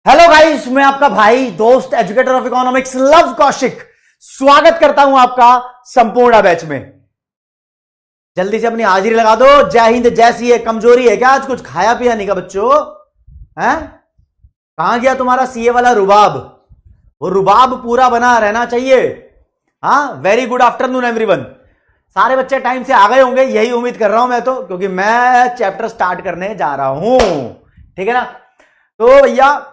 Hello guys, मैं आपका भाई दोस्त educator of economics love Kaushik स्वागत करता हूं आपका संपूर्ण बैच में। जल्दी से अपनी हाजिरी लगा दो। जय हिंद। जैसी है कमजोरी है क्या? आज कुछ खाया पिया नहीं का बच्चों? हैं? कहां गया तुम्हारा सीए वाला रुबाब? वो रुबाब पूरा बना रहना चाहिए। हाँ, वेरी गुड आफ्टरनून एवरीवन। सारे बच्चे टाइम से आ गए होंगे, यही उम्मीद कर रहा हूं मैं तो, क्योंकि मैं चैप्टर स्टार्ट करने जा रहा हूं। ठीक है ना? तो भैया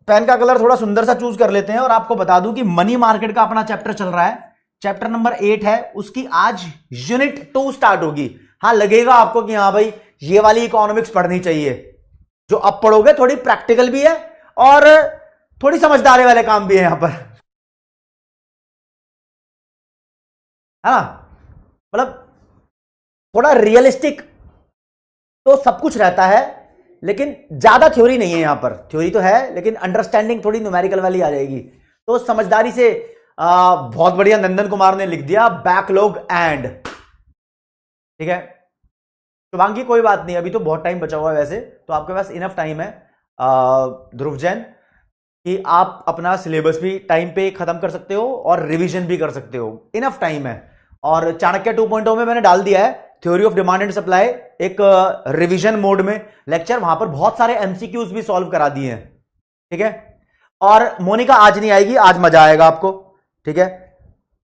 पेन का कलर थोड़ा सुंदर सा चूज कर लेते हैं और आपको बता दूं कि मनी मार्केट का अपना चैप्टर चल रहा है। चैप्टर नंबर 8 है, उसकी आज यूनिट 2 स्टार्ट होगी। हाँ, लगेगा आपको कि हाँ भाई ये वाली इकोनॉमिक्स पढ़नी चाहिए। जो अब पढ़ोगे थोड़ी प्रैक्टिकल भी है और थोड़ी समझदारी वाले काम भी है यहां पर, है ना? मतलब थोड़ा रियलिस्टिक तो सब कुछ रहता है, लेकिन ज्यादा थ्योरी नहीं है यहां पर। थ्योरी तो है लेकिन अंडरस्टैंडिंग थोड़ी न्यूमेरिकल वाली आ जाएगी। तो समझदारी से बहुत बढ़िया नंदन कुमार ने लिख दिया बैकलॉग एंड। ठीक है शुभांगी, कोई बात नहीं, अभी तो बहुत टाइम बचा हुआ है वैसे, तो आपके पास इनफ टाइम है ध्रुव जैन कि आप अपना सिलेबस भी टाइम पे खत्म कर सकते हो और रिवीजन भी कर सकते हो। इनफ टाइम है। और चाणक्य 2.0 में मैंने डाल दिया है theory of demand and supply, एक रिवीजन मोड में लेक्चर। वहां पर बहुत सारे एमसीक्यूज भी सॉल्व करा दिए हैं। ठीक है, और मोनिका आज नहीं आएगी, आज मजा आएगा आपको। ठीक है,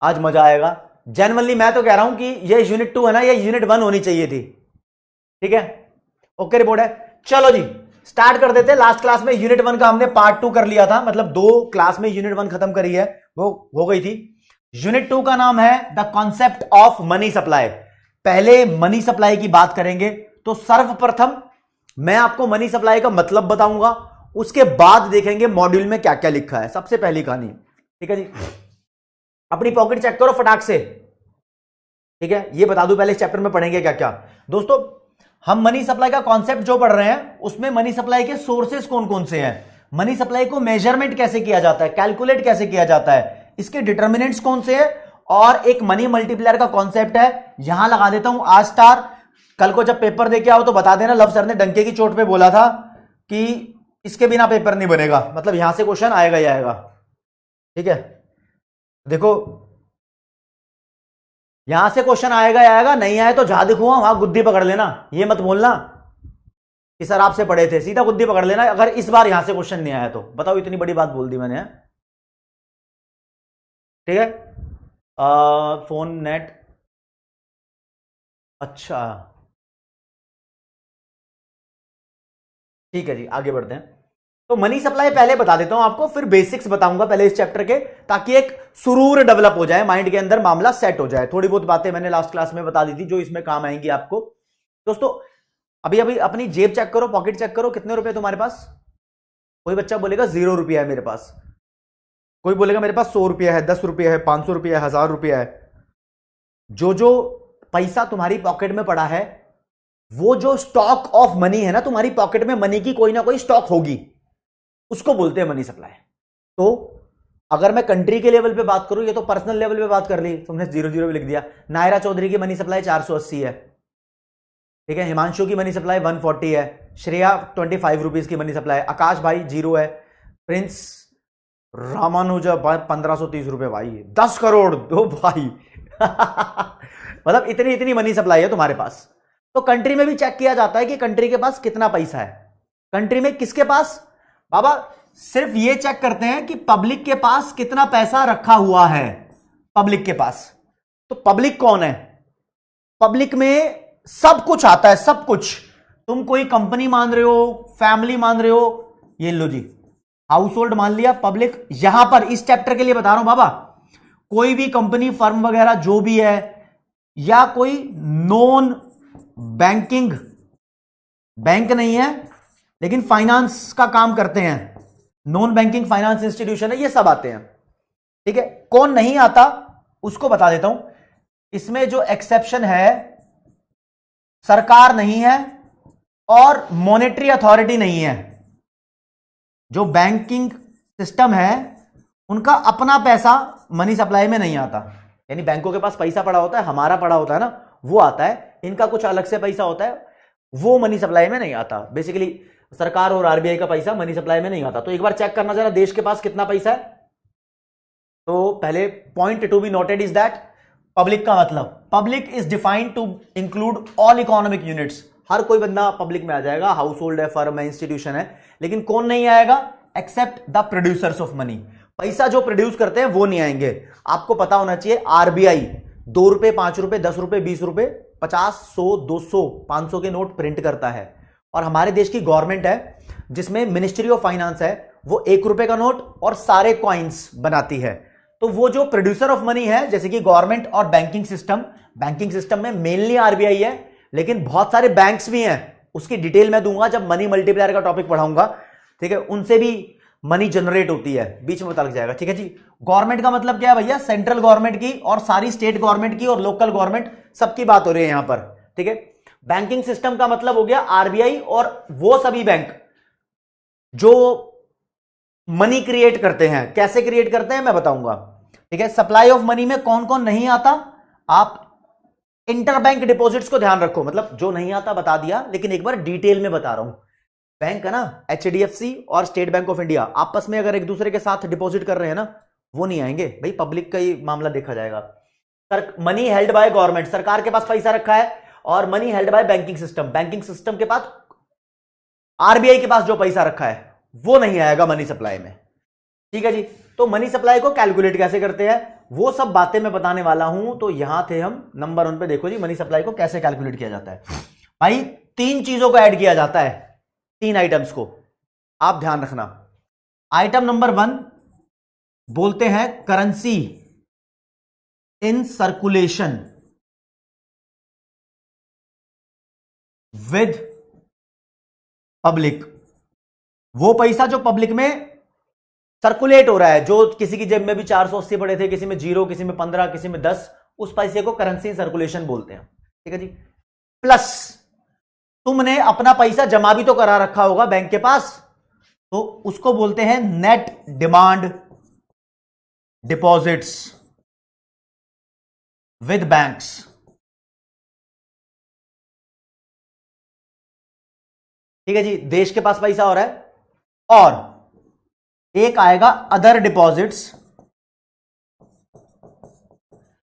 आज मजा आएगा। जेन्युइनली मैं तो कह रहा हूं कि ये यूनिट 2 है ना, ये यूनिट 1 होनी चाहिए थी। ठीक है, ओके रिपोर्ट है। चलो जी स्टार्ट कर देते हैं। लास्ट क्लास में यूनिट 1 का हमने पार्ट 2 कर लिया था, मतलब 2 क्लास में यूनिट 1 खत्म करी है, वो हो गई थी। यूनिट 2 का नाम है the concept of money supply. पहले मनी सप्लाई की बात करेंगे तो सर्वप्रथम मैं आपको मनी सप्लाई का मतलब बताऊंगा, उसके बाद देखेंगे मॉड्यूल में क्या क्या लिखा है। सबसे पहली कहानी, ठीक है जी, अपनी पॉकेट चेक करो फटाक से। ठीक है, ये बता दूं पहले इस चैप्टर में पढ़ेंगे क्या क्या। दोस्तों हम मनी सप्लाई का कॉन्सेप्ट जो पढ़ रहे हैं उसमें मनी सप्लाई के सोर्सेस कौन कौन से हैं, मनी सप्लाई को मेजरमेंट कैसे किया जाता है, कैलकुलेट कैसे किया जाता है, इसके डिटर्मिनेंट्स कौन से हैं, और एक मनी मल्टीप्लायर का कॉन्सेप्ट है। यहां लगा देता हूं आज स्टार। कल को जब पेपर देके आओ तो बता देना लव सर ने डंके की चोट पे बोला था कि इसके बिना पेपर नहीं बनेगा, मतलब यहां से क्वेश्चन आएगा ही आएगा। ठीक है, देखो यहां से क्वेश्चन आएगा ही आएगा, नहीं आए तो जहां दिखूंगा वहां गुद्दी पकड़ लेना। ये मत बोलना कि सर आपसे पढ़े थे, सीधा गुद्दी पकड़ लेना अगर इस बार यहां से क्वेश्चन नहीं आया तो। बताओ इतनी बड़ी बात बोल दी मैंने। ठीक है, फोन नेट, अच्छा ठीक है जी, आगे बढ़ते हैं। तो मनी सप्लाई पहले बता देता हूं आपको, फिर बेसिक्स बताऊंगा पहले इस चैप्टर के, ताकि एक सुरूर डेवलप हो जाए, माइंड के अंदर मामला सेट हो जाए। थोड़ी बहुत बातें मैंने लास्ट क्लास में बता दी थी जो इसमें काम आएंगी आपको। दोस्तों अभी अभी अपनी जेब चेक करो, पॉकेट चेक करो, कितने रुपए तुम्हारे पास? कोई बच्चा बोलेगा 0 रुपया है मेरे पास, कोई बोलेगा मेरे पास 100 रुपया है, 10 रुपया है, 500 रुपया है, 1000 रुपया है। जो जो पैसा तुम्हारी पॉकेट में पड़ा है, वो जो स्टॉक ऑफ मनी है ना, तुम्हारी पॉकेट में मनी की कोई ना कोई स्टॉक होगी, उसको बोलते हैं मनी सप्लाई। तो अगर मैं कंट्री के लेवल पे बात करूं, ये तो पर्सनल लेवल पे बात कर ली, तुमने 00 भी लिख दिया। नायरा चौधरी की मनी सप्लाई 480 है। ठीक है, हिमांशु की मनी सप्लाई 140 है, श्रेया 25 रुपीज की मनी सप्लाई, आकाश भाई 0 है, प्रिंस रामानुजा 1530 रुपए भाई, 10 करोड़ दो भाई मतलब इतनी इतनी मनी सप्लाई है तुम्हारे पास। तो कंट्री में भी चेक किया जाता है कि कंट्री के पास कितना पैसा है। कंट्री में किसके पास बाबा? सिर्फ ये चेक करते हैं कि पब्लिक के पास कितना पैसा रखा हुआ है, पब्लिक के पास। तो पब्लिक कौन है? पब्लिक में सब कुछ आता है, सब कुछ। तुम कोई कंपनी मान रहे हो, फैमिली मान रहे हो, ये लो जी हाउस होल्ड मान लिया, पब्लिक। यहां पर इस चैप्टर के लिए बता रहा हूं बाबा, कोई भी कंपनी फर्म वगैरह जो भी है, या कोई नॉन बैंकिंग, बैंक नहीं है लेकिन फाइनेंस का काम करते हैं, नॉन बैंकिंग फाइनेंस इंस्टीट्यूशन है, ये सब आते हैं। ठीक है, कौन नहीं आता उसको बता देता हूं। इसमें जो एक्सेप्शन है, सरकार नहीं है और मॉनेटरी अथॉरिटी नहीं है। जो बैंकिंग सिस्टम है उनका अपना पैसा मनी सप्लाई में नहीं आता, यानी बैंकों के पास पैसा पड़ा होता है, हमारा पड़ा होता है ना, वो आता है। इनका कुछ अलग से पैसा होता है, वो मनी सप्लाई में नहीं आता। बेसिकली सरकार और आरबीआई का पैसा मनी सप्लाई में नहीं आता। तो एक बार चेक करना जरा देश के पास कितना पैसा है। तो पहले point to be noted is that public का मतलब, public is defined to include all economic units. हर कोई बंदा पब्लिक में आ जाएगा, हाउस होल्ड है, फर्म है, इंस्टीट्यूशन है, लेकिन कौन नहीं आएगा? Except the producers of money. पैसा जो प्रोड्यूस करते हैं वो नहीं आएंगे। आपको पता होना चाहिए आरबीआई 2 रुपए, 5 रुपए, 10 रुपए, 20 रुपए, 50, 100, 200, 500 के नोट प्रिंट करता है। और हमारे देश की गवर्नमेंट है जिसमें मिनिस्ट्री ऑफ फाइनेंस है, वो 1 रुपए का नोट और सारे कॉइन्स बनाती है। तो वो जो प्रोड्यूसर ऑफ मनी है, जैसे कि गवर्नमेंट और बैंकिंग सिस्टम में मेनली आरबीआई है, लेकिन बहुत सारे बैंक्स भी हैं, उसकी डिटेल मैं दूंगा जब मनी मल्टीप्लायर का टॉपिक पढ़ाऊंगा, ठीक है। उनसे भी मनी जनरेट होती है, बीच में पता लग जाएगा, ठीक है जी। गवर्नमेंट का मतलब क्या है भैया? सेंट्रल गवर्नमेंट की और सारी स्टेट गवर्नमेंट की और लोकल गवर्नमेंट, सबकी बात हो रही है यहां पर, ठीक है। बैंकिंग सिस्टम का मतलब हो गया आरबीआई और वो सभी बैंक जो मनी क्रिएट करते हैं। कैसे क्रिएट करते हैं मैं बताऊंगा, ठीक है। सप्लाई ऑफ मनी में कौन कौन नहीं आता, आप इंटरबैंक डिपॉजिट्स को ध्यान रखो, मतलब जो नहीं आता बता दिया, लेकिन एक बार डिटेल में बता रहा हूं। बैंक है ना, एचडीएफसी और स्टेट बैंक ऑफ इंडिया, आपस में अगर एक दूसरे के साथ डिपॉजिट कर रहे हैं ना, वो नहीं आएंगे भाई, पब्लिक का ही मामला देखा जाएगा। मनी हेल्ड बाय गवर्नमेंट, सरकार के पास पैसा रखा है, और money held by banking system के पास, आरबीआई के पास जो पैसा रखा है वो नहीं आएगा मनी सप्लाई में, ठीक है जी। तो मनी सप्लाई को कैलकुलेट कैसे करते हैं वो सब बातें मैं बताने वाला हूं। तो यहां थे हम नंबर 1 पे, देखो जी मनी सप्लाई को कैसे कैलकुलेट किया जाता है भाई। 3 चीजों को ऐड किया जाता है, 3 आइटम्स को आप ध्यान रखना। आइटम नंबर 1 बोलते हैं currency in circulation with public. वो पैसा जो पब्लिक में सर्कुलेट हो रहा है, जो किसी की जेब में भी 480 पड़े थे, किसी में 0, किसी में 15, किसी में 10, उस पैसे को करेंसी इन सर्कुलेशन बोलते हैं, ठीक है जी। प्लस तुमने अपना पैसा जमा भी तो करा रखा होगा बैंक के पास, तो उसको बोलते हैं net demand deposits with banks, ठीक है जी। देश के पास पैसा हो रहा है, और एक आएगा other deposits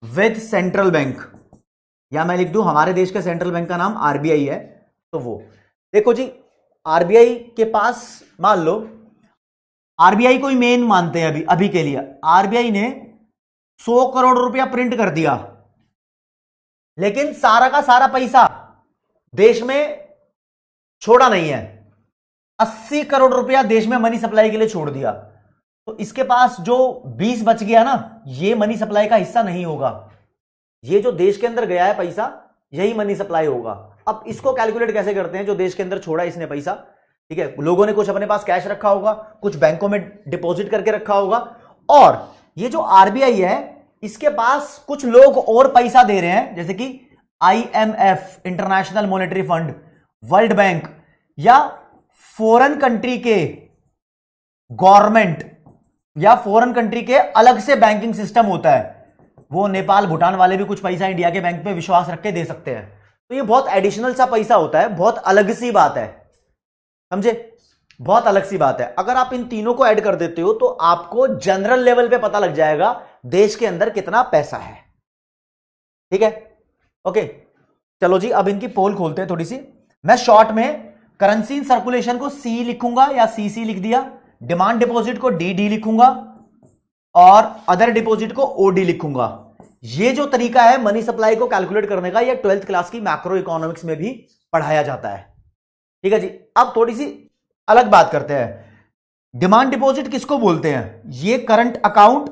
with central bank, या मैं लिख दूं हमारे देश के सेंट्रल बैंक का नाम आरबीआई है। तो वो देखो जी, आरबीआई के पास मान लो, आरबीआई को ही मेन मानते हैं अभी के लिए, आरबीआई ने 100 करोड़ रुपया प्रिंट कर दिया, लेकिन सारा का सारा पैसा देश में छोड़ा नहीं है, 80 करोड़ रुपया देश में मनी सप्लाई के लिए छोड़ दिया। तो इसके पास जो 20 बच गया ना, ये मनी सप्लाई का हिस्सा नहीं होगा। ये जो देश के अंदर गया है पैसा, यही मनी सप्लाई होगा। अब इसको कैलकुलेट कैसे करते हैं? जो देश के अंदर छोड़ा इसने पैसा, ठीक है, लोगों ने कुछ अपने पास कैश रखा होगा, कुछ बैंकों में डिपॉजिट करके रखा होगा, और ये जो आरबीआई है इसके पास कुछ लोग और पैसा दे रहे हैं, जैसे कि IMF, international monetary fund, world bank, या फॉरेन कंट्री के गवर्नमेंट या फॉरेन कंट्री के अलग से बैंकिंग सिस्टम होता है। वो नेपाल, भूटान वाले भी कुछ पैसा इंडिया के बैंक पे विश्वास रख के दे सकते हैं। तो ये बहुत एडिशनल सा पैसा होता है, बहुत अलग सी बात है, समझे, बहुत अलग सी बात है। अगर आप इन तीनों को ऐड कर देते हो तो आपको जनरल लेवल पे पता लग जाएगा देश के अंदर कितना पैसा है, ठीक है, ओके। चलो जी, अब इनकी पोल खोलते हैं थोड़ी सी। मैं शॉर्ट में करेंसी इन सर्कुलेशन को सी लिखूंगा या सीसी लिख दिया, डिमांड डिपॉजिट को डीडी लिखूंगा, और अदर डिपॉजिट को ओडी लिखूंगा। ये जो तरीका है मनी सप्लाई को कैलकुलेट करने का, ये 12th क्लास की मैक्रो इकोनॉमिक्स में भी पढ़ाया जाता है, ठीक है जी। अब थोड़ी सी अलग बात करते हैं। डिमांड डिपॉजिट किसको बोलते हैं? ये करंट अकाउंट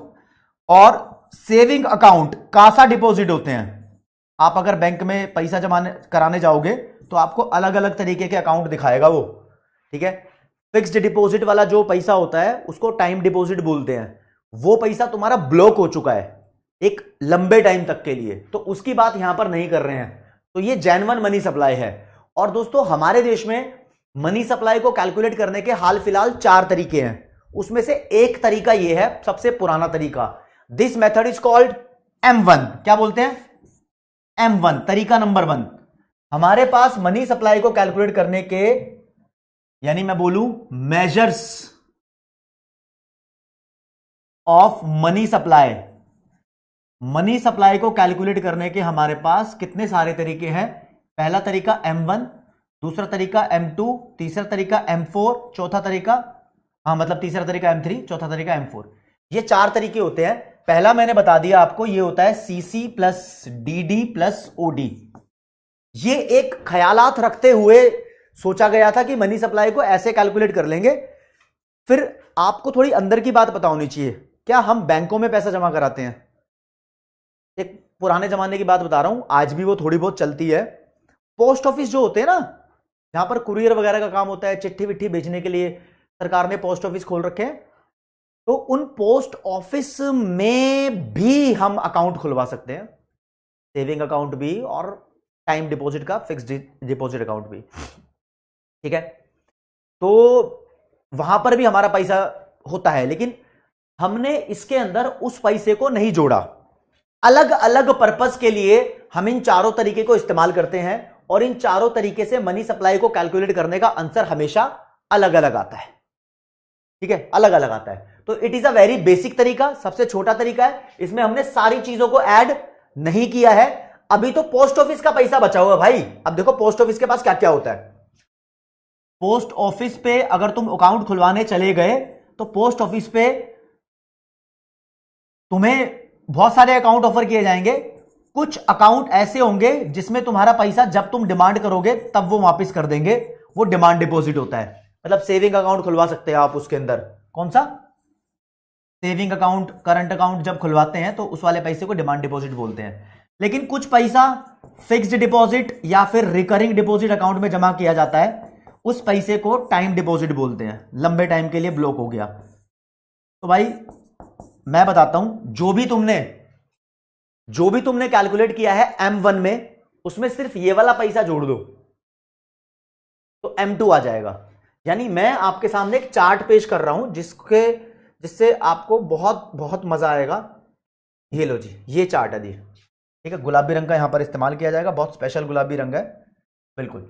और सेविंग अकाउंट, कासा डिपॉजिट होते हैं। आप अगर बैंक में पैसा जमा कराने जाओगे तो आपको अलग अलग तरीके के अकाउंट दिखाएगा वो, ठीक है। फिक्स्ड डिपॉजिट वाला जो पैसा होता है उसको टाइम डिपॉजिट बोलते हैं। वो पैसा तुम्हारा ब्लॉक हो चुका है एक लंबे टाइम तक के लिए, तो उसकी बात यहां पर नहीं कर रहे हैं। तो ये जेन्युइन मनी सप्लाई है। और दोस्तों, हमारे देश में मनी सप्लाई को कैलकुलेट करने के हाल फिलहाल 4 तरीके हैं। उसमें से एक तरीका यह है, सबसे पुराना तरीका। This method is called M1। क्या बोलते हैं? M1, तरीका नंबर 1। हमारे पास मनी सप्लाई को कैलकुलेट करने के यानी मैं बोलूं measures of money supply. Money supply को कैलकुलेट करने के हमारे पास कितने सारे तरीके हैं। पहला तरीका M1, दूसरा तरीका M2, तीसरा तरीका M4, चौथा तरीका मतलब तीसरा तरीका M3, चौथा तरीका M4। ये 4 तरीके होते हैं। पहला मैंने बता दिया आपको, ये होता है CC plus DD plus OD। ये एक ख्यालात रखते हुए सोचा गया था कि मनी सप्लाई को ऐसे कैलकुलेट कर लेंगे। फिर आपको थोड़ी अंदर की बात पता होनी चाहिए। क्या हम बैंकों में पैसा जमा कराते हैं? एक पुराने जमाने की बात बता रहा हूं, आज भी वो थोड़ी बहुत चलती है। पोस्ट ऑफिस जो होते हैं ना, जहां पर कुरियर वगैरह का काम होता है, चिट्ठी विट्ठी भेजने के लिए सरकार ने पोस्ट ऑफिस खोल रखे हैं, तो उन पोस्ट ऑफिस में भी हम अकाउंट खुलवा सकते हैं, सेविंग अकाउंट भी और टाइम डिपॉजिट का फिक्स्ड डिपॉजिट अकाउंट भी। ठीक है, तो वहां पर भी हमारा पैसा होता है, लेकिन हमने इसके अंदर उस पैसे को नहीं जोड़ा। अलग अलग पर्पस के लिए हम इन चारों तरीके को इस्तेमाल करते हैं और इन चारों तरीके से मनी सप्लाई को कैलकुलेट करने का आंसर हमेशा अलग अलग आता है। ठीक है, अलग अलग आता है। तो it is a very basic तरीका, सबसे छोटा तरीका है। इसमें हमने सारी चीजों को ऐड नहीं किया है। अभी तो पोस्ट ऑफिस का पैसा बचा हुआ है भाई। अब देखो पोस्ट ऑफिस के पास क्या क्या होता है। पोस्ट ऑफिस पे अगर तुम अकाउंट खुलवाने चले गए तो पोस्ट ऑफिस पे तुम्हें बहुत सारे अकाउंट ऑफर किए जाएंगे। कुछ अकाउंट ऐसे होंगे जिसमें तुम्हारा पैसा जब तुम डिमांड करोगे तब वो वापस कर देंगे, वो डिमांड डिपॉजिट होता है। मतलब सेविंग अकाउंट खुलवा सकते हैं आप उसके अंदर। कौन सा? सेविंग अकाउंट, करंट अकाउंट जब खुलवाते हैं तो उस वाले पैसे को डिमांड डिपॉजिट बोलते हैं। लेकिन कुछ पैसा फिक्स्ड डिपॉजिट या फिर रिकरिंग डिपॉजिट अकाउंट में जमा किया जाता है, उस पैसे को टाइम डिपॉजिट बोलते हैं। लंबे टाइम के लिए ब्लॉक हो गया तो भाई मैं बताता हूं, जो भी तुमने कैलकुलेट किया है M1 में, उसमें सिर्फ ये वाला पैसा जोड़ दो तो M2 आ जाएगा। यानी मैं आपके सामने एक चार्ट पेश कर रहा हूं जिससे आपको बहुत बहुत मजा आएगा। ये लो जी, ये चार्ट है जी। ठीक है, गुलाबी रंग का यहां पर इस्तेमाल किया जाएगा, बहुत स्पेशल गुलाबी रंग है बिल्कुल।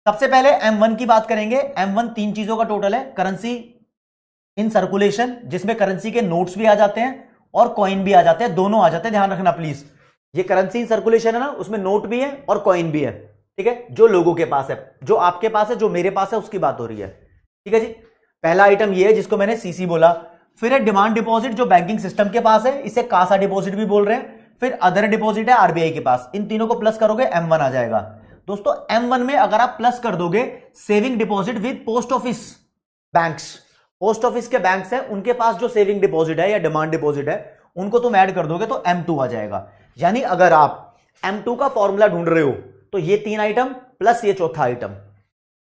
सबसे पहले M1 की बात करेंगे। M1 3 चीजों का टोटल है। करेंसी इन सर्कुलेशन, जिसमें करेंसी के नोट्स भी आ जाते हैं और कॉइन भी आ जाते हैं, दोनों आ जाते हैं, ध्यान रखना प्लीज। ये करेंसी इन सर्कुलेशन है ना, उसमें नोट भी है और कॉइन भी है। ठीक है, जो लोगों के पास है, जो आपके पास है, जो मेरे पास है, उसकी बात हो रही है। ठीक है जी, पहला आइटम ये है जिसको मैंने सीसी बोला। फिर है डिमांड डिपॉजिट जो बैंकिंग सिस्टम के पास है, इसे कासा डिपॉजिट भी बोल रहे हैं। फिर अदर डिपॉजिट है आरबीआई के पास। इन तीनों को प्लस करोगे M1 आ जाएगा। दोस्तों M1 में अगर आप प्लस कर दोगे saving deposit with post office banks, post office के बैंक्स हैं, उनके पास जो सेविंग डिपॉजिट है या डिमांड डिपॉजिट है, उनको तुम ऐड कर दोगे तो M2 आ जाएगा। यानी अगर आप M2 का फॉर्मूला ढूंढ रहे हो तो ये 3 आइटम प्लस ये चौथा आइटम,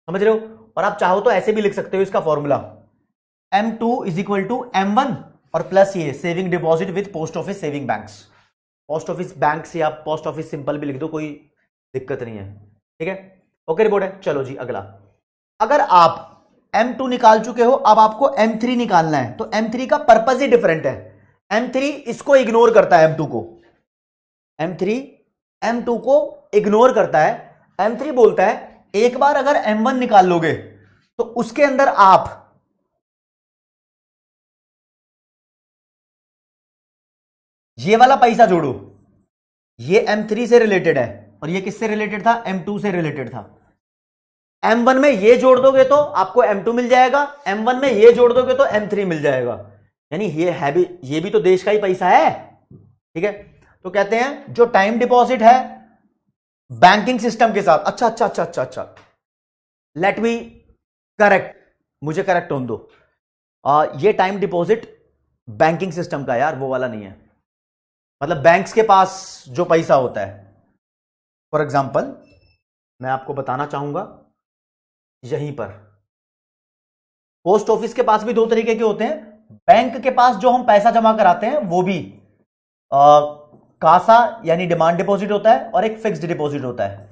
समझ रहे हो। और आप चाहो तो ऐसे भी लिख सकते हो इसका formula, M2 is equal to M1 और प्लस ये saving deposit with post office saving banks. Post office banks या पोस्ट ऑफिस सिंपल भी लिख दो, कोई दिक्कत नहीं है। ठीक है, ओके रिपोर्ट है। चलो जी अगला, अगर आप M2 निकाल चुके हो, अब आपको M3 निकालना है। तो M3 का पर्पस ही डिफरेंट है। M3 इसको इग्नोर करता है, M2 को। M3 M2 को इग्नोर करता है। M3 बोलता है एक बार अगर M1 निकाल लोगे तो उसके अंदर आप ये वाला पैसा जोड़ो। ये M3 से रिलेटेड है और ये किससे रिलेटेड था? M2 से रिलेटेड था। M1 में ये जोड़ दोगे तो आपको M2 मिल जाएगा, M1 में ये जोड़ दोगे तो M3 मिल जाएगा। यानी ये भी तो देश का ही पैसा है। ठीक है, तो कहते हैं जो टाइम डिपॉजिट है बैंकिंग सिस्टम के साथ, अच्छा, लेट मी करेक्ट, मुझे करेक्ट होने दो। ये टाइम डिपॉजिट बैंकिंग सिस्टम का यार, वो वाला नहीं है। मतलब बैंक्स के पास जो पैसा होता है, फॉर एग्जाम्पल मैं आपको बताना चाहूंगा, यहीं पर पोस्ट ऑफिस के पास भी 2 तरीके के होते हैं। बैंक के पास जो हम पैसा जमा कराते हैं वो भी कासा यानी डिमांड डिपॉजिट होता है और एक फिक्स्ड डिपॉजिट होता है।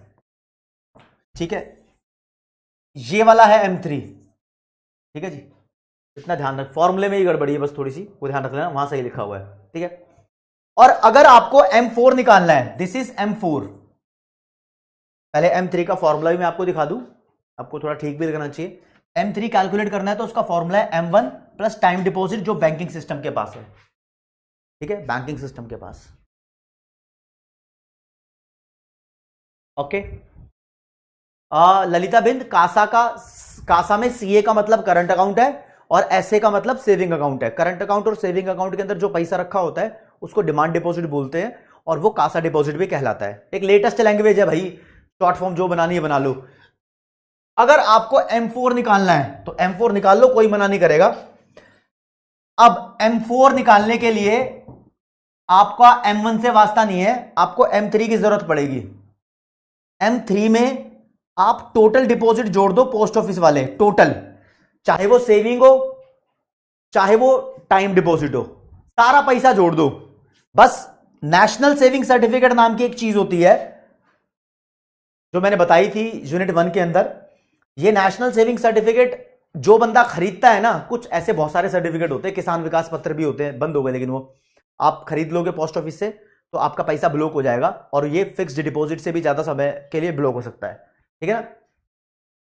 ठीक है, ये वाला है M3। ठीक है जी, इतना ध्यान रख, फॉर्मूले में ही गड़बड़ी है बस थोड़ी सी, वो ध्यान रख लेना, वहां सही लिखा हुआ है। ठीक है, और अगर आपको M4 निकालना है, दिस इज M4। पहले M3 का फॉर्मूला भी मैं आपको दिखा दूं, आपको थोड़ा ठीक भी लिखना चाहिए। M3 कैलकुलेट करना है तो उसका फॉर्मूला है M1 प्लस टाइम डिपॉजिट जो बैंकिंग सिस्टम के पास है, ठीक है, बैंकिंग सिस्टम के पास। ओके। ललिता बिंद, कासा में सीए का मतलब करंट अकाउंट है और एसए का मतलब सेविंग अकाउंट है। करंट अकाउंट और सेविंग अकाउंट के अंदर जो पैसा रखा होता है उसको डिमांड डिपॉजिट बोलते हैं और वो कासा डिपॉजिट भी कहलाता है। एक लेटेस्ट लैंग्वेज है भाई, शॉर्ट फॉर्म जो बनानी है बना लो। अगर आपको M4 निकालना है तो M4 निकाल लो, कोई मना नहीं करेगा। अब M4 निकालने के लिए आपका M1 से वास्ता नहीं है, आपको M3 की जरूरत पड़ेगी। M3 में आप टोटल डिपॉजिट जोड़ दो पोस्ट ऑफिस वाले, टोटल, चाहे वो सेविंग हो चाहे वो टाइम डिपॉजिट हो, सारा पैसा जोड़ दो। बस नेशनल सेविंग सर्टिफिकेट नाम की एक चीज होती है जो मैंने बताई थी यूनिट 1 के अंदर। ये नेशनल सेविंग सर्टिफिकेट जो बंदा खरीदता है ना, कुछ ऐसे बहुत सारे सर्टिफिकेट होते हैं, किसान विकास पत्र भी होते हैं, बंद हो गए, लेकिन वो आप खरीद लोगे पोस्ट ऑफिस से तो आपका पैसा ब्लॉक हो जाएगा और ये फिक्स्ड डिपॉजिट से भी ज्यादा समय के लिए ब्लॉक हो सकता है, ठीक है ना।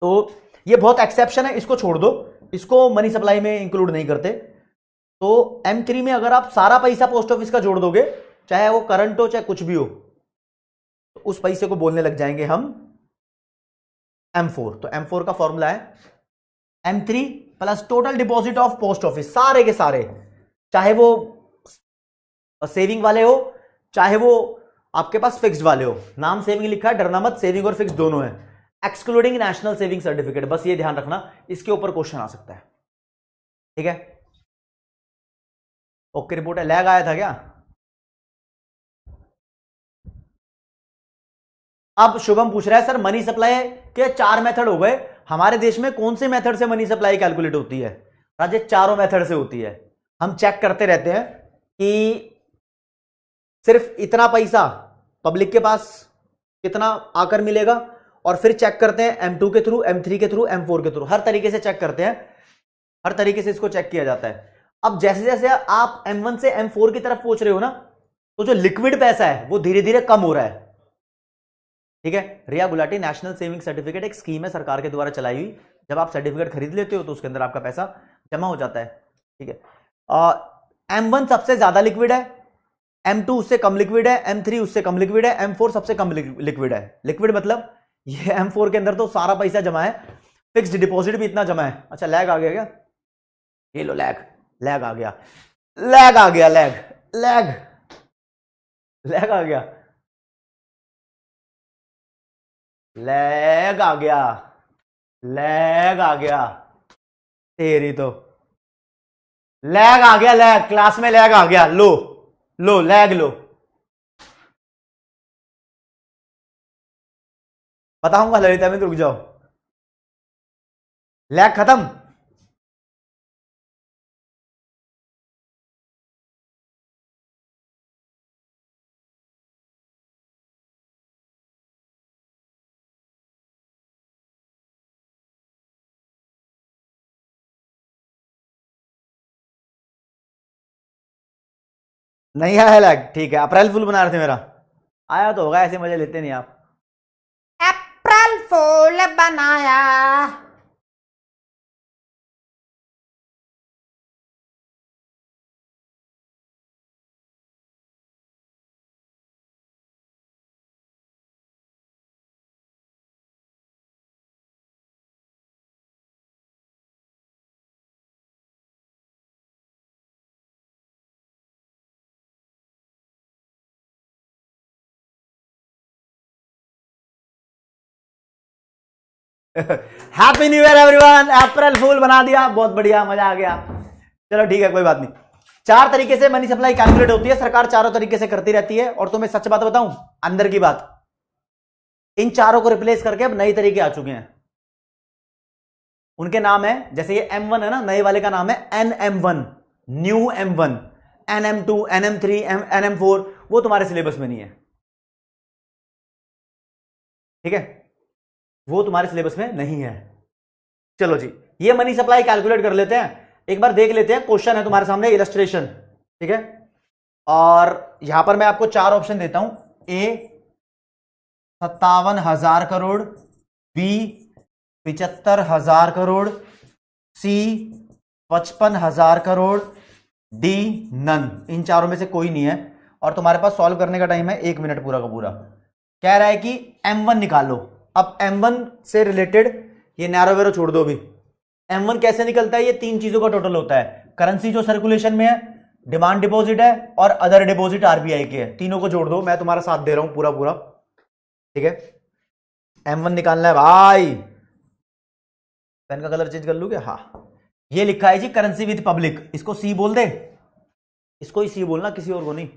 तो ये बहुत एक्सेप्शन है, इसको छोड़ दो, इसको मनी सप्लाई में इंक्लूड नहीं करते। तो M3 में अगर आप सारा पैसा पोस्ट ऑफिस का जोड़ दोगे, चाहे वो करंट हो चाहे कुछ भी हो, तो उस पैसे को बोलने लग जाएंगे हम M4। तो M4 का फॉर्मूला है M3 plus total deposit of post office, सारे के सारे, चाहे वो सेविंग वाले हो चाहे वो आपके पास फिक्स्ड वाले हो। नाम सेविंग लिखा है, डरना मत, सेविंग और फिक्स्ड दोनों है, एक्सक्लूडिंग नेशनल सेविंग सर्टिफिकेट, बस ये ध्यान रखना, इसके ऊपर क्वेश्चन आ सकता है, ठीक है। ओके रिपोर्ट है, लैग आया था क्या? अब शुभम पूछ रहा है सर मनी सप्लाई के 4 मेथड हो गए, हमारे देश में कौन से मेथड से मनी सप्लाई कैलकुलेट होती है? राजेश, चारों मेथड से होती है। हम चेक करते रहते हैं कि सिर्फ इतना पैसा पब्लिक के पास कितना आकर मिलेगा, और फिर चेक करते हैं M2 के थ्रू, M3 के थ्रू, M4 के थ्रू, हर तरीके से चेक करते हैं, हर तरीके से इसको चेक किया जाता है। अब जैसे जैसे आप M1 से M4 की तरफ पहुंच रहे हो ना, तो जो लिक्विड पैसा है वो धीरे धीरे कम हो रहा है, ठीक है। रिया गुलाटी, नेशनल सेविंग सर्टिफिकेट एक स्कीम है सरकार के द्वारा चलाई हुई, जब आप सर्टिफिकेट खरीद लेते हो तो उसके अंदर आपका पैसा जमा हो जाता है, ठीक है। M1 सबसे ज्यादा लिक्विड है, M2 उससे कम लिक्विड है, M3 उससे कम लिक्विड है, M4 सबसे कम लिक्विड है। लिक्विड मतलब ये M4 के अंदर तो सारा पैसा जमा है, फिक्स्ड डिपॉजिट भी इतना जमा है। अच्छा लैग आ गया क्या? ये लो लैग, लैग आ गया, लैग आ गया, लैग लैग लैग आ गया, लैग आ गया, लैग आ गया, तेरी तो लैग आ गया, लैग क्लास में लैग आ गया, लो लो लैग लो, बताऊंगा ललिता में, रुक जाओ, लैग खत्म। नहीं आया लैग, ठीक है, अप्रैल फुल बना रहे थे मेरा, आया तो होगा, ऐसे मजे लेते नहीं आप। अप्रैल फूल बनाया। हैप्पी न्यू ईयर एवरीवन, अप्रैल फूल बना दिया, बहुत बढ़िया, मजा आ गया। चलो ठीक है, कोई बात नहीं। 4 तरीके से मनी सप्लाई कैलकुलेट होती है, सरकार चारों तरीके से करती रहती है। और तुम्हें सच बात बताऊं, अंदर की बात, इन चारों को रिप्लेस करके अब नए तरीके आ चुके हैं। उनके नाम है, जैसे ये M1 है ना, नए वाले का नाम है NM1, new M1, NM2, NM3, NM4, वो तुम्हारे सिलेबस में नहीं है, ठीक है, वो तुम्हारे सिलेबस में नहीं है। चलो जी, ये मनी सप्लाई कैलकुलेट कर लेते हैं, एक बार देख लेते हैं। क्वेश्चन है तुम्हारे सामने, इलस्ट्रेशन, ठीक है। और यहां पर मैं आपको 4 ऑप्शन देता हूं, A 57,000 crore, B 75,000 crore, C 55,000 crore, D none. इन चारों में से कोई नहीं है और तुम्हारे पास सॉल्व करने का टाइम है 1 मिनट पूरा का पूरा। कह रहा है कि M1 निकालो। अब M1 से रिलेटेड ये नैरो वेरो छोड़ दो अभी। M1 कैसे निकलता है? ये तीन चीजों का टोटल होता है, करेंसी जो सर्कुलेशन में है, डिमांड डिपॉजिट है और अदर डिपॉजिट आरबीआई के है। तीनों को जोड़ दो, मैं तुम्हारा साथ दे रहा हूं पूरा पूरा, ठीक है। M1 निकालना है भाई। पेन का कलर चेंज कर लू क्या? हाँ, ये लिखा है जी करेंसी विद पब्लिक। इसको सी बोल दे, इसको ही सी बोलना, किसी और को नहीं।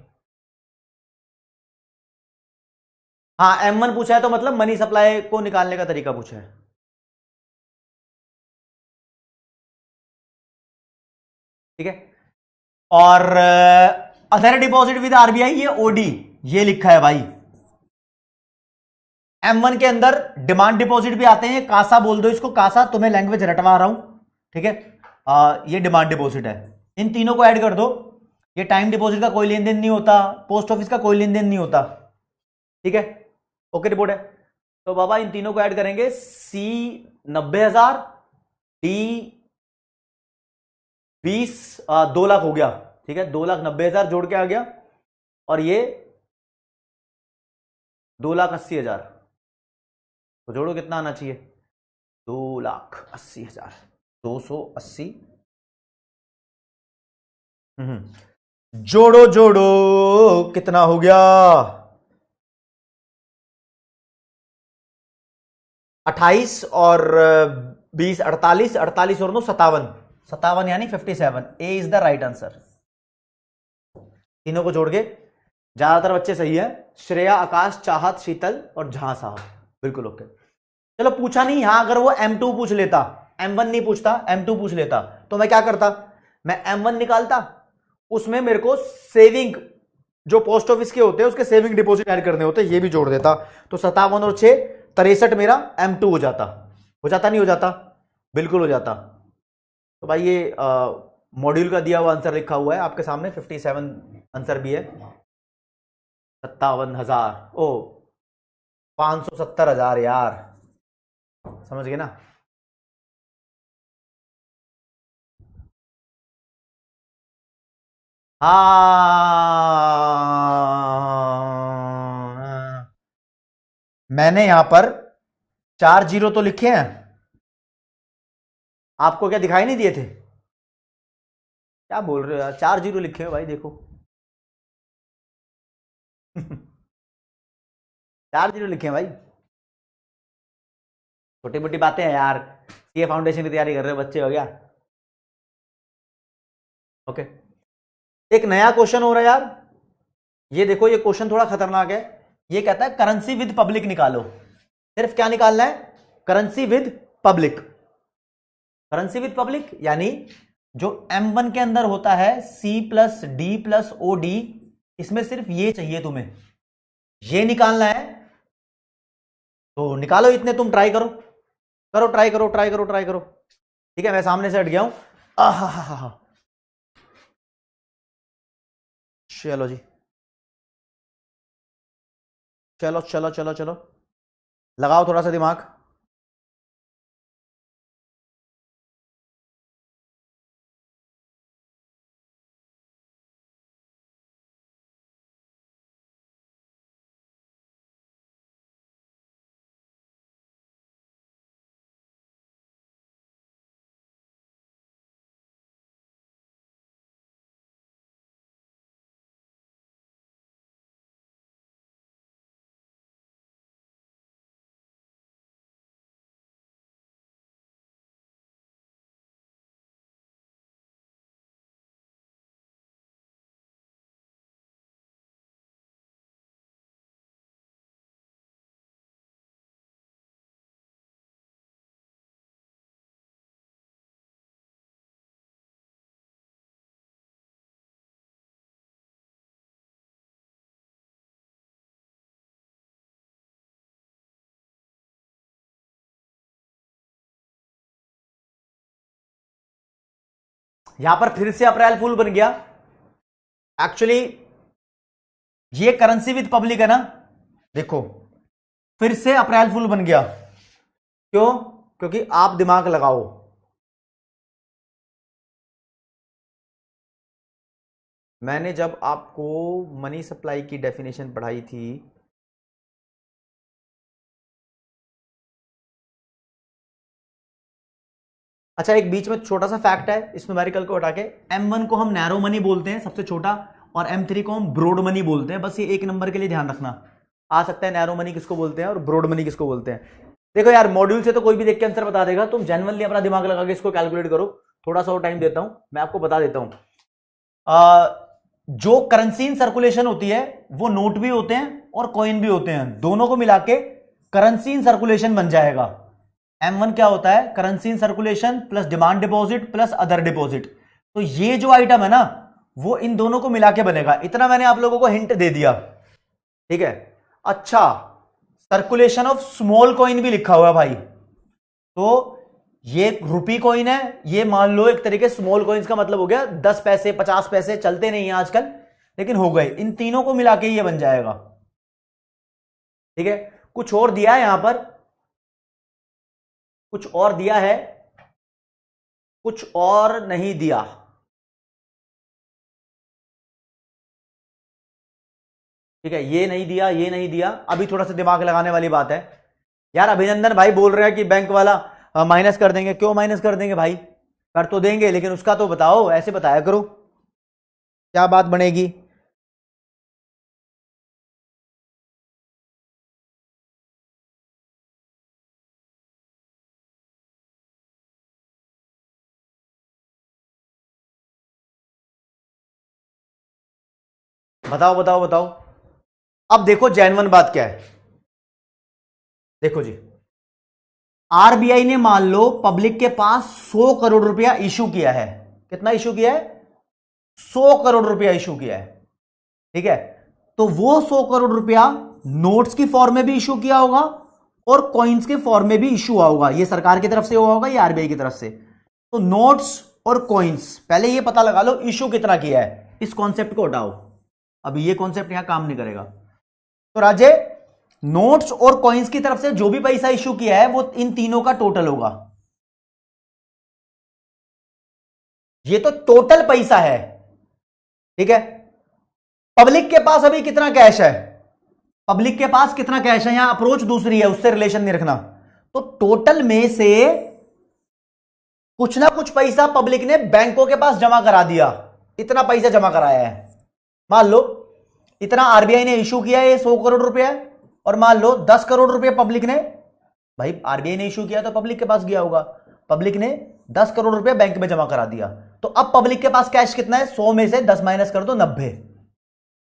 हाँ, M1 पूछा है तो मतलब मनी सप्लाई को निकालने का तरीका पूछा है। ठीक है। और अदर डिपॉजिट विद आरबीआई, ये ओडी, ये लिखा है भाई। M1 के अंदर डिमांड डिपॉजिट भी आते हैं, कासा बोल दो इसको, कासा, तुम्हें लैंग्वेज रटवा रहा हूं, ठीक है। ये डिमांड डिपॉजिट है। इन तीनों को ऐड कर दो। ये टाइम डिपॉजिट का कोई लेन देन नहीं होता, पोस्ट ऑफिस का कोई लेन देन नहीं होता, ठीक है। ओके रिपोर्ट है। तो बाबा इन तीनों को ऐड करेंगे, सी 90,000, डी 2 लाख हो गया, ठीक है। 2,90,000 जोड़ के आ गया और ये 2,80,000, तो जोड़ो कितना आना चाहिए? 2,80,000, 280। जोड़ो जोड़ो कितना हो गया? 28 और 20 48, 48 और 9 57, 57 यानी 57। ए इज द राइट आंसर। तीनों को जोड़ के ज्यादातर बच्चे सही है, श्रेया, आकाश, चाहत, शीतल और जहां साहब, बिल्कुल ओके। चलो पूछा नहीं, यहां अगर वो M2 पूछ लेता, M1 नहीं पूछता, M2 पूछ लेता, तो मैं क्या करता? मैं M1 निकालता, उसमें मेरे को सेविंग जो पोस्ट ऑफिस के होते हैं उसके सेविंग डिपॉजिट ऐड करने होते, ये भी जोड़ देता, तो 57 और 6 63 मेरा M2 हो जाता। हो जाता नहीं हो जाता? बिल्कुल हो जाता। तो भाई ये मॉड्यूल का दिया हुआ आंसर लिखा हुआ है आपके सामने, 57 आंसर भी है। 57,000, ओ 570,000 यार, समझ गए ना? हाँ, मैंने यहां पर 4 जीरो तो लिखे हैं, आपको क्या दिखाई नहीं दिए थे? क्या बोल रहे हो यार, 4 जीरो लिखे हो भाई, देखो। 4 जीरो लिखे हैं भाई। छोटी मोटी बातें हैं यार, सीए फाउंडेशन की तैयारी कर रहे हो बच्चे, हो गया। ओके, एक नया क्वेश्चन हो रहा है यार, ये देखो, ये क्वेश्चन थोड़ा खतरनाक है। ये कहता है करेंसी विद पब्लिक निकालो। सिर्फ क्या निकालना है? Currency with public. Currency with public यानी जो M1 के अंदर होता है C plus D plus O D, इसमें सिर्फ ये चाहिए तुम्हें, ये निकालना है। तो निकालो, इतने तुम ट्राई करो, करो ट्राई करो ट्राई करो ट्राई करो, ठीक है। मैं सामने से हट गया हूं। आहा, चलो जी, चलो चलो चलो चलो, लगाओ थोड़ा सा दिमाग। यहां पर फिर से अप्रैल फूल बन गया। एक्चुअली ये करेंसी विद पब्लिक है ना, देखो फिर से अप्रैल फूल बन गया। क्यों? क्योंकि आप दिमाग लगाओ। मैंने जब आपको मनी सप्लाई की डेफिनेशन पढ़ाई थी, अच्छा एक बीच में छोटा सा फैक्ट है इस न्यूमेरिकल को हटा के, M1 को हम नैरो मनी बोलते हैं सबसे छोटा, और M3 को हम ब्रॉड मनी बोलते हैं। बस ये एक नंबर के लिए ध्यान रखना आ सकता है, नैरो मनी किसको बोलते हैं और ब्रॉड मनी किसको बोलते हैं। देखो यार मॉड्यूल से तो कोई भी देख के आंसर बता देगा, तुम जेन्युइनली अपना दिमाग लगा के इसको कैलकुलेट करो। थोड़ा सा और टाइम देता हूं, मैं आपको बता देता हूं। जो करेंसी इन सर्कुलेशन होती है वो नोट भी होते हैं और कॉइन भी होते हैं, दोनों को मिला के करेंसी इन सर्कुलेशन बन जाएगा। M1 क्या होता है? Currency in circulation plus demand deposit plus other deposit. तो ये जो आइटम है ना वो इन दोनों को मिला के बनेगा। इतना मैंने आप लोगों को हिंट दे दिया, ठीक है। अच्छा, सर्कुलेशन ऑफ स्मॉल कॉइन भी लिखा हुआ है भाई। तो ये रुपी कॉइन है, ये मान लो एक तरीके स्मॉल कॉइन्स का मतलब हो गया 10 पैसे 50 पैसे, चलते नहीं है आजकल लेकिन हो गए। इन तीनों को मिला के ये बन जाएगा, ठीक है। कुछ और दिया है यहां पर, कुछ और दिया है, कुछ और नहीं दिया। ठीक है, ये नहीं दिया, ये नहीं दिया। अभी थोड़ा सा दिमाग लगाने वाली बात है यार। अभिनंदन भाई बोल रहे हैं कि बैंक वाला माइनस कर देंगे। क्यों माइनस कर देंगे भाई? कर तो देंगे लेकिन उसका तो बताओ, ऐसे बताया करो क्या बात बनेगी। बताओ बताओ बताओ। अब देखो जेन्युइन बात क्या है, देखो जी। आरबीआई ने मान लो पब्लिक के पास 100 करोड़ रुपया इशू किया है। कितना इशू किया है? 100 करोड़ रुपया इशू किया है, ठीक है। तो वो 100 करोड़ रुपया नोट्स की फॉर्म में भी इशू किया होगा और कॉइन्स के फॉर्म में भी इशू हुआ होगा। ये सरकार की तरफ से हुआ होगा या आरबीआई की तरफ से। तो नोट्स और कॉइन्स, पहले ये पता लगा लो इशू कितना किया है। इस कॉन्सेप्ट को हटाओ, अभी ये कॉन्सेप्ट यहां काम नहीं करेगा। तो राजे, नोट्स और कॉइन्स की तरफ से जो भी पैसा इशू किया है वो इन तीनों का टोटल होगा। ये तो टोटल पैसा है, ठीक है। पब्लिक के पास अभी कितना कैश है? पब्लिक के पास कितना कैश है? यहां अप्रोच दूसरी है, उससे रिलेशन नहीं रखना। तो टोटल में से कुछ ना कुछ पैसा पब्लिक ने बैंकों के पास जमा करा दिया। इतना पैसा जमा कराया है। मान लो इतना आरबीआई ने इशू किया है, 100 करोड़ रुपया, और मान लो 10 करोड़ रुपया पब्लिक ने, भाई आरबीआई ने इशू किया तो पब्लिक के पास गया होगा, पब्लिक ने 10 करोड़ रुपया बैंक में जमा करा दिया। तो अब पब्लिक के पास कैश कितना है? 100 में से 10 माइनस कर दो, 90।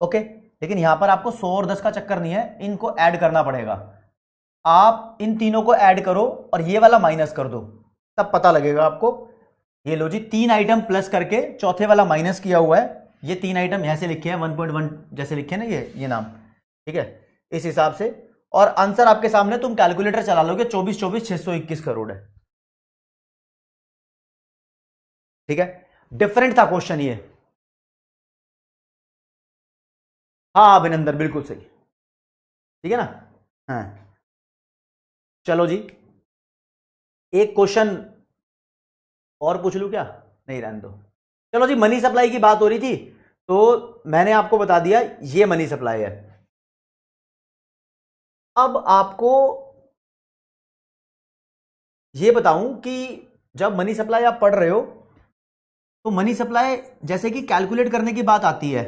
ओके, लेकिन यहां पर आपको 100 और 10 का चक्कर नहीं है, इनको ऐड करना पड़ेगा। आप इन तीनों को ऐड करो और ये वाला माइनस कर दो, तब पता लगेगा आपको। ये लो जी, 3 आइटम प्लस करके चौथे वाला माइनस किया हुआ है। ये 3 आइटम यहां से लिखे हैं 1.1 जैसे लिखे ना ये नाम, ठीक है, इस हिसाब से। और आंसर आपके सामने, तुम कैलकुलेटर चला लोगे, 24 24 621 करोड़ है, ठीक है। डिफरेंट था क्वेश्चन ये। हाँ अभिनंदन बिल्कुल सही, ठीक है ना। हाँ चलो जी, एक क्वेश्चन और पूछ लूं क्या? नहीं, रहने दो। चलो जी, मनी सप्लाई की बात हो रही थी तो मैंने आपको बता दिया ये मनी सप्लाई है। अब आपको ये बताऊं कि जब मनी सप्लाई आप पढ़ रहे हो तो मनी सप्लाई जैसे कि कैलकुलेट करने की बात आती है,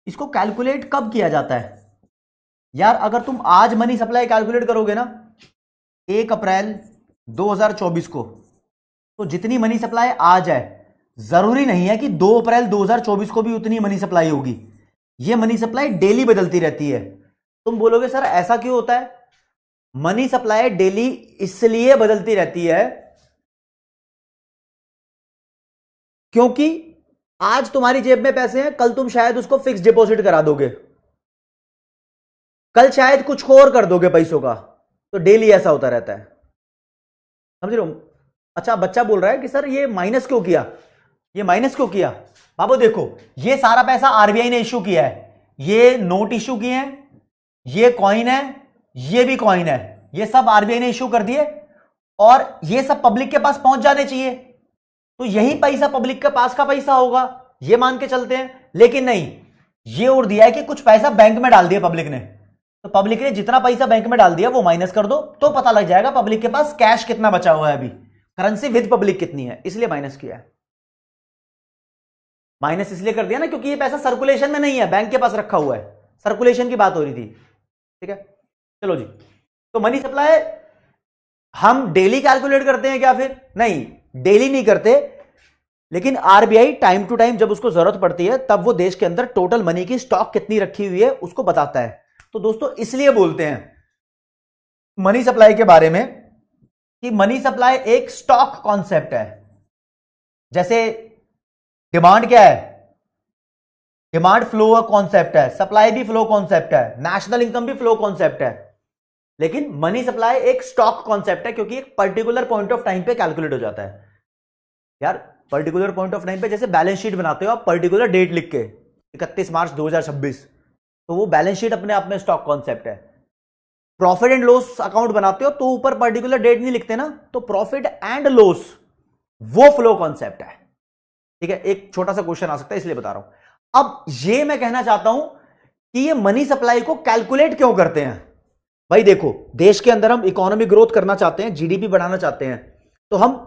इसको कैलकुलेट कब किया जाता है यार? अगर तुम आज मनी सप्लाई कैलकुलेट करोगे ना 1 अप्रैल 2024 को, तो जितनी मनी सप्लाई आज है जरूरी नहीं है कि 2 अप्रैल 2024 को भी उतनी मनी सप्लाई होगी। ये मनी सप्लाई डेली बदलती रहती है। तुम बोलोगे सर ऐसा क्यों होता है? मनी सप्लाई डेली इसलिए बदलती रहती है क्योंकि आज तुम्हारी जेब में पैसे हैं, कल तुम शायद उसको फिक्स डिपॉजिट करा दोगे, कल शायद कुछ और कर दोगे पैसों का। तो डेली ऐसा होता रहता है, समझ रहे हो? अच्छा, बच्चा बोल रहा है कि सर ये माइनस क्यों किया, ये माइनस क्यों किया? बाबू देखो, ये सारा पैसा आरबीआई ने इशू किया है, ये नोट इशू किए हैं, ये कॉइन है, ये भी कॉइन है, ये सब आरबीआई ने इश्यू कर दिए और ये सब पब्लिक के पास पहुंच जाने चाहिए, तो यही पैसा पब्लिक के पास का पैसा होगा, ये मान के चलते हैं। लेकिन नहीं, ये और दिया है कि कुछ पैसा बैंक में डाल दिया पब्लिक ने, तो पब्लिक ने जितना पैसा बैंक में डाल दिया वो माइनस कर दो, तो पता लग जाएगा पब्लिक के पास कैश कितना बचा हुआ है, अभी करेंसी विद पब्लिक कितनी है, इसलिए माइनस किया है। माइनस इसलिए कर दिया ना क्योंकि ये पैसा सर्कुलेशन में नहीं है, बैंक के पास रखा हुआ है, सर्कुलेशन की बात हो रही थी। ठीक है, चलो जी। तो मनी सप्लाई हम डेली कैलकुलेट करते हैं क्या? फिर नहीं, डेली नहीं करते, लेकिन आरबीआई टाइम टू टाइम जब उसको जरूरत पड़ती है तब वो देश के अंदर टोटल मनी की स्टॉक कितनी रखी हुई है उसको बताता है। तो दोस्तों इसलिए बोलते हैं मनी सप्लाई के बारे में कि मनी सप्लाई एक स्टॉक कॉन्सेप्ट है। जैसे डिमांड क्या है? डिमांड फ्लो कॉन्सेप्ट है, सप्लाई भी फ्लो कॉन्सेप्ट है, नेशनल इनकम भी फ्लो कॉन्सेप्ट है, लेकिन मनी सप्लाई एक स्टॉक कॉन्सेप्ट है क्योंकि एक पर्टिकुलर पॉइंट ऑफ टाइम पे कैलकुलेट हो जाता है। यार पर्टिकुलर पॉइंट ऑफ टाइम पे जैसे बैलेंस शीट बनाते हो आप, पर्टिकुलर डेट लिख के 31 मार्च 2026, तो वो बैलेंस शीट अपने आप में स्टॉक कॉन्सेप्ट है। प्रॉफिट एंड लॉस अकाउंट बनाते हो तो ऊपर पर्टिकुलर डेट नहीं लिखते ना, तो प्रॉफिट एंड लॉस वो फ्लो कॉन्सेप्ट है। ठीक है, एक छोटा सा क्वेश्चन आ सकता है इसलिए बता रहा हूं। अब ये मैं कहना चाहता हूं कि ये मनी सप्लाई को कैलकुलेट क्यों करते हैं? भाई देखो, देश के अंदर हम इकोनॉमिक ग्रोथ करना चाहते हैं, जीडीपी बढ़ाना चाहते हैं, तो हम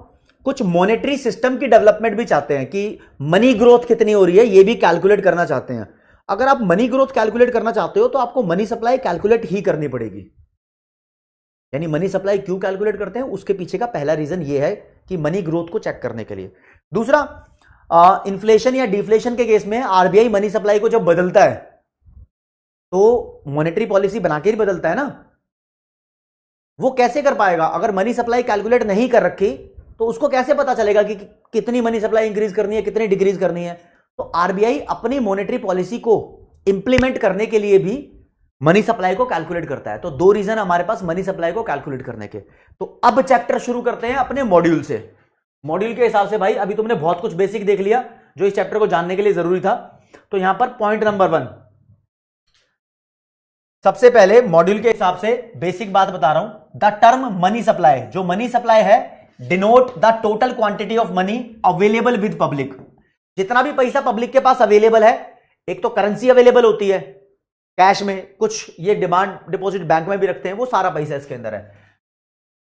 कुछ मॉनेटरी सिस्टम की डेवलपमेंट भी चाहते हैं कि मनी ग्रोथ कितनी हो रही है ये भी कैलकुलेट करना चाहते हैं। अगर आप मनी ग्रोथ कैलकुलेट करना चाहते हो तो आपको मनी सप्लाई कैलकुलेट ही करनी पड़ेगी। यानी मनी सप्लाई क्यों कैलकुलेट करते हैं, उसके पीछे का पहला रीजन ये है कि मनी ग्रोथ को चेक करने के लिए। दूसरा, इन्फ्लेशन या डिफ्लेशन के केस में आरबीआई मनी सप्लाई को जब बदलता है तो मॉनेटरी पॉलिसी बना के ही बदलता है ना। वो कैसे कर पाएगा अगर मनी सप्लाई कैलकुलेट नहीं कर रखी? तो उसको कैसे पता चलेगा कि कितनी मनी सप्लाई इंक्रीज करनी है, कितनी डिक्रीज करनी है? तो आरबीआई अपनी मॉनेटरी पॉलिसी को इंप्लीमेंट करने के लिए भी मनी सप्लाई को कैलकुलेट करता है। तो दो रीजन हमारे पास मनी सप्लाई को कैलकुलेट करने के। तो अब चैप्टर शुरू करते हैं अपने मॉड्यूल से। मॉड्यूल के हिसाब से भाई अभी तुमने बहुत कुछ बेसिक देख लिया जो इस चैप्टर को जानने के लिए जरूरी था। तो यहां पर पॉइंट नंबर 1, सबसे पहले मॉड्यूल के हिसाब से बेसिक बात बता रहा हूं। द टर्म मनी सप्लाई, जो मनी सप्लाई है, denote the total quantity of money available with public. जितना भी पैसा पब्लिक के पास अवेलेबल है, एक तो करेंसी अवेलेबल होती है कैश में, कुछ ये डिमांड डिपॉजिट बैंक में भी रखते हैं, वो सारा पैसा इसके अंदर है।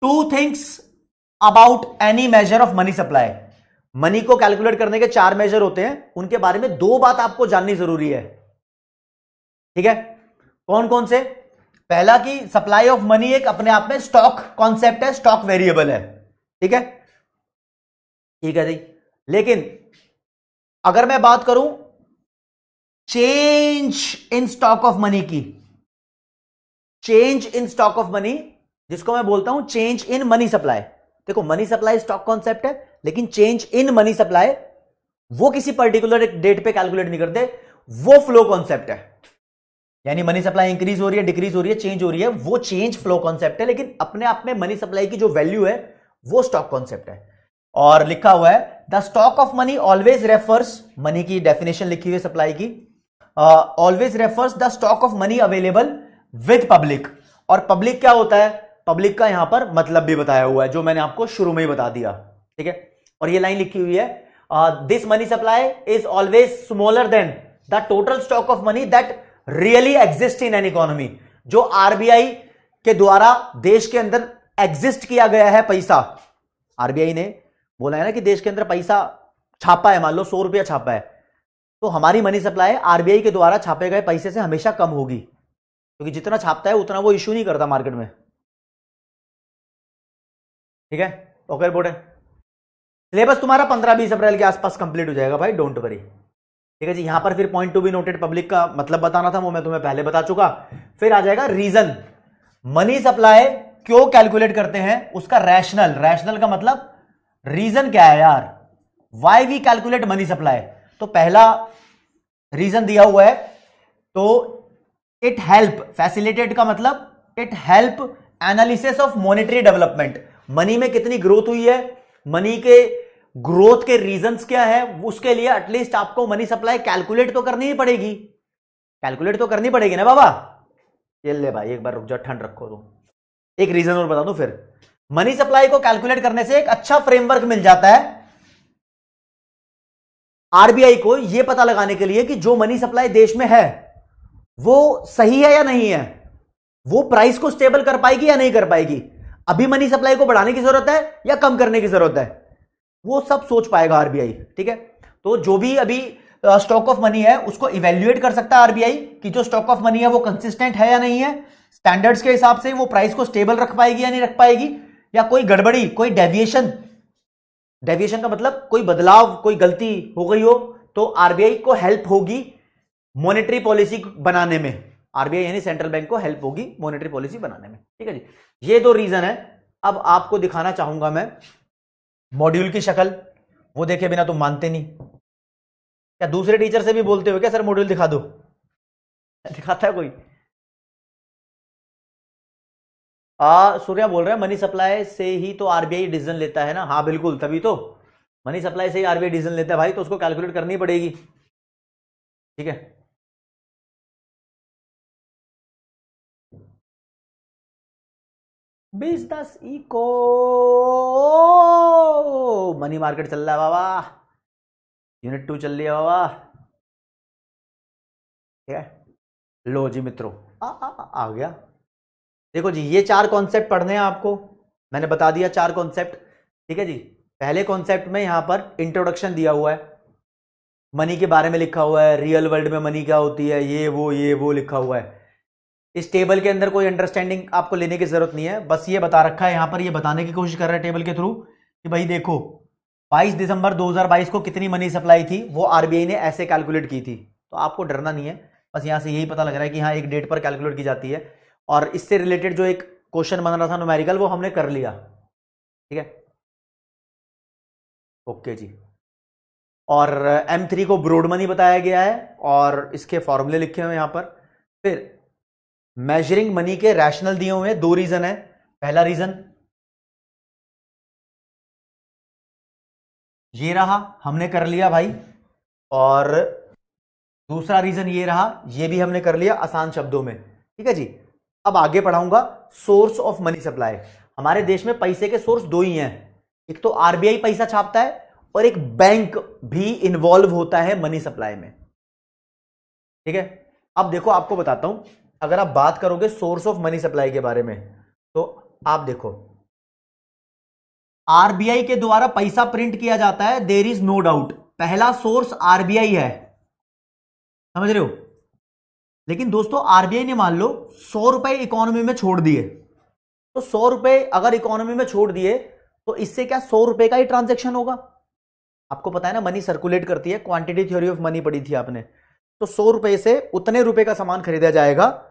Two things about any major of money supply. Money को कैलकुलेट करने के 4 मेजर होते हैं, उनके बारे में 2 बात आपको जाननी जरूरी है। ठीक है, कौन कौन से? पहला कि सप्लाई ऑफ मनी एक अपने आप में स्टॉक कॉन्सेप्ट है, स्टॉक वेरिएबल है। ठीक है, ठीक है जी। लेकिन अगर मैं बात करूं change in stock of money की, change in stock of money, जिसको मैं बोलता हूं चेंज इन मनी सप्लाई। देखो, मनी सप्लाई स्टॉक कॉन्सेप्ट है, लेकिन चेंज इन मनी सप्लाई वो किसी पर्टिकुलर डेट पे कैलकुलेट नहीं करते, वो फ्लो कॉन्सेप्ट है। यानी मनी सप्लाई इंक्रीज हो रही है, डिक्रीज हो रही है, चेंज हो रही है, वो चेंज फ्लो कॉन्सेप्ट है, लेकिन अपने आप में मनी सप्लाई की जो वैल्यू है वो स्टॉक कॉन्सेप्ट है। और लिखा हुआ है the stock of money always refers, money की डेफिनेशन लिखी हुई है सप्लाई की, always refers the stock of money available with public. और पब्लिक क्या होता है? पब्लिक का यहां पर मतलब भी बताया हुआ है, जो मैंने आपको शुरू में ही बता दिया। ठीक है, और ये लाइन लिखी हुई है, this money supply is always smaller than the total stock of money that really exist in an economy. जो आरबीआई के द्वारा देश के अंदर एग्जिस्ट किया गया है पैसा, आरबीआई ने बोला है ना कि देश के अंदर पैसा छापा है, मान लो 100 रुपया छापा है, तो हमारी मनी सप्लाई आरबीआई के द्वारा छापे गए पैसे से हमेशा कम होगी, क्योंकि जितना छापता है उतना वो इश्यू नहीं करता मार्केट में। ठीक है, ओके रिपोर्ट है। सिलेबस तुम्हारा 15-20 अप्रैल के आसपास कंप्लीट हो जाएगा भाई, डोंट वरी। ठीक है जी। यहां पर फिर point to be noted public का मतलब बताना था, वो मैं तुम्हें पहले बता चुका। फिर आ जाएगा रीजन, मनी सप्लाई क्यों कैलकुलेट करते हैं, उसका रैशनल। रैशनल का मतलब रीजन क्या है यार, why we calculate money supply. तो पहला रीजन दिया हुआ है, तो इट हेल्प, फैसिलिटेट का मतलब it help analysis of monetary development. Money में कितनी ग्रोथ हुई है, मनी के ग्रोथ के रीजंस क्या है, उसके लिए एटलीस्ट आपको मनी सप्लाई कैलकुलेट तो करनी ही पड़ेगी, कैलकुलेट तो करनी पड़ेगी ना बाबा। ये ले भाई एक बार रुक जा, ठंड रखो तुम। एक रीजन और बता दूं फिर। मनी सप्लाई को कैलकुलेट करने से एक अच्छा फ्रेमवर्क मिल जाता है आरबीआई को यह पता लगाने के लिए कि जो मनी सप्लाई देश में है वो सही है या नहीं है, वो प्राइस को स्टेबल कर पाएगी या नहीं कर पाएगी, अभी मनी सप्लाई को बढ़ाने की जरूरत है या कम करने की जरूरत है, वो सब सोच पाएगा आरबीआई। ठीक है, तो जो भी अभी स्टॉक ऑफ मनी है उसको इवेल्युएट कर सकता है आरबीआई कि जो स्टॉक ऑफ मनी है वो कंसिस्टेंट है या नहीं है, स्टैंडर्ड्स के हिसाब से वो प्राइस को स्टेबल रख पाएगी या नहीं रख पाएगी, या कोई गड़बड़ी, कोई डेविएशन, डेविएशन का मतलब कोई बदलाव, कोई गलती हो गई हो तो आरबीआई को हेल्प होगी मॉनेटरी पॉलिसी बनाने में, आरबीआई यानी सेंट्रल बैंक को हेल्प होगी मॉनेटरी पॉलिसी बनाने में। ठीक है जी, ये दो रीजन है। अब आपको दिखाना चाहूंगा मैं मॉड्यूल की शक्ल, वो देखे बिना तुम मानते नहीं। क्या दूसरे टीचर से भी बोलते हो क्या सर मॉड्यूल दिखा दो? दिखाता है कोई? सूर्या बोल रहा है मनी सप्लाई से ही तो आरबीआई डिसीजन लेता है ना। हाँ बिल्कुल, तभी तो मनी सप्लाई से ही आरबीआई डिसीजन लेता है भाई, तो उसको कैलकुलेट करनी पड़ेगी। ठीक है, 20-10 इको मनी मार्केट चल रहा है बाबा, यूनिट 2 चल रही है बाबा। ठीक है, लो जी मित्रों, आ गया। देखो जी, ये 4 कॉन्सेप्ट पढ़ने हैं आपको, मैंने बता दिया 4 कॉन्सेप्ट। ठीक है जी, पहले कॉन्सेप्ट में यहां पर इंट्रोडक्शन दिया हुआ है, मनी के बारे में लिखा हुआ है, रियल वर्ल्ड में मनी क्या होती है, ये वो लिखा हुआ है। इस टेबल के अंदर कोई अंडरस्टैंडिंग आपको लेने की जरूरत नहीं है, बस ये बता रखा है यहां पर, ये बताने की कोशिश कर रहा है टेबल के थ्रू कि भाई देखो 22 दिसंबर 2022 को कितनी मनी सप्लाई थी, वो आरबीआई ने ऐसे कैलकुलेट की थी। तो आपको डरना नहीं है, बस यहां से यही पता लग रहा है कि हाँ एक डेट पर कैलकुलेट की जाती है, और इससे रिलेटेड जो एक क्वेश्चन बन रहा था न्यूमेरिकल वो हमने कर लिया। ठीक है, ओके जी। और M3 को ब्रॉड मनी बताया गया है और इसके फॉर्मूले लिखे हुए यहां पर। फिर मेजरिंग मनी के रैशनल दिए हुए हैं, 2 रीजन है। पहला रीजन ये रहा, हमने कर लिया भाई, और दूसरा रीजन ये रहा, ये भी हमने कर लिया आसान शब्दों में। ठीक है जी, अब आगे पढ़ाऊंगा सोर्स ऑफ मनी सप्लाई। हमारे देश में पैसे के सोर्स 2 ही हैं, एक तो आरबीआई पैसा छापता है और एक बैंक भी इन्वॉल्व होता है मनी सप्लाई में। ठीक है, अब देखो आपको बताता हूं, अगर आप बात करोगे सोर्स ऑफ मनी सप्लाई के बारे में, तो आप देखो आरबीआई के द्वारा पैसा प्रिंट किया जाता है, देयर इज नो डाउट, पहला सोर्स आरबीआई है, समझ रहे हो। लेकिन दोस्तों आरबीआई ने मान लो 100 रुपए इकोनॉमी में छोड़ दिए, तो 100 रुपए अगर इकोनॉमी में छोड़ दिए तो इससे क्या 100 रुपए का ही ट्रांजैक्शन होगा? आपको पता है ना मनी सर्कुलेट करती है, क्वांटिटी थ्योरी ऑफ मनी पढ़ी थी आपने, तो 100 रुपए से उतने रुपए का सामान खरीदा जाएगा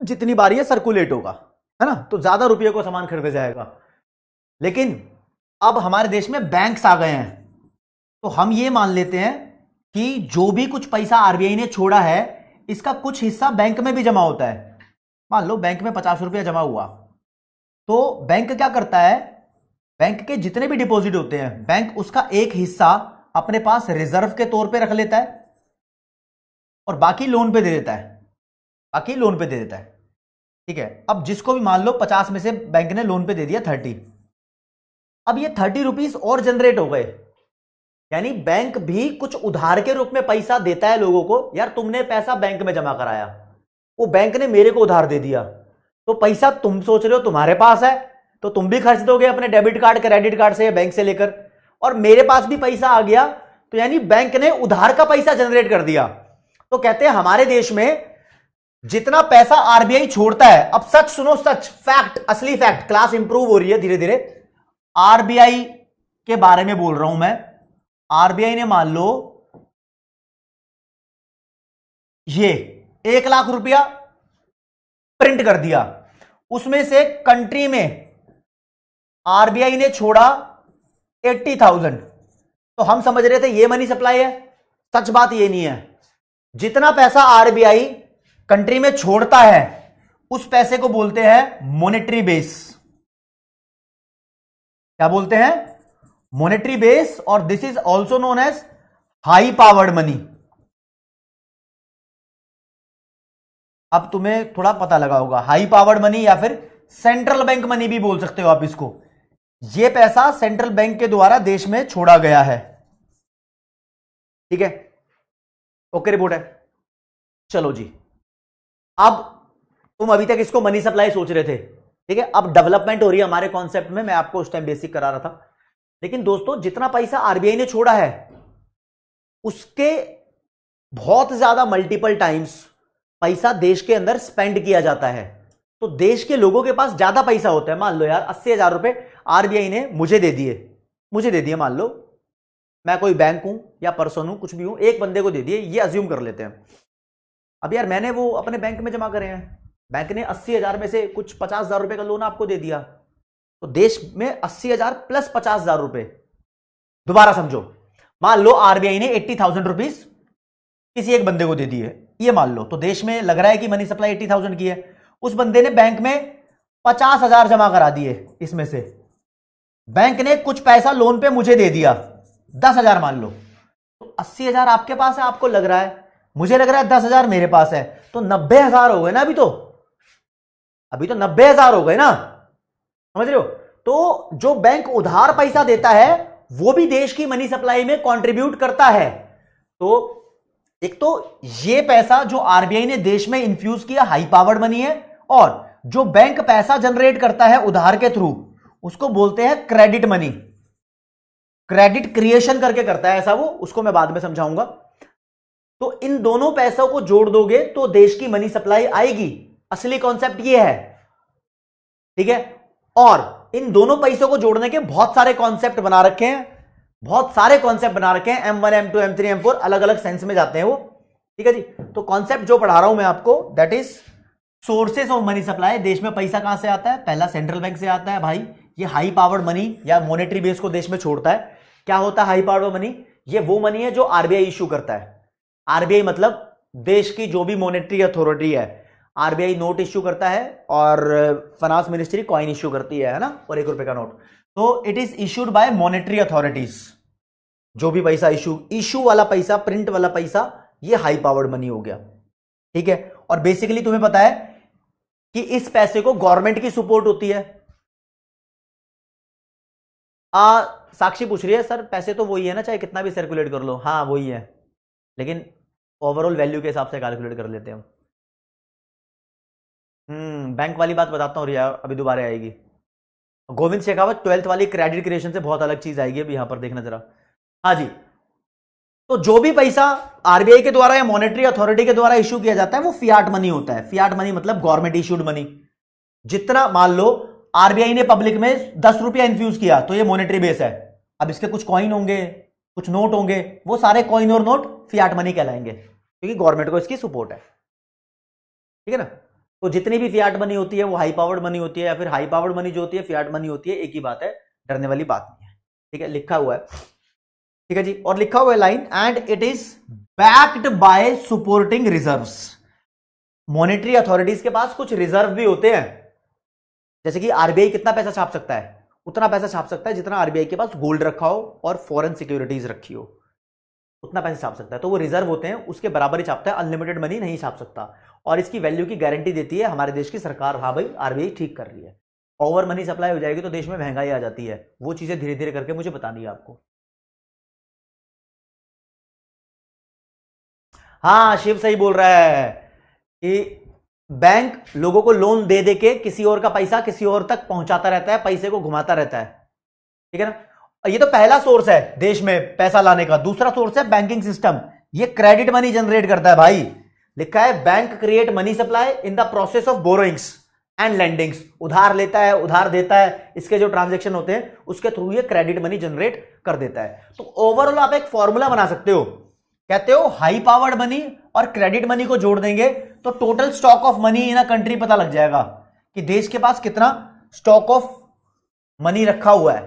जितनी बार ये सर्कुलेट होगा, है ना, तो ज्यादा रुपये को सामान खरीदा जाएगा। लेकिन अब हमारे देश में बैंक्स आ गए हैं, तो हम ये मान लेते हैं कि जो भी कुछ पैसा आरबीआई ने छोड़ा है इसका कुछ हिस्सा बैंक में भी जमा होता है। मान लो बैंक में 50 रुपया जमा हुआ, तो बैंक क्या करता है, बैंक के जितने भी डिपॉजिट होते हैं बैंक उसका एक हिस्सा अपने पास रिजर्व के तौर पे रख लेता है और बाकी लोन पे दे देता है, बाकी लोन पे दे देता है। ठीक है, अब जिसको भी मान लो 50 में से बैंक ने लोन पे दे दिया 30, अब ये 30 रुपीज और जनरेट हो गए, यानी बैंक भी कुछ उधार के रूप में पैसा देता है लोगों को। यार तुमने पैसा बैंक में जमा कराया, वो बैंक ने मेरे को उधार दे दिया, तो पैसा तुम सोच रहे हो तुम्हारे पास है तो तुम भी खर्च दोगे अपने डेबिट कार्ड क्रेडिट कार्ड से या बैंक से लेकर, और मेरे पास भी पैसा आ गया तो यानी बैंक ने उधार का पैसा जनरेट कर दिया। तो कहते हैं हमारे देश में जितना पैसा आरबीआई छोड़ता है, अब सच सुनो, सच फैक्ट, असली फैक्ट, क्लास इंप्रूव हो रही है धीरे धीरे, आरबीआई के बारे में बोल रहा हूं मैं। आरबीआई ने मान लो ये 1 लाख रुपया प्रिंट कर दिया, उसमें से कंट्री में आरबीआई ने छोड़ा 80,000, तो हम समझ रहे थे ये मनी सप्लाई है। सच बात ये नहीं है, जितना पैसा आरबीआई कंट्री में छोड़ता है उस पैसे को बोलते हैं मॉनेटरी बेस। क्या बोलते हैं? मॉनेटरी बेस, और this is also known as high powered money. अब तुम्हें थोड़ा पता लगा होगा हाई पावर्ड मनी या फिर सेंट्रल बैंक मनी भी बोल सकते हो आप इसको। ये पैसा सेंट्रल बैंक के द्वारा देश में छोड़ा गया है। ठीक है, ओके रिपोर्ट है। चलो जी, अब तुम अभी तक इसको मनी सप्लाई सोच रहे थे, ठीक है, अब डेवलपमेंट हो रही है हमारे कॉन्सेप्ट में। मैं आपको उस टाइम बेसिक करा रहा था। लेकिन दोस्तों, जितना पैसा आरबीआई ने छोड़ा है उसके बहुत ज्यादा मल्टीपल टाइम्स पैसा देश के अंदर स्पेंड किया जाता है। तो देश के लोगों के पास ज्यादा पैसा होता है। मान लो यार 80,000 रुपए आरबीआई ने मुझे दे दिए, मान लो मैं कोई बैंक हूं या पर्सन हूं, कुछ भी हूं, एक बंदे को दे दिए, ये अज्यूम कर लेते हैं। अब यार मैंने वो अपने बैंक में जमा करे हैं, बैंक ने 80,000 में से कुछ 50,000 रुपए का लोन आपको दे दिया, तो देश में 80,000 प्लस 50,000 रुपए। दोबारा समझो, मान लो आरबीआई ने 80,000 रुपीज किसी एक बंदे को दे दिए, ये मान लो, तो देश में लग रहा है कि मनी सप्लाई 80,000 की है। उस बंदे ने बैंक में 50,000 जमा करा दिए, इसमें से बैंक ने कुछ पैसा लोन पे मुझे दे दिया, 10,000 मान लो, तो 80,000 आपके पास है, आपको लग रहा है, मुझे लग रहा है 10,000 मेरे पास है, तो 90,000 हो गए ना। अभी तो 90,000 हो गए ना, समझ रहे हो। तो जो बैंक उधार पैसा देता है वो भी देश की मनी सप्लाई में कंट्रीब्यूट करता है। तो एक तो ये पैसा जो आरबीआई ने देश में इंफ्यूज किया हाई पावर्ड मनी है, और जो बैंक पैसा जनरेट करता है उधार के थ्रू उसको बोलते हैं क्रेडिट मनी। क्रेडिट क्रिएशन करके करता है ऐसा वो, उसको मैं बाद में समझाऊंगा। तो इन दोनों पैसों को जोड़ दोगे तो देश की मनी सप्लाई आएगी। असली कॉन्सेप्ट ये है, ठीक है। और इन दोनों पैसों को जोड़ने के बहुत सारे कॉन्सेप्ट बना रखे हैं, M1 M2 M3 M4 अलग अलग सेंस में जाते हैं वो, ठीक है जी। तो कॉन्सेप्ट जो पढ़ा रहा हूं मैं आपको, that is sources of money supply. देश में पैसा कहां से आता है? पहला सेंट्रल बैंक से आता है भाई। ये हाई पावर्ड मनी या मॉनेटरी बेस को देश में छोड़ता है। क्या होता है हाई पावर्ड मनी? ये वो मनी है जो आरबीआई इश्यू करता है। आरबीआई मतलब देश की जो भी मॉनेटरी अथॉरिटी है, आरबीआई नोट इश्यू करता है और फाइनेंस मिनिस्ट्री कॉइन इश्यू करती है ना, और 1 रुपए का नोट। तो it is issued by monetary authorities. जो भी पैसा इशू वाला पैसा, प्रिंट वाला पैसा, ये हाई पावर्ड मनी हो गया, ठीक है। और बेसिकली तुम्हें पता है कि इस पैसे को गवर्नमेंट की सपोर्ट होती है। साक्षी पूछ रही है सर पैसे तो वही है ना, चाहे कितना भी सर्कुलेट कर लो। हाँ वही है, लेकिन ओवरऑल वैल्यू के हिसाब से कैलकुलेट कर लेते हैं हम। बैंक वाली बात बताता हूं रिया, अभी दोबारा आएगी। गोविंद शेखावत 12th वाली क्रेडिट क्रिएशन से बहुत अलग चीज आएगी, अभी यहां पर देखना जरा। हाँ जी, तो जो भी पैसा आरबीआई के द्वारा या मॉनेटरी अथॉरिटी के द्वारा इश्यू किया जाता है वो फियाट मनी होता है। फियाट मनी मतलब गवर्नमेंट इश्यूड मनी। जितना मान लो आरबीआई ने पब्लिक में 10 रुपया इन्फ्यूज किया तो ये मॉनेटरी बेस है। अब इसके कुछ कॉइन होंगे, कुछ नोट होंगे, वो सारे कॉइन और नोट फियाट मनी कहलाएंगे, क्योंकि गवर्नमेंट को इसकी सपोर्ट है, ठीक है ना। तो जितनी भी फियाट मनी होती है वो हाई पावर्ड मनी होती है, या फिर हाई पावर्ड मनी जो होती है फियाट मनी होती है, एक ही बात है, डरने वाली बात नहीं है, ठीक है। लिखा हुआ है, ठीक है जी। और लिखा हुआ है line, and it is backed by supporting reserves. Monetary authorities के पास कुछ रिजर्व भी होते हैं, जैसे कि आरबीआई कितना पैसा छाप सकता है, उतना पैसा छाप सकता है जितना आरबीआई के पास गोल्ड रखा हो और फॉरेन सिक्योरिटीज रखी हो, उतना पैसा छाप सकता है। तो वो रिजर्व होते हैं, उसके बराबर ही छापता है, अनलिमिटेड मनी नहीं छाप सकता। और इसकी वैल्यू की गारंटी देती है हमारे देश की सरकार, हाँ भाई आरबीआई ठीक कर रही है। ओवर मनी सप्लाई हो जाएगी तो देश में महंगाई आ जाती है। वो चीजें धीरे धीरे करके मुझे बतानी है आपको। हाँ शिव सही बोल रहा है कि बैंक लोगों को लोन दे दे के किसी और का पैसा किसी और तक पहुंचाता रहता है, पैसे को घुमाता रहता है, ठीक है ना। ये तो पहला सोर्स है देश में पैसा लाने का। दूसरा सोर्स है बैंकिंग सिस्टम, ये क्रेडिट मनी जनरेट करता है भाई। लिखा है bank create money supply in the process of borrowings and lendings. उधार लेता है, उधार देता है, इसके जो ट्रांजेक्शन होते हैं उसके थ्रू ये क्रेडिट मनी जनरेट कर देता है। तो ओवरऑल आप एक फॉर्मूला बना सकते हो, कहते हो हाई पावर्ड मनी और क्रेडिट मनी को जोड़ देंगे तो total stock of money in a country पता लग जाएगा कि देश के पास कितना स्टॉक ऑफ मनी रखा हुआ है।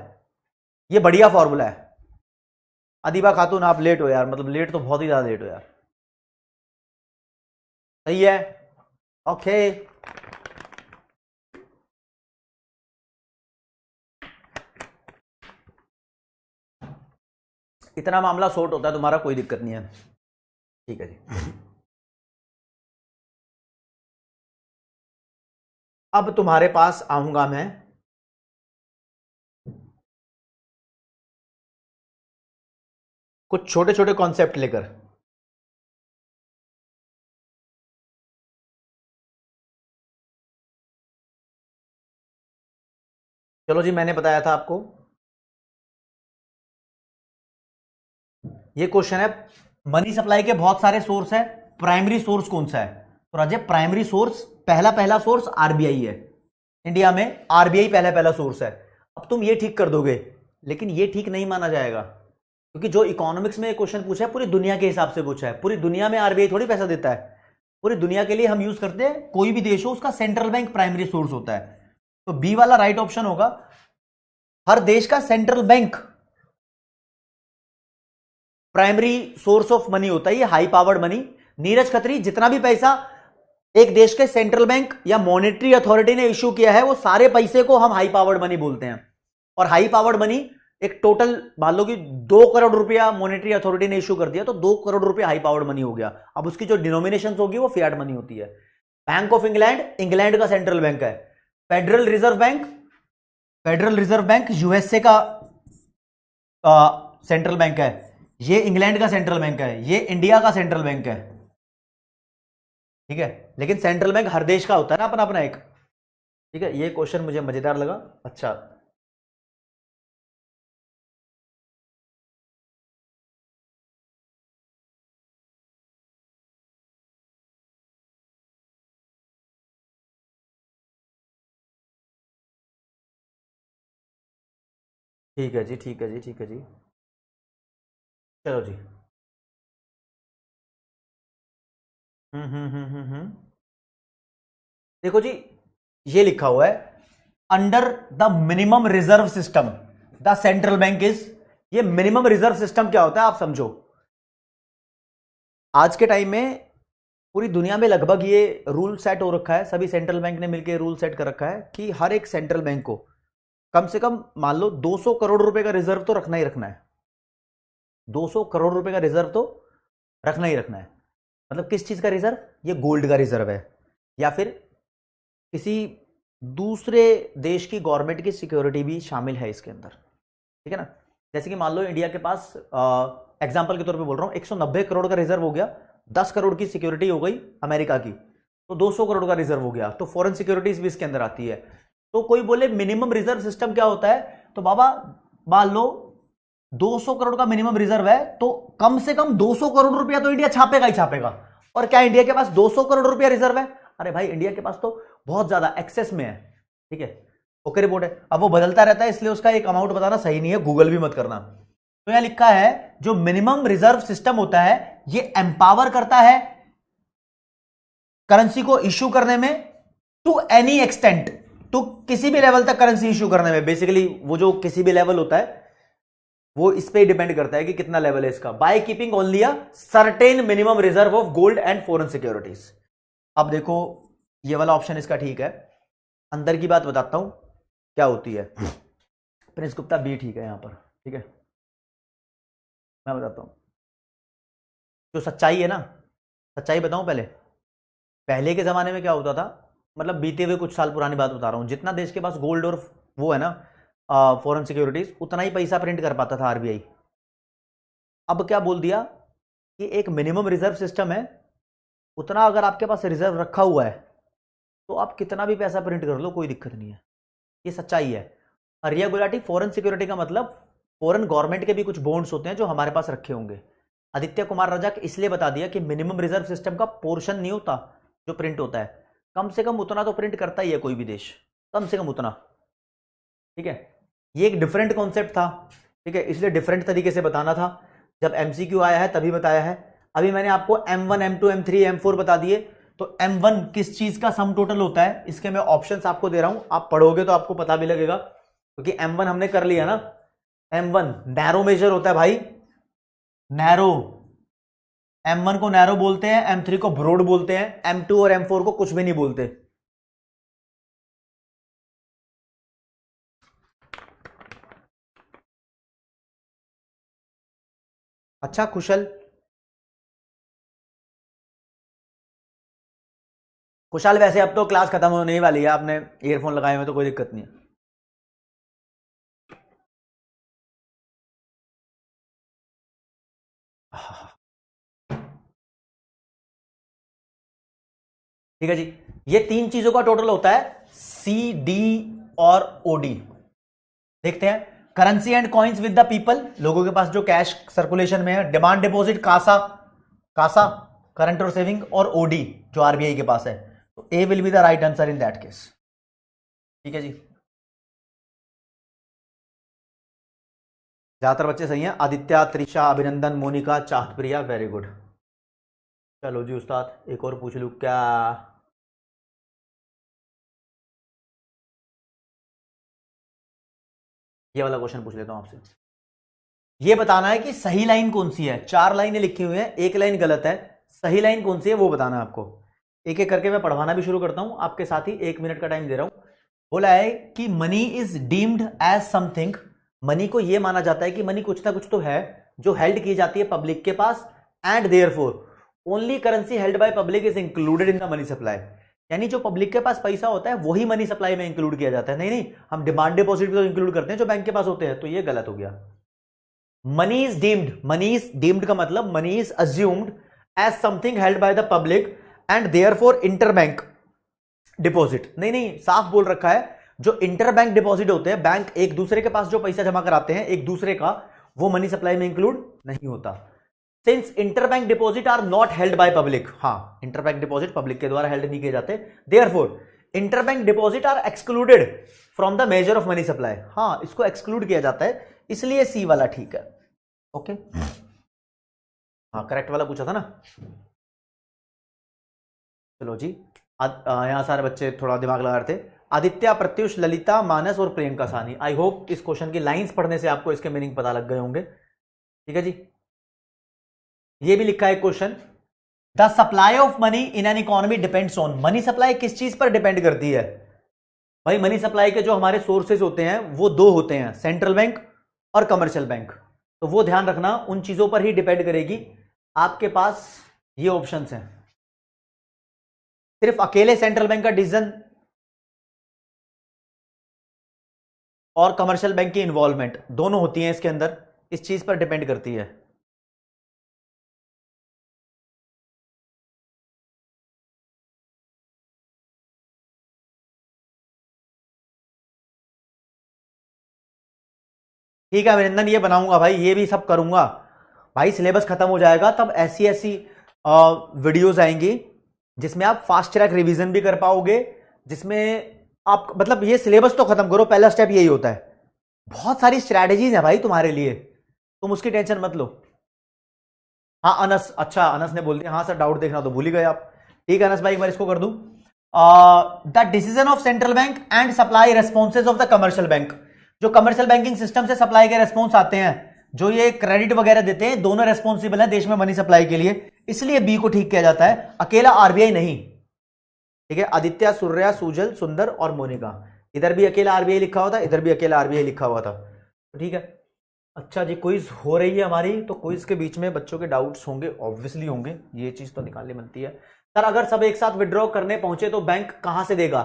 ये बढ़िया फॉर्मूला है। अदीबा खातून आप लेट हो यार, मतलब लेट तो बहुत ही ज्यादा लेट हो यार। सही है, ओके। इतना मामला सॉर्ट होता है तुम्हारा, कोई दिक्कत नहीं है, ठीक है जी। अब तुम्हारे पास आऊंगा मैं कुछ छोटे छोटे कॉन्सेप्ट लेकर। चलो जी, मैंने बताया था आपको ये क्वेश्चन है। मनी सप्लाई के बहुत सारे सोर्स है, प्राइमरी सोर्स कौन सा है? तो राजे प्राइमरी सोर्स, पहला पहला सोर्स आरबीआई है। इंडिया में आरबीआई पहला पहला सोर्स है। अब तुम ये ठीक कर दोगे, लेकिन ये ठीक नहीं माना जाएगा, क्योंकि जो इकोनॉमिक्स में क्वेश्चन पूछा है पूरी दुनिया के हिसाब से पूछा है। पूरी दुनिया में आरबीआई थोड़ी पैसा देता है, पूरी दुनिया के लिए हम यूज करते हैं। कोई भी देश हो उसका सेंट्रल बैंक प्राइमरी सोर्स होता है। तो बी वाला राइट ऑप्शन होगा। हर देश का central bank primary source of money होता है, ये high powered money. Neeraj Khatri, जितना भी पैसा एक देश के सेंट्रल बैंक या मॉनेटरी अथॉरिटी ने इश्यू किया है, वो सारे पैसे को हम हाई पावर्ड मनी बोलते हैं। और हाई पावर्ड मनी एक टोटल, मान लो कि 2 करोड़ रुपया मॉनेटरी अथॉरिटी ने इश्यू कर दिया, तो 2 करोड़ रुपया हाई पावर्ड मनी हो गया। अब उसकी जो डिनोमिनेशन होगी वो फियाट मनी होती है। बैंक ऑफ इंग्लैंड, इंग्लैंड का सेंट्रल बैंक है। Federal reserve bank, federal reserve bank USA का सेंट्रल बैंक है। ये इंग्लैंड का सेंट्रल बैंक है, ये इंडिया का सेंट्रल बैंक है। ठीक है, लेकिन सेंट्रल बैंक हर देश का होता है ना अपना अपना एक। ठीक है, ये क्वेश्चन मुझे मजेदार लगा। अच्छा, ठीक है जी, ठीक है जी, ठीक है जी। चलो जी। देखो जी, ये लिखा हुआ है under the minimum reserve system the central bank is. ये मिनिमम रिजर्व सिस्टम क्या होता है आप समझो। आज के टाइम में पूरी दुनिया में लगभग ये रूल सेट हो रखा है, सभी सेंट्रल बैंक ने मिलकर रूल सेट कर रखा है कि हर एक सेंट्रल बैंक को कम से कम मान लो 200 करोड़ रुपए का रिजर्व तो रखना ही रखना है। 200 करोड़ रुपए का रिजर्व तो रखना ही रखना है। मतलब किस चीज का रिजर्व? ये गोल्ड का रिजर्व है, या फिर किसी दूसरे देश की गवर्नमेंट की सिक्योरिटी भी शामिल है इसके अंदर। ठीक है ना? जैसे कि मान लो इंडिया के पास एग्जांपल के तौर पे बोल रहा हूं 190 करोड़ का रिजर्व हो गया, 10 करोड़ की सिक्योरिटी हो गई अमेरिका की, तो 200 करोड़ का रिजर्व हो गया, तो फॉरेन सिक्योरिटीज भी इसके अंदर आती है। तो कोई बोले मिनिमम रिजर्व सिस्टम क्या होता है, तो बाबा मान लो 200 करोड़ का मिनिमम रिजर्व है, तो कम से कम 200 करोड़ रुपया तो इंडिया छापेगा ही छापेगा। और क्या इंडिया के पास 200 करोड़ रुपया रिजर्व है? अरे भाई, इंडिया के पास तो बहुत ज्यादा एक्सेस में है। ठीक है, ओके रिपोर्ट है। अब वो बदलता रहता है, इसलिए उसका एक अमाउंट बताना सही नहीं है, गूगल भी मत करना। तो यहां लिखा है जो मिनिमम रिजर्व सिस्टम होता है ये एम्पावर करता है करेंसी को इश्यू करने में टू एनी एक्सटेंट, टू किसी भी लेवल तक करेंसी इश्यू करने में। बेसिकली वो जो किसी भी लेवल होता है वो इस पे डिपेंड करता है कि कितना लेवल है इसका। By keeping only a certain minimum reserve of gold and foreign securities. अब देखो, ये वाला ऑप्शन इसका ठीक है। अंदर की बात बताता हूं क्या होती है। प्रिंस गुप्ता बी ठीक है यहां पर। ठीक है, मैं बताता हूं जो सच्चाई है ना। सच्चाई बताऊं पहले, पहले के जमाने में क्या होता था, मतलब बीते हुए कुछ साल पुरानी बात बता रहा हूं, जितना देश के पास गोल्ड और वो है ना फॉरेन सिक्योरिटीज, उतना ही पैसा प्रिंट कर पाता था आरबीआई। अब क्या बोल दिया कि एक मिनिमम रिजर्व सिस्टम है, उतना अगर आपके पास रिजर्व रखा हुआ है तो आप कितना भी पैसा प्रिंट कर लो, कोई दिक्कत नहीं है। ये सच्चाई है। रिया गुलाटी, फॉरेन सिक्योरिटी का मतलब फॉरेन गवर्नमेंट के भी कुछ बॉन्ड्स होते हैं जो हमारे पास रखे होंगे। आदित्य कुमार रजाक इसलिए बता दिया कि मिनिमम रिजर्व सिस्टम का पोर्शन नहीं होता जो प्रिंट होता है, कम से कम उतना तो प्रिंट करता ही है कोई भी देश, कम से कम उतना। ठीक है, ये एक डिफरेंट कॉन्सेप्ट था। ठीक है, इसलिए डिफरेंट तरीके से बताना था। जब एमसीक्यू आया है तभी बताया है। अभी मैंने आपको M1 M2 M3 M4 बता दिए। तो M1 किस चीज का सम टोटल होता है, इसके मैं ऑप्शंस आपको दे रहा हूं, आप पढ़ोगे तो आपको पता भी लगेगा, क्योंकि M1 हमने कर लिया ना। M1 नैरो मेजर होता है भाई, नैरो। M1 को नैरो बोलते हैं, M3 को ब्रॉड बोलते हैं, M2 और M4 को कुछ भी नहीं बोलते। अच्छा कुशल, खुशहाल वैसे अब तो क्लास खत्म होने ही वाली है, आपने ईयरफोन लगाए हुए तो कोई दिक्कत नहीं है। ठीक है जी, ये तीन चीजों का टोटल होता है सी डी और ओडी। देखते हैं, currency and coins with the people, लोगों के पास जो कैश सर्कुलेशन में है। Demand deposit CASA, CASA current और सेविंग, और ओडी जो आरबीआई के पास है। तो A will be the right answer in that case. ठीक है जी, ज्यादातर बच्चे सही हैं। आदित्य, त्रिशा, अभिनंदन, मोनिका, चाहत प्रिया, वेरी गुड। चलो जी उस्ताद, एक और पूछ लूं क्या? ये वाला क्वेश्चन पूछ लेता हूं आपसे। ये बताना है कि सही लाइन कौन सी है। चार लाइनें लिखी हुई हैं, एक लाइन गलत है, सही लाइन कौन सी है वो बताना है आपको। एक एक करके मैं पढ़वाना भी शुरू करता हूं आपके साथ ही, 1 मिनट का टाइम दे रहा हूं। बोला है कि money is deemed as something, money को यह माना जाता है कि मनी कुछ ना कुछ तो है जो हेल्ड की जाती है पब्लिक के पास, and therefore only currency held by public is included in the money supply. यानी जो पब्लिक के पास पैसा होता है वही मनी सप्लाई में इंक्लूड किया जाता है। नहीं नहीं, हम डिमांड डिपॉजिट भी तो इंक्लूड करते हैं जो बैंक के पास होते हैं, तो ये गलत हो गया। Money is deemed, money is deemed का मतलब money is assumed as something held by the public and therefore interbank deposit. नहीं नहीं, साफ बोल रखा है जो इंटरबैंक डिपॉजिट होते हैं, बैंक एक दूसरे के पास जो पैसा जमा कराते हैं एक दूसरे का, वो मनी सप्लाई में इंक्लूड नहीं होता। Since interbank deposit are not held by public, हाँ इंटरबैंक डिपॉजिट पब्लिक के द्वारा हेल्ड नहीं किए जाते, therefore interbank deposit are excluded from the measure of money supply. हाँ, इसको एक्सक्लूड किया जाता है, इसलिए सी वाला ठीक है। ओके, हाँ करेक्ट वाला पूछा था ना। चलो जी, यहां सारे बच्चे थोड़ा दिमाग लगा रहे थे। आदित्य, प्रत्युष, ललिता, मानस और प्रियंका सानी। आई होप इस क्वेश्चन की लाइंस पढ़ने से आपको इसके मीनिंग पता लग गए होंगे। ठीक है जी, ये भी लिखा है question, the supply of money in an economy depends on. Money supply किस चीज पर डिपेंड करती है? भाई मनी सप्लाई के जो हमारे सोर्सेज होते हैं वो दो होते हैं, सेंट्रल बैंक और कमर्शियल बैंक। तो वो ध्यान रखना, उन चीजों पर ही डिपेंड करेगी। आपके पास ये ऑप्शंस हैं, सिर्फ अकेले सेंट्रल बैंक का डिसीजन और कमर्शियल बैंक की इन्वॉल्वमेंट दोनों होती हैं इसके अंदर, इस चीज पर डिपेंड करती है। ठीक है अभिनंदन, ये बनाऊंगा भाई, ये भी सब करूंगा भाई। सिलेबस खत्म हो जाएगा तब ऐसी ऐसी वीडियोस आएंगी जिसमें आप फास्ट ट्रैक रिवीजन भी कर पाओगे, जिसमें आप मतलब ये सिलेबस तो खत्म करो, पहला स्टेप यही होता है। बहुत सारी स्ट्रैटेजीज है भाई तुम्हारे लिए, तुम उसकी टेंशन मत लो। हाँ अनस, अच्छा अनस ने बोल दिया, हाँ सर डाउट देखना तो भूल ही गए आप। ठीक है अनस भाई, एक बार इसको कर दूं, the decision of central bank and supply responses of the commercial bank. जो कमर्शियल बैंकिंग सिस्टम से सप्लाई के रेस्पॉन्स आते हैं, जो ये क्रेडिट वगैरह देते हैं, दोनों रेस्पॉन्सिबल है देश में मनी सप्लाई के लिए, इसलिए बी को ठीक किया जाता है, अकेला आरबीआई नहीं। ठीक है, आदित्य, सूर्या, सुजल, सुंदर और मोनिका, इधर भी अकेला आरबीआई लिखा हुआ था, इधर भी अकेला आरबीआई लिखा हुआ था। तो ठीक है, अच्छा जी क्विज हो रही है हमारी, तो क्विज के बीच में बच्चों के डाउट्स होंगे, ऑब्वियसली होंगे, ये चीज तो निकालनी बनती है। सर अगर सब एक साथ विड्रॉ करने पहुंचे तो बैंक कहां से देगा?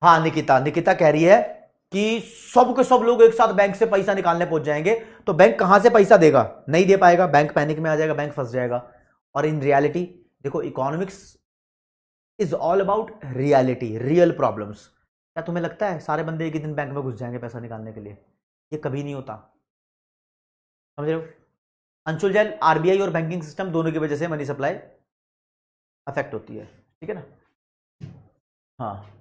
हाँ निकिता, निकिता कह रही है कि सब के सब लोग एक साथ बैंक से पैसा निकालने पहुंच जाएंगे तो बैंक कहां से पैसा देगा? नहीं दे पाएगा, बैंक पैनिक में आ जाएगा, बैंक फंस जाएगा। और इन रियलिटी देखो, economics is all about reality, real problems. क्या तुम्हें लगता है सारे बंदे एक ही दिन बैंक में घुस जाएंगे पैसा निकालने के लिए? ये कभी नहीं होता, समझ रहे हो? अंशुल जैन, आरबीआई और बैंकिंग सिस्टम दोनों की वजह से मनी सप्लाई अफेक्ट होती है, ठीक है ना। हाँ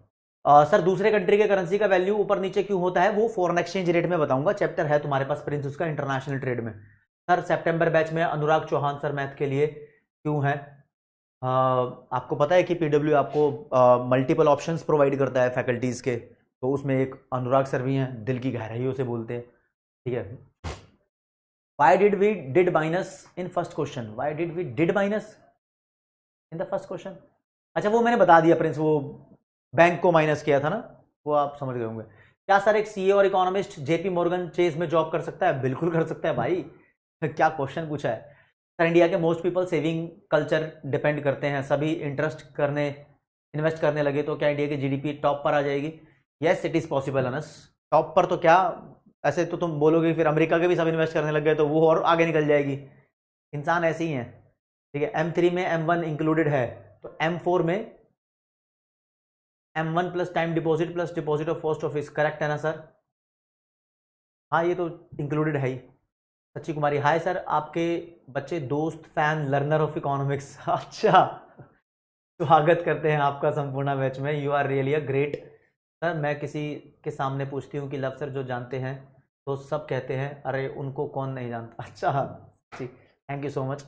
सर, दूसरे कंट्री के करेंसी का वैल्यू ऊपर नीचे क्यों होता है वो फॉरेन एक्सचेंज रेट में बताऊंगा, चैप्टर है तुम्हारे पास प्रिंस उसका, इंटरनेशनल ट्रेड में। सर सितंबर बैच में अनुराग चौहान सर मैथ के लिए क्यों है? आपको पता है कि पीडब्ल्यू आपको मल्टीपल ऑप्शंस प्रोवाइड करता है फैकल्टीज के, तो उसमें एक अनुराग सर भी हैं, दिल की गहराइयों से बोलते हैं, ठीक है। Why did we did minus in first question? Why did we did minus in the first question? अच्छा वो मैंने बता दिया प्रिंस, वो बैंक को माइनस किया था ना, वो आप समझ गए होंगे। क्या सर एक सीए और इकोनॉमिस्ट जेपी मॉर्गन चेस में जॉब कर सकता है? बिल्कुल कर सकता है भाई। क्या क्वेश्चन पूछा है सर। इंडिया के most people saving culture depend करते हैं, सभी इंटरेस्ट करने इन्वेस्ट करने लगे तो क्या इंडिया की जीडीपी टॉप पर आ जाएगी? Yes it is possible Anas. Top पर तो क्या, ऐसे तो तुम बोलोगे फिर अमेरिका के भी सब इन्वेस्ट करने लग गए तो वो और आगे निकल जाएगी। इंसान ऐसे ही है, ठीक है। M3 में M1 इंक्लूडेड है, तो M4 में M1 plus time deposit plus deposit of post office, correct है ना सर? हाँ ये तो इंक्लूडेड है ही। सच्ची कुमारी, हाय सर, आपके बच्चे दोस्त फैन लर्नर ऑफ इकोनॉमिक्स। अच्छा, स्वागत करते हैं आपका संपूर्ण बैच में, you are really a great. Sir मैं किसी के सामने पूछती हूँ कि लव सर जो जानते हैं तो सब कहते हैं अरे उनको कौन नहीं जानता। अच्छा जी, thank you so much.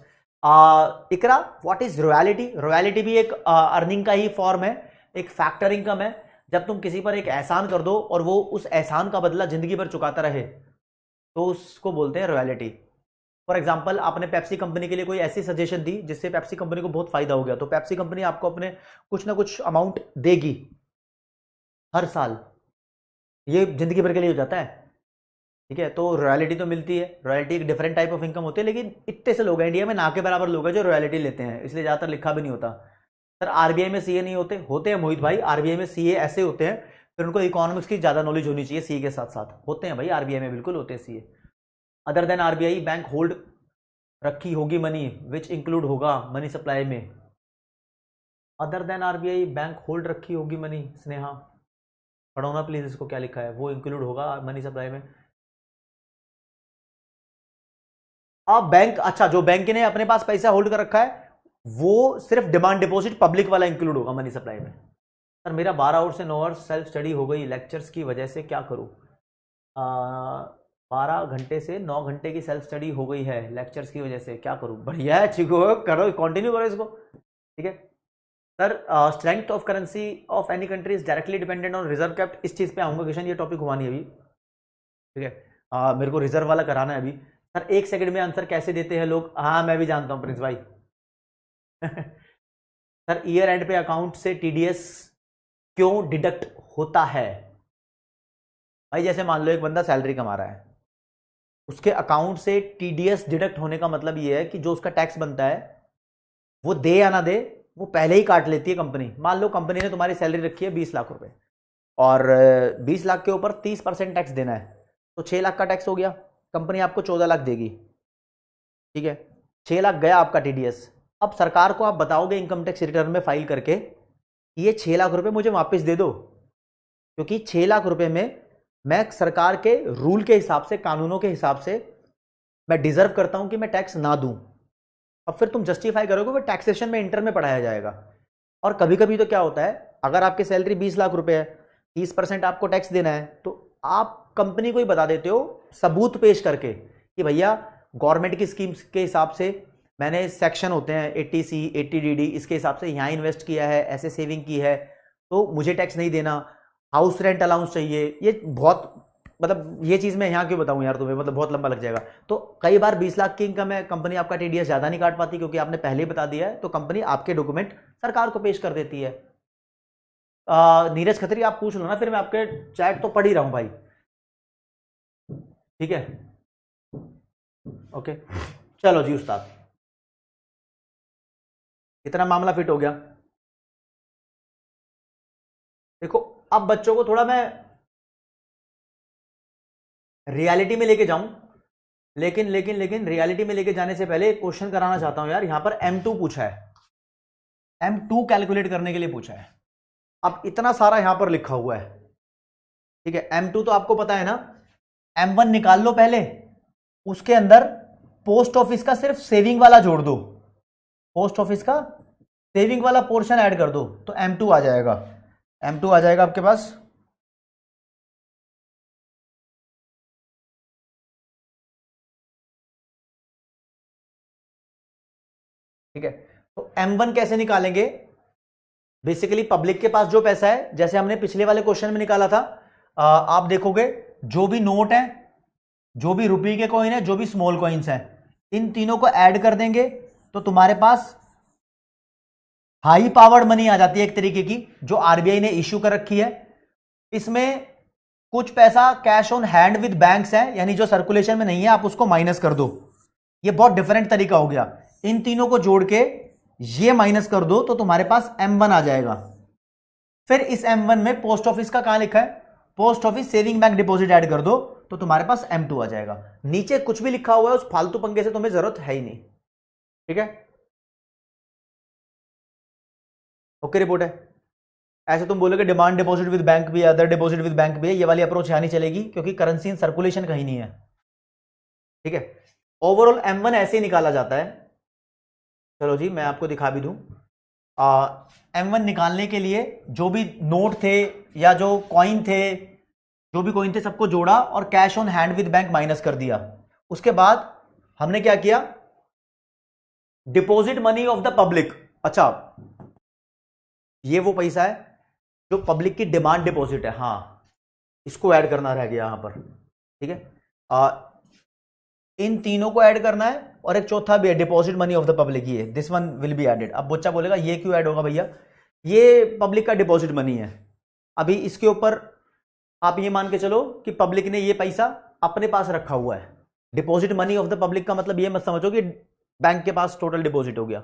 Iqra, what is royalty? Royalty भी एक अर्निंग का ही फॉर्म है, एक फैक्टर इनकम है। जब तुम किसी पर एक एहसान कर दो और वो उस एहसान का बदला जिंदगी भर चुकाता रहे तो उसको बोलते हैं रॉयलिटी। फॉर एग्जाम्पल, आपने पेप्सी कंपनी के लिए कोई ऐसी सजेशन दी जिससे पेप्सी कंपनी को बहुत फायदा हो गया, तो पेप्सी कंपनी आपको अपने कुछ ना कुछ अमाउंट देगी हर साल, ये जिंदगी भर के लिए हो जाता है, ठीक है। तो रॉयल्टी तो मिलती है, रॉयल्टी एक डिफरेंट टाइप ऑफ इनकम होती है, लेकिन इतने से लोग हैं इंडिया में, ना के बराबर लोग हैं जो रॉयल्टी लेते हैं, इसलिए ज्यादातर लिखा भी नहीं होता। सर आरबीआई में सीए नहीं होते? होते हैं मोहित भाई, आरबीआई में सीए ऐसे होते हैं, फिर उनको इकोनॉमिक्स की ज्यादा नॉलेज होनी चाहिए सीए के साथ साथ, होते हैं भाई आरबीआई में, बिल्कुल होते हैं CA. Other than RBI bank hold रखी होगी मनी विच इंक्लूड होगा मनी सप्लाई में। Other than RBI bank hold रखी होगी मनी, स्नेहा पढ़ो ना प्लीज इसको, क्या लिखा है, वो इंक्लूड होगा मनी सप्लाई में। अब बैंक, अच्छा जो बैंक ने अपने पास पैसा होल्ड कर रखा है वो सिर्फ डिमांड डिपॉजिट पब्लिक वाला इंक्लूड होगा मनी सप्लाई में। सर मेरा 12 आवर्स से 9 आवर्स सेल्फ स्टडी हो गई लेक्चर्स की वजह से, क्या करूं? 12 घंटे से 9 घंटे की सेल्फ स्टडी हो गई है लेक्चर्स की वजह से, क्या करूं? बढ़िया है, चिको करो, कंटिन्यू करो इसको, ठीक है। Sir strength of currency of any country is directly dependent on reserve kept, इस चीज पे आऊंगा किशन, ये टॉपिक हुआ नहीं अभी, ठीक है। मेरे को रिजर्व वाला कराना है अभी। सर 1 सेकंड में आंसर कैसे देते हैं लोग? हाँ मैं भी जानता हूं प्रिंस भाई। सर ईयर एंड पे अकाउंट से टीडीएस क्यों डिडक्ट होता है? भाई जैसे मान लो एक बंदा सैलरी कमा रहा है, उसके अकाउंट से टीडीएस डिडक्ट होने का मतलब ये है कि जो उसका टैक्स बनता है वो दे या ना दे, वो पहले ही काट लेती है कंपनी। मान लो कंपनी ने तुम्हारी सैलरी रखी है 20 लाख रुपए और 20 लाख के ऊपर 30% टैक्स देना है, तो 6 लाख का टैक्स हो गया, कंपनी आपको 14 लाख देगी, ठीक है। 6 लाख गया आपका टीडीएस। अब सरकार को आप बताओगे इनकम टैक्स रिटर्न में फाइल करके ये 6 लाख रुपए मुझे वापस दे दो, क्योंकि 6 लाख रुपए में मैं सरकार के रूल के हिसाब से, कानूनों के हिसाब से मैं डिजर्व करता हूं कि मैं टैक्स ना दूं। अब फिर तुम जस्टिफाई करोगे, वो टैक्सेशन में इंटर में पढ़ाया जाएगा। और कभी कभी तो क्या होता है, अगर आपकी सैलरी 20 लाख रुपए है, 30% आपको टैक्स देना है, तो आप कंपनी को ही बता देते हो सबूत पेश करके कि भैया गवर्नमेंट की स्कीम्स के हिसाब से मैंने सेक्शन होते हैं 80C 80DD, इसके हिसाब से यहां इन्वेस्ट किया है, ऐसे सेविंग की है, तो मुझे टैक्स नहीं देना। हाउस रेंट अलाउंस चाहिए, ये बहुत, मतलब ये चीज मैं यहां क्यों बताऊं यार तुम्हें, मतलब बहुत लंबा लग जाएगा। तो कई बार 20 लाख की इनकम है, कंपनी आपका टीडीएस ज्यादा नहीं काट पाती क्योंकि आपने पहले ही बता दिया है, तो कंपनी आपके डॉक्यूमेंट सरकार को पेश कर देती है। नीरज खत्री आप पूछ लो ना, फिर मैं आपके चैट तो पढ़ ही रहा हूं भाई, ठीक है, ओके। चलो जी उस्ताद, इतना मामला फिट हो गया। देखो अब बच्चों को थोड़ा मैं रियलिटी में लेके जाऊं, लेकिन रियलिटी में लेके जाने से पहले एक क्वेश्चन कराना चाहता हूं यार। यहां पर M2 पूछा है, M2 कैलकुलेट करने के लिए पूछा है। अब इतना सारा यहां पर लिखा हुआ है, ठीक है। M2 तो आपको पता है ना, M1 निकाल लो पहले, उसके अंदर पोस्ट ऑफिस का सिर्फ सेविंग वाला जोड़ दो, पोस्ट ऑफिस का सेविंग वाला पोर्शन ऐड कर दो, तो M2 आ जाएगा। M2 आ जाएगा आपके पास, ठीक है। तो M1 कैसे निकालेंगे? बेसिकली पब्लिक के पास जो पैसा है, जैसे हमने पिछले वाले क्वेश्चन में निकाला था, आप देखोगे जो भी नोट है, जो भी रुपये के कॉइन है, जो भी स्मॉल कॉइन्स हैं, इन तीनों को ऐड कर देंगे तो तुम्हारे पास हाई पावर्ड मनी आ जाती है एक तरीके की, जो आरबीआई ने इश्यू कर रखी है। इसमें कुछ पैसा cash on hand with banks है, यानी जो सर्कुलेशन में नहीं है आप उसको माइनस कर दो। ये बहुत डिफरेंट तरीका हो गया। इन तीनों को जोड़ के ये माइनस कर दो तो तुम्हारे पास M1 आ जाएगा। फिर इस M1 में पोस्ट ऑफिस का कहां लिखा है, post office saving bank deposit add कर दो तो तुम्हारे पास M2 आ जाएगा। नीचे कुछ भी लिखा हुआ है उस फालतू पंगे से तुम्हें जरूरत है ही नहीं। ठीक है, ओके रिपोर्ट है। ऐसे तुम बोलोगे डिमांड डिपॉजिट विद बैंक भी है, अदर डिपॉजिट विद बैंक भी है, ये वाली अप्रोच यहां नहीं चलेगी क्योंकि करेंसी इन सर्कुलेशन कहीं नहीं है। ठीक है, ओवरऑल M1 ऐसे ही निकाला जाता है। चलो जी मैं आपको दिखा भी दूं। M1 निकालने के लिए जो भी नोट थे या जो कॉइन थे, जो भी कॉइन थे सबको जोड़ा और cash on hand with bank minus कर दिया। उसके बाद हमने क्या किया, deposit money of the public. अच्छा, ये वो पैसा है जो पब्लिक की डिमांड डिपॉजिट है, हाँ इसको ऐड करना रह गया यहां पर। ठीक है, इन तीनों को ऐड करना है और एक चौथा भी है deposit money of the public, ये this one will be added. अब बच्चा बोलेगा ये क्यों ऐड होगा भैया, ये पब्लिक का डिपॉजिट मनी है। अभी इसके ऊपर आप ये मान के चलो कि पब्लिक ने ये पैसा अपने पास रखा हुआ है। Deposit money of the public का मतलब ये मत समझो कि बैंक के पास टोटल डिपॉजिट हो गया।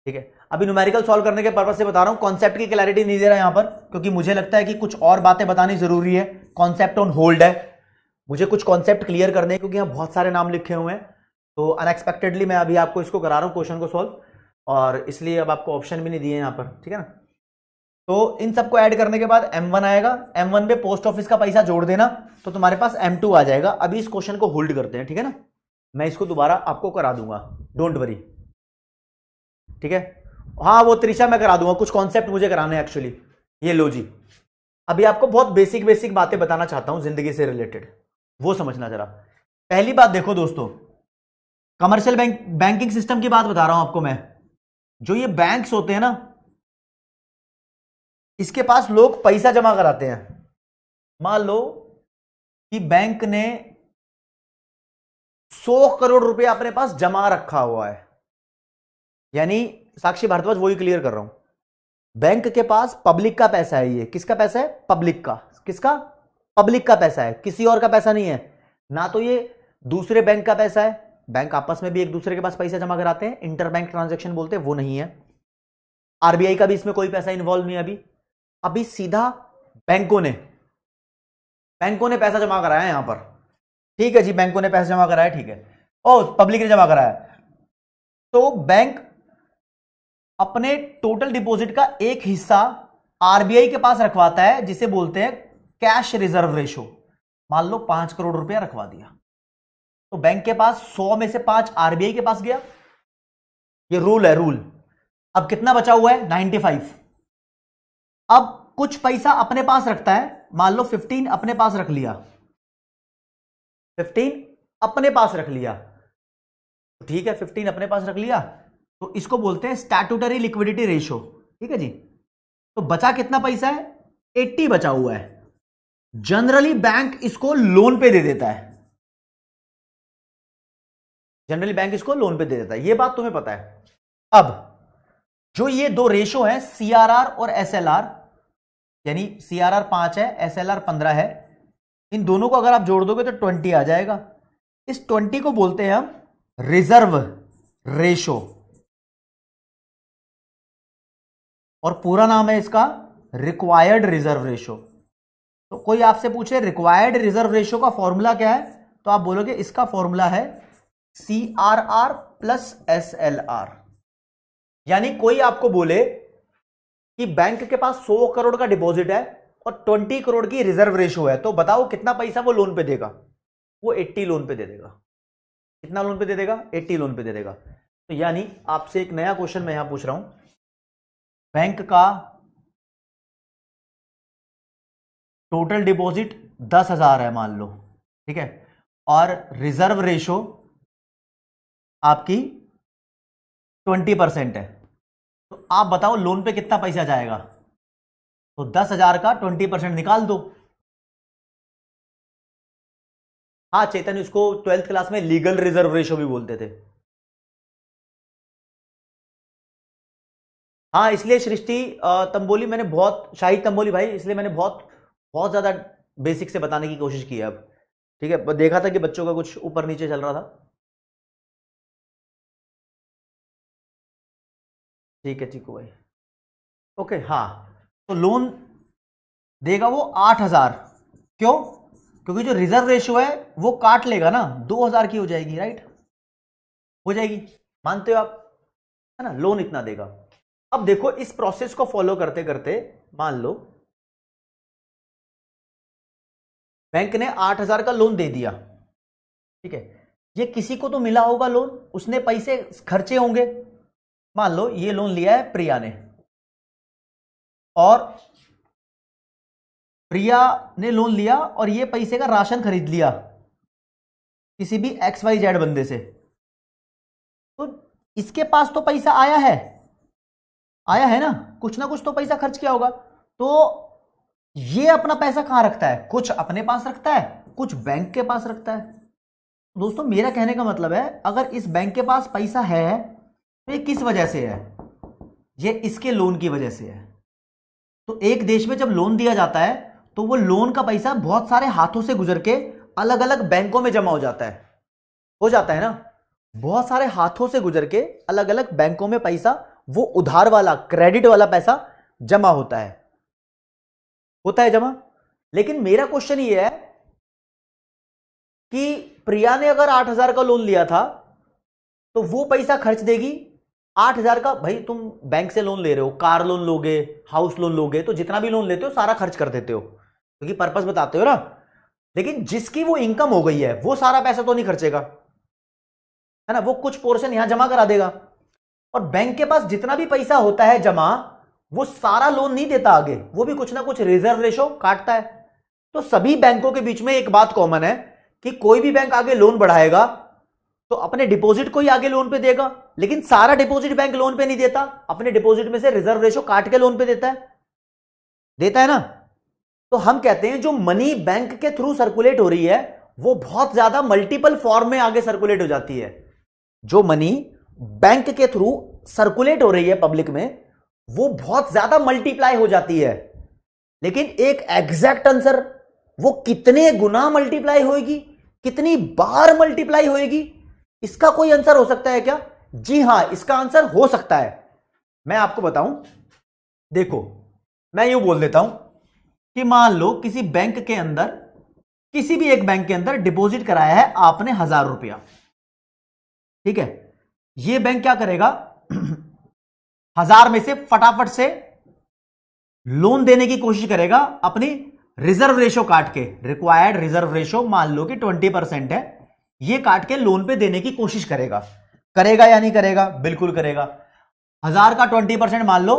ठीक है, अभी न्यूमेरिकल सॉल्व करने के पर्पज से बता रहा हूं, कॉन्सेप्ट की क्लैरिटी नहीं दे रहा यहां पर क्योंकि मुझे लगता है कि कुछ और बातें बतानी जरूरी है। कॉन्सेप्ट ऑन होल्ड है, मुझे कुछ कॉन्सेप्ट क्लियर करने हैं क्योंकि यहां बहुत सारे नाम लिखे हुए हैं। तो अनएक्सपेक्टेडली मैं अभी आपको इसको करा रहा हूं क्वेश्चन को सॉल्व, और इसलिए अब आपको ऑप्शन भी नहीं दिए यहां पर। ठीक है ना, तो इन सबको ऐड करने के बाद M1 आएगा। M1 में पोस्ट ऑफिस का पैसा जोड़ देना तो तुम्हारे पास M2 आ जाएगा। अभी इस क्वेश्चन को होल्ड करते हैं, ठीक है ना, मैं इसको दोबारा आपको करा दूंगा, डोंट वरी। ठीक है, हाँ वो त्रिशा मैं करा दूंगा, कुछ कॉन्सेप्ट मुझे कराने हैं एक्चुअली। ये लो जी, अभी आपको बहुत बेसिक बेसिक बातें बताना चाहता हूं जिंदगी से रिलेटेड, वो समझना जरा। पहली बात देखो दोस्तों, कमर्शियल बैंकिंग सिस्टम की बात बता रहा हूं आपको मैं। जो ये बैंक्स होते हैं ना, इसके पास लोग पैसा जमा कराते हैं। मान लो कि बैंक ने 100 करोड़ रुपया अपने पास जमा रखा हुआ है, यानी साक्षी भारद्वाज वही क्लियर कर रहा हूं, बैंक के पास पब्लिक का पैसा है। ये किसका पैसा है, पब्लिक का। किसका, पब्लिक का पैसा है, किसी और का पैसा नहीं है। ना तो ये दूसरे बैंक का पैसा है, बैंक आपस में भी एक दूसरे के पास पैसा जमा कराते हैं, इंटर बैंक ट्रांजैक्शन बोलते हैं, वो नहीं है। आरबीआई का भी इसमें कोई पैसा इन्वॉल्व नहीं है। अभी सीधा बैंकों ने पैसा जमा कराया है यहां पर। ठीक है जी, बैंकों ने पैसा जमा कराया, ठीक है, और पब्लिक ने जमा कराया। तो बैंक अपने टोटल डिपॉजिट का एक हिस्सा आरबीआई के पास रखवाता है, जिसे बोलते हैं कैश रिजर्व रेशो। मान लो 5 करोड़ रुपया रखवा दिया, तो बैंक के पास 100 में से 5 आरबीआई के पास गया, ये रूल है, रूल। अब कितना बचा हुआ है, 95। अब कुछ पैसा अपने पास रखता है, मान लो 15 अपने पास रख लिया, 15 अपने पास रख लिया, ठीक है, 15 अपने पास रख लिया, तो इसको बोलते हैं स्टैट्यूटरी लिक्विडिटी रेशो। ठीक है जी, तो बचा कितना पैसा है, 80 बचा हुआ है। जनरली बैंक इसको लोन पे दे देता है, जनरली बैंक इसको लोन पे दे देता है, ये बात तुम्हें पता है। अब जो ये दो रेशो है, सीआरआर और एसएलआर, यानी सीआरआर 5 है, एसएलआर 15 है, इन दोनों को अगर आप जोड़ दोगे तो 20 आ जाएगा। इस 20 को बोलते हैं हम रिजर्व रेशो, और पूरा नाम है इसका रिक्वायर्ड रिजर्व रेशो। तो कोई आपसे पूछे रिक्वायर्ड रिजर्व रेशो का फॉर्मूला क्या है, तो आप बोलोगे इसका फॉर्मूला है सीआरआर प्लस एसएलआर। यानी कोई आपको बोले कि बैंक के पास 100 करोड़ का डिपॉजिट है और 20 करोड़ की रिजर्व रेशो है, तो बताओ कितना पैसा वो लोन पे देगा, वो 80 लोन पे दे देगा। कितना लोन पे दे देगा, 80 लोन पे दे देगा। तो यानी आपसे एक नया क्वेश्चन मैं यहां पूछ रहा हूं, बैंक का टोटल डिपॉजिट 10,000 है मान लो, ठीक है, और रिजर्व रेशो आपकी 20% है, तो आप बताओ लोन पे कितना पैसा जाएगा। तो 10,000 का 20% निकाल दो। हाँ चेतन, इसको 12th क्लास में लीगल रिजर्व रेशो भी बोलते थे। हाँ, इसलिए सृष्टि तंबोली मैंने बहुत, शाहिद तंबोली भाई, इसलिए मैंने बहुत बहुत ज्यादा बेसिक से बताने की कोशिश की है अब। ठीक है, देखा था कि बच्चों का कुछ ऊपर नीचे चल रहा था। ठीक है, ठीक है भाई। ओके हाँ, तो लोन देगा वो 8,000। क्यों? क्योंकि जो रिजर्व रेशियो है वो काट लेगा ना, 2,000 की हो जाएगी, राइट? हो जाएगी, मानते हो आप? है ना, लोन इतना देगा। अब देखो इस प्रोसेस को फॉलो करते करते मान लो बैंक ने 8,000 का लोन दे दिया, ठीक है। ये किसी को तो मिला होगा लोन, उसने पैसे खर्चे होंगे। मान लो ये लोन लिया है प्रिया ने, और प्रिया ने लोन लिया और ये पैसे का राशन खरीद लिया किसी भी XYZ बंदे से, तो इसके पास तो पैसा आया है, आया है ना कुछ तो पैसा खर्च किया होगा। तो ये अपना पैसा कहां रखता है? कुछ अपने पास रखता है, कुछ बैंक के पास रखता है। दोस्तों मेरा कहने का मतलब है, अगर इस बैंक के पास पैसा है तो ये किस वजह से है? ये इसके लोन की वजह से है। तो एक देश में जब लोन दिया जाता है तो वो लोन का पैसा बहुत सारे हाथों से गुजर के अलग अलग बैंकों में जमा हो जाता है ना, बहुत सारे हाथों से गुजर के अलग अलग बैंकों में पैसा, वो उधार वाला क्रेडिट वाला पैसा जमा होता है जमा। लेकिन मेरा क्वेश्चन ये है कि प्रिया ने अगर 8,000 का लोन लिया था तो वो पैसा खर्च देगी 8,000 का। भाई तुम बैंक से लोन ले रहे हो, कार लोन लोगे, हाउस लोन लोगे, तो जितना भी लोन लेते हो सारा खर्च कर देते हो क्योंकि पर्पस बताते हो ना। लेकिन जिसकी वो इनकम हो गई है वो सारा पैसा तो नहीं खर्चेगा, है ना, वो कुछ पोर्शन यहां जमा करा देगा। और बैंक के पास जितना भी पैसा होता है जमा, वो सारा लोन नहीं देता आगे, वो भी कुछ ना कुछ रिजर्व रेशो काटता है। तो सभी बैंकों के बीच में एक बात कॉमन है कि कोई भी बैंक आगे लोन बढ़ाएगा तो अपने डिपॉजिट को ही आगे लोन पे देगा, लेकिन सारा डिपॉजिट बैंक लोन पे नहीं देता, अपने डिपॉजिट में से रिजर्व रेशो काट के लोन पे देता है ना। तो हम कहते हैं जो मनी बैंक के थ्रू सर्कुलेट हो रही है वो बहुत ज्यादा मल्टीपल फॉर्म में आगे सर्कुलेट हो जाती है। जो मनी बैंक के थ्रू सर्कुलेट हो रही है पब्लिक में वो बहुत ज्यादा मल्टीप्लाई हो जाती है। लेकिन एक एग्जैक्ट आंसर वो कितने गुना मल्टीप्लाई होगी, कितनी बार मल्टीप्लाई होगी, इसका कोई आंसर हो सकता है क्या? जी हां, इसका आंसर हो सकता है। मैं आपको बताऊं, देखो मैं यूं बोल देता हूं कि मान लो किसी बैंक के अंदर, किसी भी एक बैंक के अंदर डिपॉजिट कराया है आपने 1,000 रुपया, ठीक है। ये बैंक क्या करेगा 1,000 में से फटाफट से लोन देने की कोशिश करेगा अपनी रिजर्व रेशो काट के। रिक्वायर्ड रिजर्व रेशो मान लो कि 20% है, ये काट के लोन पे देने की कोशिश करेगा या नहीं करेगा? बिल्कुल करेगा। 1,000 का 20% मान लो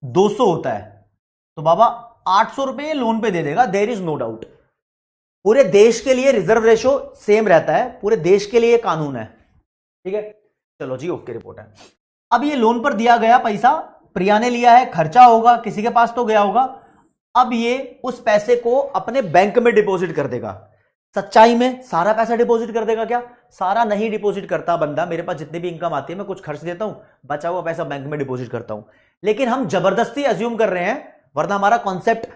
200 होता है, तो बाबा 800 रुपए लोन पे दे देगा, देयर इज नो डाउट। पूरे देश के लिए रिजर्व रेशो सेम रहता है, पूरे देश के लिए कानून है, ठीक है। चलो जी, ओके, रिपोर्ट है। अब ये लोन पर दिया गया पैसा प्रिया ने लिया है, खर्चा होगा, किसी के पास तो गया होगा। अब ये उस पैसे को अपने बैंक में डिपॉजिट कर देगा। सच्चाई में सारा पैसा डिपॉजिट कर देगा क्या? सारा नहीं डिपॉजिट करता बंदा। मेरे पास जितनी भी इनकम आती है मैं कुछ खर्च देता हूं, बचा हुआ पैसा बैंक में डिपॉजिट करता हूं। लेकिन हम जबरदस्ती अज्यूम कर रहे हैं, वरना हमारा कॉन्सेप्ट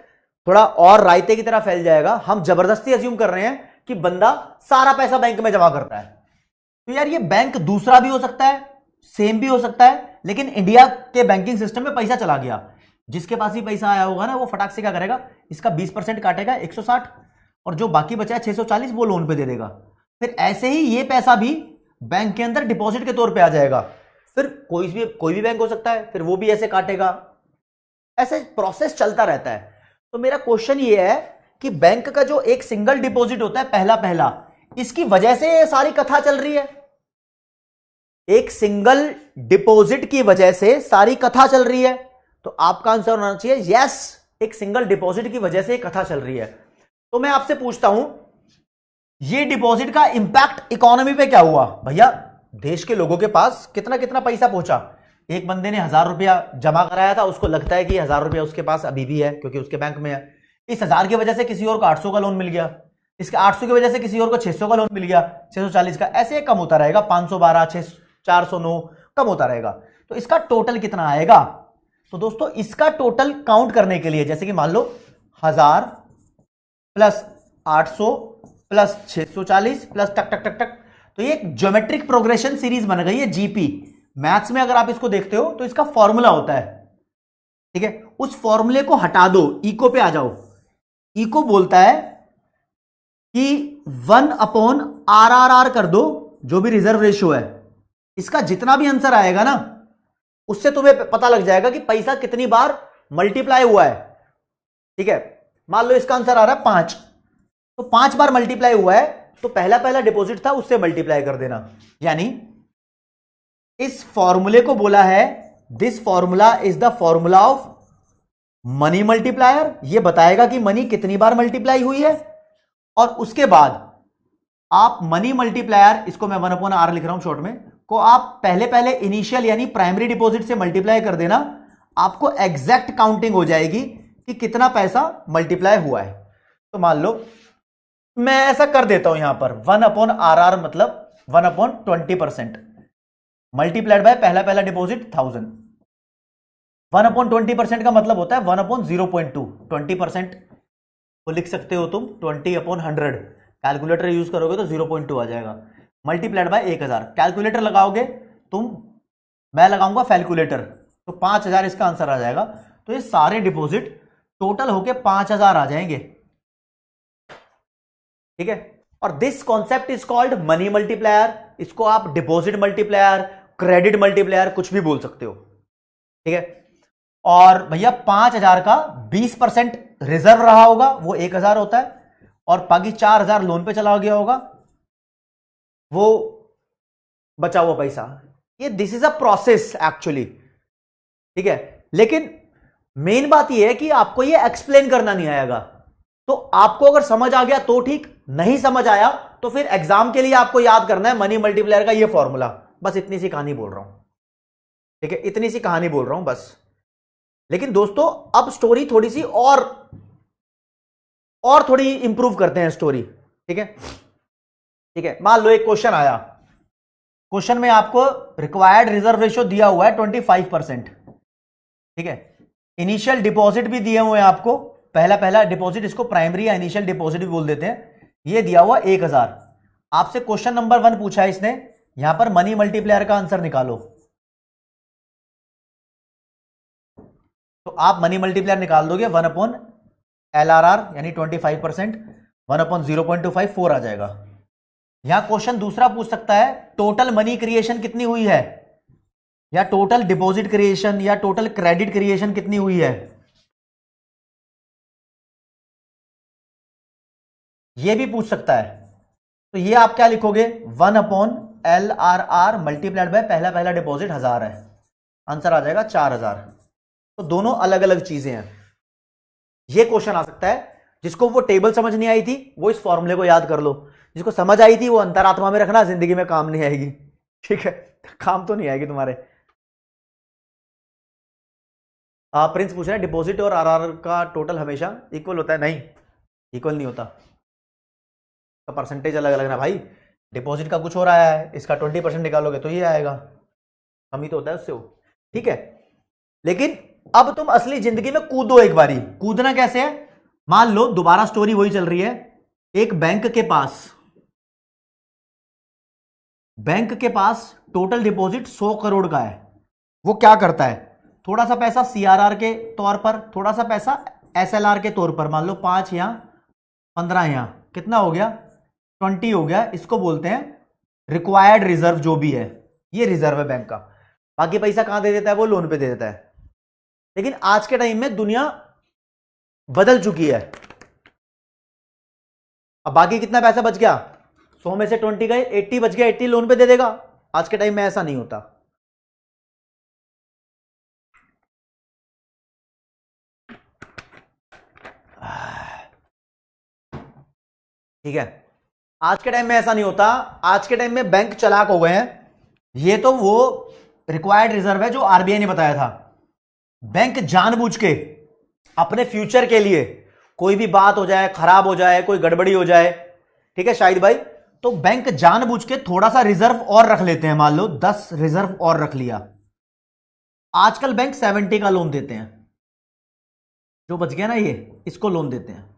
थोड़ा और रायते की तरह फैल जाएगा। हम जबरदस्ती अज्यूम कर रहे हैं कि बंदा सारा पैसा बैंक में जमा करता है। तो यार ये बैंक दूसरा भी हो सकता है, सेम भी हो सकता है, लेकिन इंडिया के बैंकिंग सिस्टम में पैसा चला गया, जिसके पास ही पैसा आया होगा ना वो फटाक से क्या करेगा, इसका 20% काटेगा 160, और जो बाकी बचा है 640 वो लोन पे दे देगा। फिर ऐसे ही ये पैसा भी बैंक के अंदर डिपॉजिट के तौर पे आ जाएगा। फिर कोई भी बैंक हो सकता है, फिर वो भी ऐसे काटेगा, ऐसे प्रोसेस चलता रहता है। तो मेरा क्वेश्चन ये है कि बैंक का जो एक सिंगल डिपॉजिट होता है पहला, इसकी वजह से ये सारी कथा चल रही है। एक सिंगल डिपॉजिट की वजह से सारी कथा चल रही है, तो आपका आंसर होना चाहिए यस, एक सिंगल डिपॉजिट की वजह से कथा चल रही है। तो मैं आपसे पूछता हूं, ये डिपॉजिट का इंपैक्ट इकोनॉमी पे क्या हुआ? भैया देश के लोगों के पास कितना कितना पैसा पहुंचा। एक बंदे ने 1,000 रुपया जमा कराया था, उसको लगता है कि 1,000 रुपया उसके पास अभी भी है क्योंकि उसके बैंक में है। इस 1,000 की वजह से किसी और को 800 का लोन मिल गया, इसके 800 की वजह से किसी और को 600 का लोन मिल गया, 640 का, ऐसे कम होता रहेगा, 512, 409 कम होता रहेगा। तो इसका टोटल कितना आएगा? तो दोस्तों इसका टोटल काउंट करने के लिए, जैसे कि मान लो 1,000 प्लस 800 प्लस 640 प्लस टक टक टक टक, तो ये एक ज्योमेट्रिक प्रोग्रेशन सीरीज बन गई है जीपी। मैथ्स में अगर आप इसको देखते हो तो इसका फॉर्मूला होता है ठीक है, उस फॉर्मूले को हटा दो, इको पे आ जाओ। इको बोलता है कि 1/RRR कर दो, जो भी रिजर्व रेशियो है, इसका जितना भी आंसर आएगा ना, उससे तुम्हें पता लग जाएगा कि पैसा कितनी बार मल्टीप्लाई हुआ है। ठीक है, मान लो इसका आंसर आ रहा है 5, तो 5 बार मल्टीप्लाई हुआ है, तो पहला पहला डिपॉजिट था उससे मल्टीप्लाई कर देना। यानी इस फॉर्मूले को बोला है, this formula is the formula of money multiplier. ये बताएगा कि मनी कितनी बार मल्टीप्लाई हुई है, और उसके बाद आप मनी मल्टीप्लायर, इसको मैं 1/R लिख रहा हूं शॉर्ट में, को आप पहले पहले इनिशियल यानी प्राइमरी डिपॉजिट से मल्टीप्लाई कर देना, आपको एग्जैक्ट काउंटिंग हो जाएगी कि कितना पैसा मल्टीप्लाई हुआ है। तो मान लो मैं ऐसा कर देता हूं यहां पर 1/RR मतलब 1/20% मल्टीप्लाइड बाय पहला पहला डिपॉजिट 1000। 1/20% का मतलब होता है 1/0.2। 20% को लिख सकते हो तुम 20/100, कैलकुलेटर यूज करोगे तो 0.2 आ जाएगा, मल्टीप्लाइड बाय 1000। कैलकुलेटर लगाओगे तुम, मैं लगाऊंगा कैलकुलेटर, तो 5000 इसका आंसर आ जाएगा। तो ये सारे डिपॉजिट टोटल होके 5000 आ जाएंगे। ठीक है, और this concept is called money multiplier. इसको आप डिपॉजिट मल्टीप्लायर, क्रेडिट मल्टीप्लायर कुछ भी बोल सकते हो। ठीक है, और भैया 5000 का 20% रिजर्व रहा होगा, वो 1000 होता है, और बाकी 4000 लोन पे चला गया होगा, वो बचा हुआ पैसा। ये this is a process actually. ठीक है, लेकिन मेन बात ये है कि आपको ये एक्सप्लेन करना नहीं आएगा। तो आपको अगर समझ आ गया तो ठीक, नहीं समझ आया तो फिर एग्जाम के लिए आपको याद करना है मनी मल्टीप्लायर का ये फॉर्मूला। बस इतनी सी कहानी बोल रहा हूं। ठीक है, इतनी सी कहानी बोल रहा हूं बस। लेकिन दोस्तों अब स्टोरी थोड़ी सी और थोड़ी इंप्रूव करते हैं स्टोरी। ठीक है, ठीक है, मान लो एक क्वेश्चन आया, क्वेश्चन में आपको रिक्वायर्ड रिजर्व रेशियो दिया हुआ है 25%। ठीक है, इनिशियल डिपॉजिट भी दिए हुए हैं आपको, पहला पहला डिपॉजिट, इसको प्राइमरी या इनिशियल डिपॉजिट भी बोल देते हैं। ये दिया हुआ 1000। आपसे क्वेश्चन नंबर 1 पूछा है इसने, यहां पर मनी मल्टीप्लायर का आंसर निकालो। तो आप मनी मल्टीप्लायर निकाल दोगे 1/LRR यानी 25%, 1/0.25 4 आ जाएगा। यहां क्वेश्चन दूसरा पूछ सकता है टोटल मनी क्रिएशन कितनी हुई है, या टोटल डिपॉजिट क्रिएशन या टोटल क्रेडिट क्रिएशन कितनी हुई है, यह भी पूछ सकता है। तो ये आप क्या लिखोगे, 1/LRR मल्टीप्लाइड बाय पहला पहला डिपॉजिट 1000 है, आंसर आ जाएगा 4000। तो दोनों अलग अलग चीजें हैं। ये क्वेश्चन आ सकता है, जिसको वो टेबल समझ नहीं आई थी वो इस फॉर्मूले को याद कर लो, जिसको समझ आई थी वो अंतरात्मा में रखना, जिंदगी में काम नहीं आएगी। ठीक है, काम तो नहीं आएगी तुम्हारे। प्रिंस पूछ रहे हैं डिपॉजिट और आरआर का टोटल हमेशा इक्वल होता है? नहीं, इक्वल नहीं होता, का परसेंटेज अलग अलग ना भाई। डिपॉजिट का कुछ हो रहा है, इसका 20% निकालोगे तो ये आएगा, कम ही तो होता है उससे वो। ठीक है, लेकिन अब तुम असली जिंदगी में कूदो एक बारी। कूदना कैसे है, मान लो दोबारा स्टोरी वही चल रही है। एक बैंक के पास टोटल डिपॉजिट 100 करोड़ का है। वो क्या करता है, थोड़ा सा पैसा सीआरआर के तौर पर, थोड़ा सा पैसा एसएलआर के तौर पर, मान लो 5 यहां 15 यहां, कितना हो गया 20 हो गया, इसको बोलते हैं रिक्वायर्ड रिजर्व। जो भी है ये रिजर्व है बैंक का। बाकी पैसा कहां दे देता है, वो लोन पे दे देता है। लेकिन आज के टाइम में दुनिया बदल चुकी है। अब बाकी कितना पैसा बच गया, 100 में से 20 गए, 80 बच गया, 80 लोन पे दे देगा। आज के टाइम में ऐसा नहीं होता। ठीक है, आज के टाइम में ऐसा नहीं होता। आज के टाइम में बैंक चालाक हो गए हैं। ये तो वो रिक्वायर्ड रिजर्व है जो आरबीआई ने बताया था। बैंक जानबूझ के अपने फ्यूचर के लिए, कोई भी बात हो जाए, खराब हो जाए, कोई गड़बड़ी हो जाए, ठीक है शाहिद भाई, तो बैंक जानबूझ के थोड़ा सा रिजर्व और रख लेते हैं। मान लो 10 रिजर्व और रख लिया। आजकल बैंक 70 का लोन देते हैं, जो बच गया ना ये, इसको लोन देते हैं।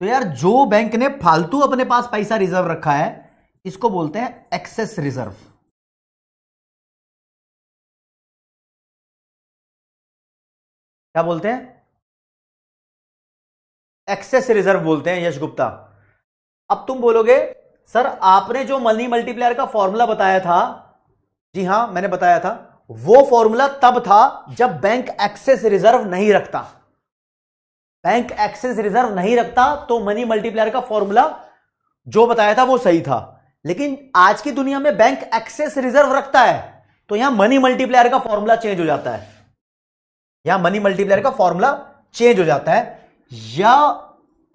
तो यार जो बैंक ने फालतू अपने पास पैसा रिजर्व रखा है, इसको बोलते हैं एक्सेस रिजर्व। क्या बोलते हैं? एक्सेस रिजर्व बोलते हैं, यश गुप्ता। अब तुम बोलोगे सर आपने जो मनी मल्टीप्लायर का फॉर्मूला बताया था, जी हां मैंने बताया था, वो फॉर्मूला तब था जब बैंक एक्सेस रिजर्व नहीं रखता। बैंक एक्सेस रिजर्व नहीं रखता तो मनी मल्टीप्लायर का फॉर्मूला जो बताया था वो सही था। लेकिन आज की दुनिया में बैंक एक्सेस रिजर्व रखता है, तो यहां मनी मल्टीप्लायर का फॉर्मूला चेंज हो जाता है। यहां मनी मल्टीप्लायर का फॉर्मूला चेंज हो जाता है। या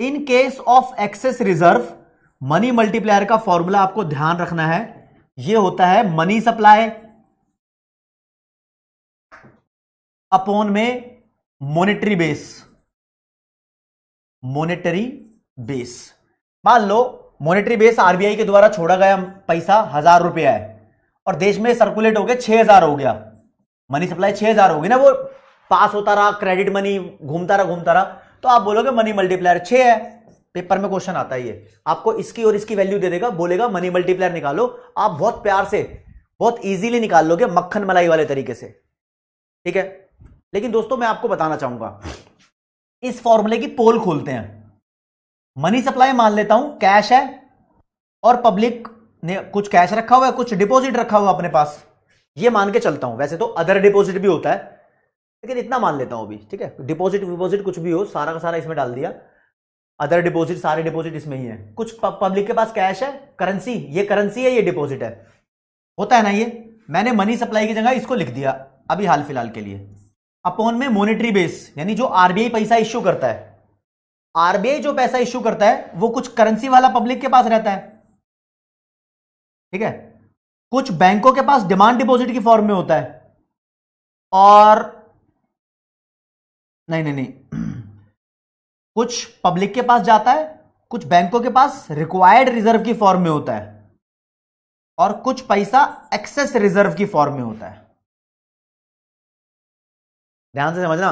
in case of excess reserve money multiplier का फॉर्मूला आपको ध्यान रखना है, यह होता है मनी सप्लाई अपॉन में मॉनेटरी बेस। मॉनेटरी बेस, मान लो मॉनेटरी बेस आरबीआई के द्वारा छोड़ा गया पैसा 1000 रुपया है और देश में सर्कुलेट हो गया 6000 हो गया, मनी सप्लाई 6000 होगी ना, वो पास होता रहा, क्रेडिट मनी घूमता रहा, तो आप बोलोगे मनी मल्टीप्लायर 6 है। पेपर में क्वेश्चन आता है ये, आपको इसकी और इसकी वैल्यू दे देगा, बोलेगा मनी मल्टीप्लायर निकालो, आप बहुत प्यार से बहुत इजीली निकाल लोगे, मक्खन मलाई वाले तरीके से, ठीक है। लेकिन दोस्तों मैं आपको बताना चाहूंगा, इस फॉर्मूले की पोल खोलते हैं। मनी सप्लाई मान लेता हूं कैश है और पब्लिक ने कुछ कैश रखा हुआ है, कुछ डिपॉजिट रखा हुआ अपने पास, ये मान के चलता हूं। वैसे तो अदर डिपॉजिट भी होता है, लेकिन इतना मान लेता हूं अभी, ठीक है। डिपॉजिट विपॉजिट कुछ भी हो, सारा का सारा इसमें डाल दिया, अदर डिपॉजिट सारे डिपॉजिट इसमें ही है। कुछ पब्लिक के पास कैश है, करेंसी, ये करेंसी है, ये डिपॉजिट है, होता है ना। ये मैंने मनी सप्लाई की जगह इसको लिख दिया अभी हाल फिलहाल के लिए, अपॉन में मॉनेटरी बेस, यानी जो आरबीआई पैसा इश्यू करता है, आरबीआई जो पैसा इश्यू करता है वो कुछ करेंसी वाला पब्लिक के पास रहता है, ठीक है। कुछ बैंकों के पास डिमांड डिपॉजिट की फॉर्म में होता है, और नहीं कुछ पब्लिक के पास जाता है, कुछ बैंकों के पास रिक्वायर्ड रिजर्व की फॉर्म में होता है, और कुछ पैसा एक्सेस रिजर्व की फॉर्म में होता है। ध्यान से समझना,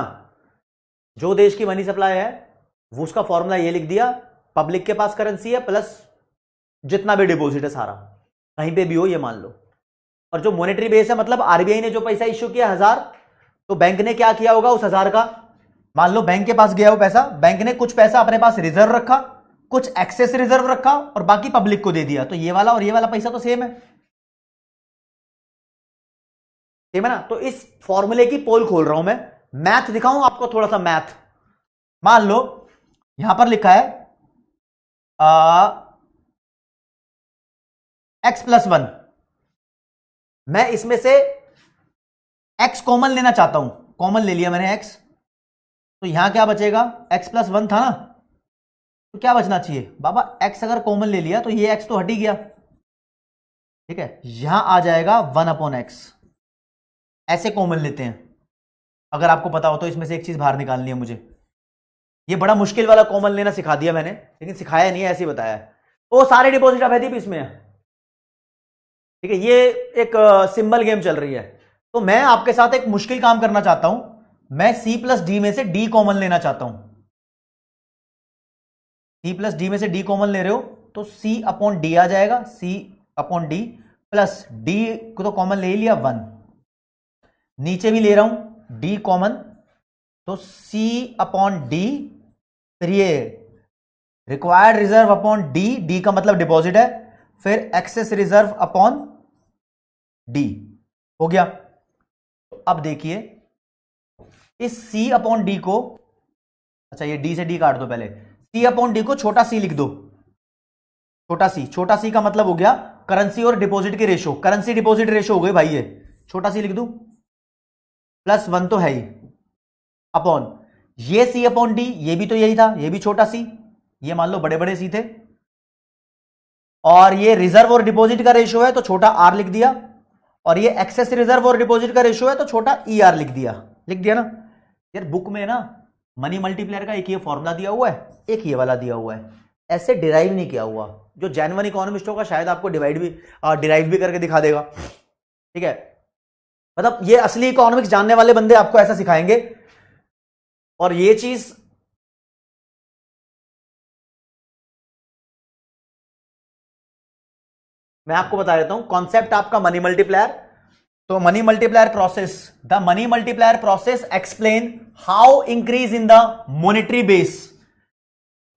जो देश की मनी सप्लाई है वो उसका फॉर्मूला ये लिख दिया, पब्लिक के पास करेंसी है प्लस जितना भी डिपॉजिट है सारा, कहीं पे भी हो ये मान लो। और जो मॉनेटरी बेस है, मतलब आरबीआई ने जो पैसा इश्यू किया 1000, तो बैंक ने क्या किया होगा उस 1000 का, मान लो बैंक के पास गया वो पैसा, बैंक ने कुछ पैसा अपने पास रिजर्व रखा, कुछ एक्सेस रिजर्व रखा, और बाकी पब्लिक को दे दिया। तो ये वाला और ये वाला पैसा तो सेम है, सेम है ना। तो इस फॉर्मूले की पोल खोल रहा हूं मैं, मैथ दिखाऊं आपको थोड़ा सा मैथ। मान लो यहां पर लिखा है x+1, मैं इसमें से x कॉमन लेना चाहता हूं, कॉमन ले लिया मैंने x, तो यहां क्या बचेगा, x+1 था ना, तो क्या बचना चाहिए बाबा, x अगर कॉमन ले लिया तो ये x तो हट ही गया, ठीक है। यहां आ जाएगा 1/x, ऐसे कॉमन लेते हैं। अगर आपको पता हो तो इसमें से एक चीज बाहर निकालनी है मुझे, ये बड़ा मुश्किल वाला कॉमन लेना सिखा दिया मैंने, लेकिन सिखाया नहीं है, ऐसे ही बताया है। वो सारे डिपॉजिट अवैध भी इसमें है, ठीक है। ये एक सिंबल गेम चल रही है, तो मैं आपके साथ एक मुश्किल काम करना चाहता हूं, मैं C+D में से D कॉमन लेना चाहता हूं। C+D में से D कॉमन ले रहे हो तो C/D आ जाएगा, C/D प्लस D को तो कॉमन ले ही लिया 1, नीचे भी ले रहा हूं D कॉमन, तो C/D, फिर ये रिक्वायर्ड रिजर्व अपॉन D का मतलब डिपॉजिट है, फिर एक्सेस रिजर्व अपॉन D, हो गया। तो अब देखिए इस C/D को, अच्छा ये D से D काट दो पहले, C/D को छोटा c लिख दो, छोटा सी का मतलब हो गया करेंसी और डिपॉजिट की रेशो, करेंसी डिपॉजिट रेशो हो गई भाई, ये छोटा सी लिख दू, +1 तो है ही, अपॉन ये C/D, ये भी तो यही था, ये भी छोटा सी, ये मान लो बड़े बड़े सी थे, और ये रिजर्व और डिपॉजिट का रेशो है तो छोटा r लिख दिया, और ये एक्सेस रिजर्व और डिपॉजिट का रेशो है तो छोटा ER लिख दिया ना। यार बुक में ना मनी मल्टीप्लायर का एक ये फॉर्मूला दिया हुआ है, एक ये वाला दिया हुआ है, ऐसे डिराइव नहीं किया हुआ। जो जेन्युइन इकोनॉमिस्ट होगा शायद आपको डिराइव भी करके दिखा देगा, ठीक है। मतलब ये असली इकोनॉमिक्स जानने वाले बंदे आपको ऐसा सिखाएंगे। और ये चीज मैं आपको बता देता हूं, कॉन्सेप्ट आपका मनी मल्टीप्लायर तो money multiplier process, the money multiplier process explain how increase in the monetary base.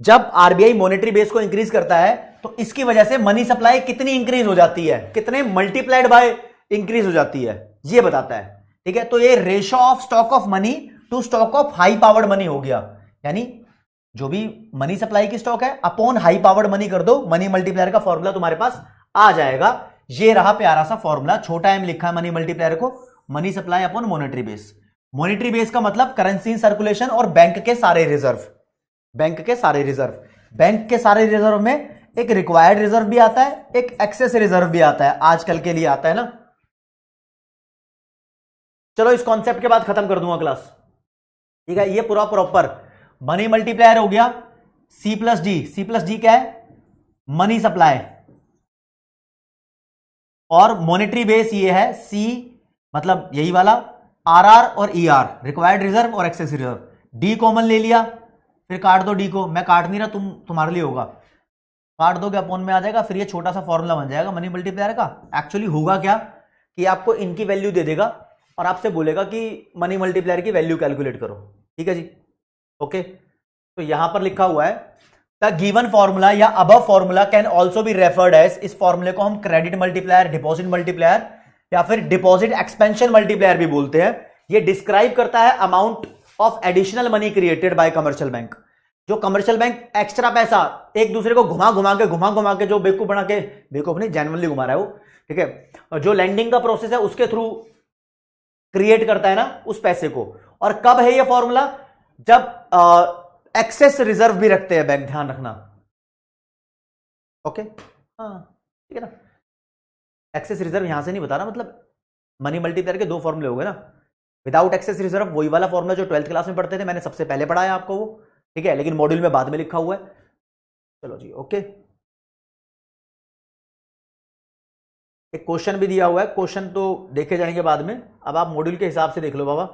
जब आरबीआई मॉनेटरी बेस को इंक्रीज करता है तो इसकी वजह से मनी सप्लाई कितनी इंक्रीज हो जाती है, कितने मल्टीप्लाइड बाय इंक्रीज हो जाती है, ये बताता है। ठीक है, तो ये ratio of stock of money to stock of high powered money हो गया, यानी जो भी मनी सप्लाई की स्टॉक है अपॉन हाई पावर्ड मनी कर दो, मनी मल्टीप्लायर का फॉर्मूला तुम्हारे पास आ जाएगा। ये रहा प्यारा सा फॉर्मूला, छोटा एम लिखा है मनी मल्टीप्लायर को, money supply upon monetary base. Monetary base का मतलब करेंसी इन सर्कुलेशन और बैंक के सारे रिजर्व, बैंक के सारे रिजर्व। बैंक के सारे रिजर्व में एक रिक्वायर्ड रिजर्व भी आता है, एक एक्सेस रिजर्व भी आता है, आजकल के लिए आता है ना। चलो इस कॉन्सेप्ट के बाद खत्म कर दूंगा क्लास। ठीक है, ये पूरा प्रॉपर मनी मल्टीप्लायर हो गया। C plus D, C plus D क्या है, मनी सप्लाई, और मॉनेटरी बेस ये है सी, मतलब यही वाला, आर आर और ई आर, रिक्वायर्ड रिजर्व और एक्सेस रिजर्व। डी कॉमन ले लिया, फिर काट दो डी को, मैं काट नहीं रहा, तुम्हारे लिए होगा, काट दोगे अपॉन में आ जाएगा, फिर ये छोटा सा फॉर्मूला बन जाएगा मनी मल्टीप्लायर का। एक्चुअली होगा क्या कि आपको इनकी वैल्यू दे देगा और आपसे बोलेगा कि मनी मल्टीप्लायर की वैल्यू कैलकुलेट करो। ठीक है जी, ओके। तो यहां पर लिखा हुआ है द गिवन फॉर्मूला या above formula can also be referred as, इस फॉर्मूले को हम क्रेडिट मल्टीप्लायर, डिपॉजिट मल्टीप्लायर या फिर डिपॉजिट एक्सपेंशन मल्टीप्लायर भी बोलते हैं। ये डिस्क्राइब करता है amount of additional money created by commercial bank. जो कमर्शियल बैंक एक्स्ट्रा पैसा एक दूसरे को घुमा घुमा के जो बेवकूफ बना के, बेवकूफ नहीं जेन्युइनली घुमा रहा है वो, ठीक है, जो लैंडिंग का प्रोसेस है उसके थ्रू क्रिएट करता है ना उस पैसे को। और कब है ये फॉर्मूला, जब एक्सेस रिजर्व भी रखते हैं बैंक, ध्यान रखना। ओके, हाँ ठीक है ना, एक्सेस रिजर्व यहां से नहीं बता रहा, मतलब मनी मल्टीप्लायर के दो फॉर्मूले हो गए ना। विदाउट एक्सेस रिजर्व वही वाला फॉर्मूला जो 12th क्लास में पढ़ते थे, मैंने सबसे पहले पढ़ाया आपको वो, ठीक है, लेकिन मॉड्यूल में बाद में लिखा हुआ है। चलो जी, ओके। एक क्वेश्चन भी दिया हुआ है, क्वेश्चन तो देखे जाएंगे बाद में, अब आप मॉड्यूल के हिसाब से देख लो बाबा।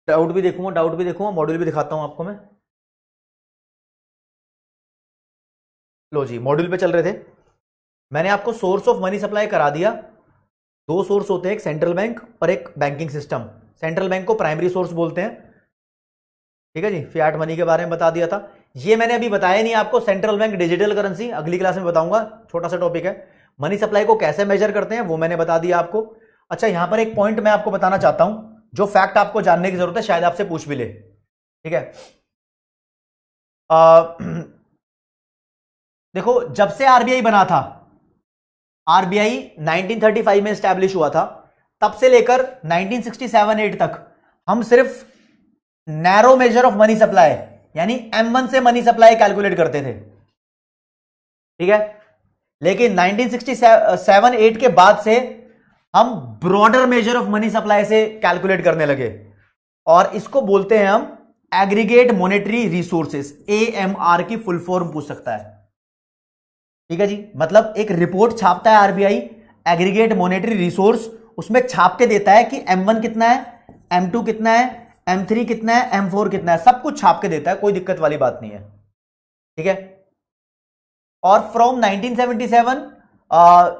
डाउट भी देखूंगा, मॉड्यूल भी दिखाता हूं आपको मैं। लो जी, मॉड्यूल पे चल रहे थे, मैंने आपको सोर्स ऑफ मनी सप्लाई करा दिया। दो सोर्स होते हैं, एक सेंट्रल बैंक और एक बैंकिंग सिस्टम। सेंट्रल बैंक को प्राइमरी सोर्स बोलते हैं, ठीक है जी। फियाट मनी के बारे में बता दिया था, ये मैंने अभी बताया नहीं आपको। सेंट्रल बैंक डिजिटल करेंसी अगली क्लास में बताऊंगा, छोटा सा टॉपिक है। मनी सप्लाई को कैसे मेजर करते हैं वो मैंने बता दिया आपको। अच्छा, यहां पर एक पॉइंट मैं आपको बताना चाहता हूं, जो फैक्ट आपको जानने की जरूरत है, शायद आपसे पूछ भी ले, ठीक है। देखो, जब से आरबीआई बना था, आरबीआई 1935 में स्टैब्लिश हुआ था, तब से लेकर 1967-8 तक हम सिर्फ narrow major of money supply यानी M1 से मनी सप्लाई कैलकुलेट करते थे, ठीक है। लेकिन 1967-8 के बाद से हम broader major of money supply से कैलकुलेट करने लगे, और इसको बोलते हैं हम एग्रीगेट मॉनेटरी रिसोर्सेस। AMR की फुल फॉर्म पूछ सकता है, ठीक है जी। मतलब एक रिपोर्ट छापता है आरबीआई, एग्रीगेट मॉनेटरी रिसोर्स, उसमें छाप के देता है कि M1 कितना है, M2 कितना है, M3 कितना है, M4 कितना है, सब कुछ छाप के देता है, कोई दिक्कत वाली बात नहीं है, ठीक है। और फ्रॉम 1977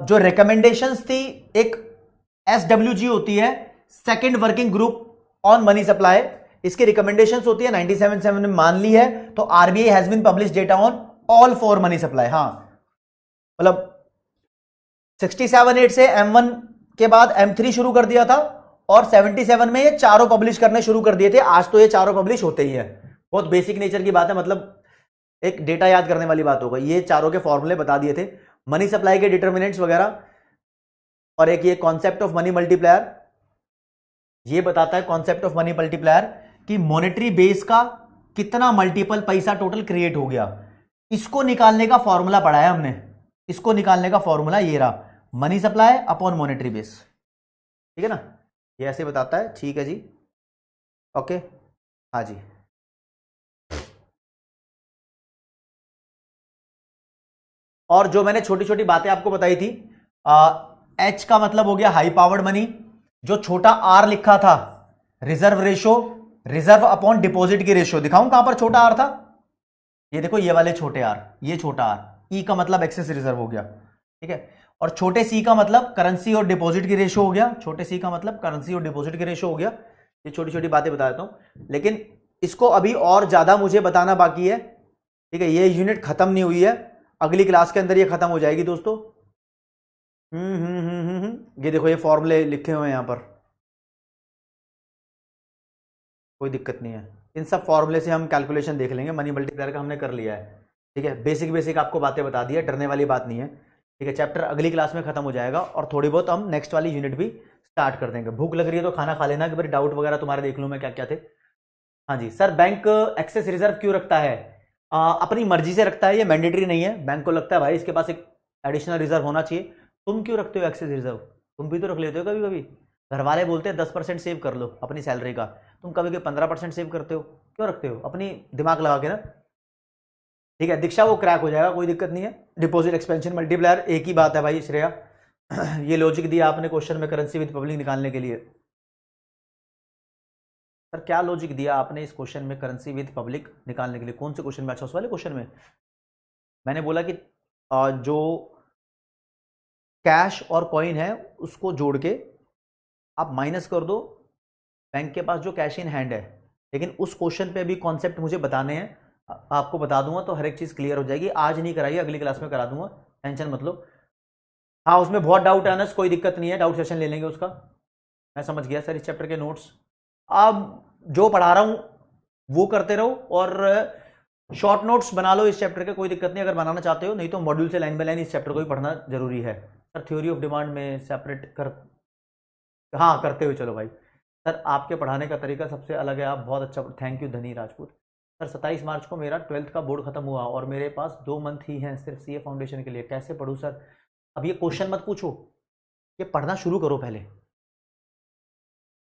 जो रिकमेंडेशंस थी, एक SWG होती है, second working group on money supply, इसकी रिकमेंडेशंस होती है 1977 में मान ली है। तो RBI has been publish data on all for money supply. हाँ, मतलब 67-8 से M1 के बाद M3 शुरू कर दिया था, और 77 में ये चारों पब्लिश करने शुरू कर दिए थे। आज तो ये चारों पब्लिश होते ही है, बहुत बेसिक नेचर की बात है, मतलब एक डेटा याद करने वाली बात होगा। ये चारों के फॉर्मूले बता दिए थे, मनी सप्लाई के डिटर्मिनेंट्स वगैरह, और एक ये कॉन्सेप्ट ऑफ मनी मल्टीप्लायर, ये बताता है कॉन्सेप्ट ऑफ मनी मल्टीप्लायर कि मॉनेटरी बेस का कितना मल्टीपल पैसा टोटल क्रिएट हो गया। इसको निकालने का फॉर्मूला पढ़ा है हमने, इसको निकालने का फॉर्मूला ये रहा, money supply upon monetary base, ठीक है ना, ये ऐसे बताता है, ठीक है जी, ओके। हाँ जी, और जो मैंने छोटी छोटी बातें आपको बताई थी, H का मतलब हो गया हाई पावर्ड मनी, जो छोटा R लिखा था reserve ratio, reserve upon deposit की रेशो। दिखाऊं कहां पर छोटा R था, ये देखो, ये वाले छोटे R, ये छोटा R। E का मतलब एक्सेस रिजर्व हो गया, ठीक है। और छोटे सी का मतलब करेंसी और डिपॉजिट की रेशो हो गया, छोटे सी का मतलब करेंसी और डिपॉजिट की रेशो हो गया। ये छोटी छोटी बातें बता देता हूं, लेकिन इसको अभी और ज्यादा मुझे बताना बाकी है, ठीक है। ये यूनिट खत्म नहीं हुई है, अगली क्लास के अंदर ये खत्म हो जाएगी दोस्तों। ये देखो ये फॉर्मूले लिखे हुए हैं यहां पर, कोई दिक्कत नहीं है। इन सब फॉर्मूले से हम कैलकुलेशन देख लेंगे, मनी मल्टीप्लायर का हमने कर लिया है, ठीक है। बेसिक बेसिक आपको बातें बता दी है, डरने वाली बात नहीं है, ठीक है। चैप्टर अगली क्लास में खत्म हो जाएगा और थोड़ी बहुत हम नेक्स्ट वाली यूनिट भी स्टार्ट कर देंगे। भूख लग रही है तो खाना खा लेना, कि भाई डाउट वगैरह तुम्हारे देख लूँ मैं क्या क्या थे। हाँ जी सर, बैंक एक्सेस रिजर्व क्यों रखता है? अपनी मर्जी से रखता है, ये मैंडेटरी नहीं है। बैंक को लगता है भाई इसके पास एक एडिशनल रिजर्व होना चाहिए। तुम क्यों रखते हो एक्सेस रिजर्व? तुम भी तो रख लेते हो कभी कभी। घर वाले बोलते हैं 10% सेव कर लो अपनी सैलरी का, तुम कभी कभी 15% सेव करते हो, क्यों रखते हो? अपनी दिमाग लगा के ना, ठीक है। दीक्षा वो क्रैक हो जाएगा, कोई दिक्कत नहीं है। डिपॉजिट एक्सपेंशन मल्टीप्लायर एक ही बात है भाई श्रेया। ये लॉजिक दिया आपने क्वेश्चन में करेंसी विद पब्लिक निकालने के लिए। सर क्या लॉजिक दिया आपने इस क्वेश्चन में करेंसी विद पब्लिक निकालने के लिए? कौन से क्वेश्चन में? अच्छा उस वाले क्वेश्चन में मैंने बोला कि जो कैश और कॉइन है उसको जोड़ के आप माइनस कर दो बैंक के पास जो कैश इन हैंड है। लेकिन उस क्वेश्चन पे भी कॉन्सेप्ट मुझे बताने हैं, आपको बता दूंगा तो हर एक चीज क्लियर हो जाएगी। आज नहीं कराइए, अगली क्लास में करा दूंगा, टेंशन मत लो। हाँ उसमें बहुत डाउट है अनस, कोई दिक्कत नहीं है, डाउट सेशन ले लेंगे उसका। मैं समझ गया सर, इस चैप्टर के नोट्स आप जो पढ़ा रहा हूं वो करते रहो, और शॉर्ट नोट्स बना लो इस चैप्टर के, कोई दिक्कत नहीं अगर बनाना चाहते हो, नहीं तो मॉड्यूल से लाइन बाय लाइन इस चैप्टर को भी पढ़ना जरूरी है। सर थ्योरी ऑफ डिमांड में सेपरेट कर, हाँ करते हुए चलो भाई। सर आपके पढ़ाने का तरीका सबसे अलग है, आप बहुत अच्छा, थैंक यू धनी राजपूत। सर 27 मार्च को मेरा 12th का बोर्ड खत्म हुआ और मेरे पास 2 मंथ ही हैं सिर्फ सीए फाउंडेशन के लिए, कैसे पढ़ूं सर? अब ये क्वेश्चन मत पूछो, ये पढ़ना शुरू करो पहले,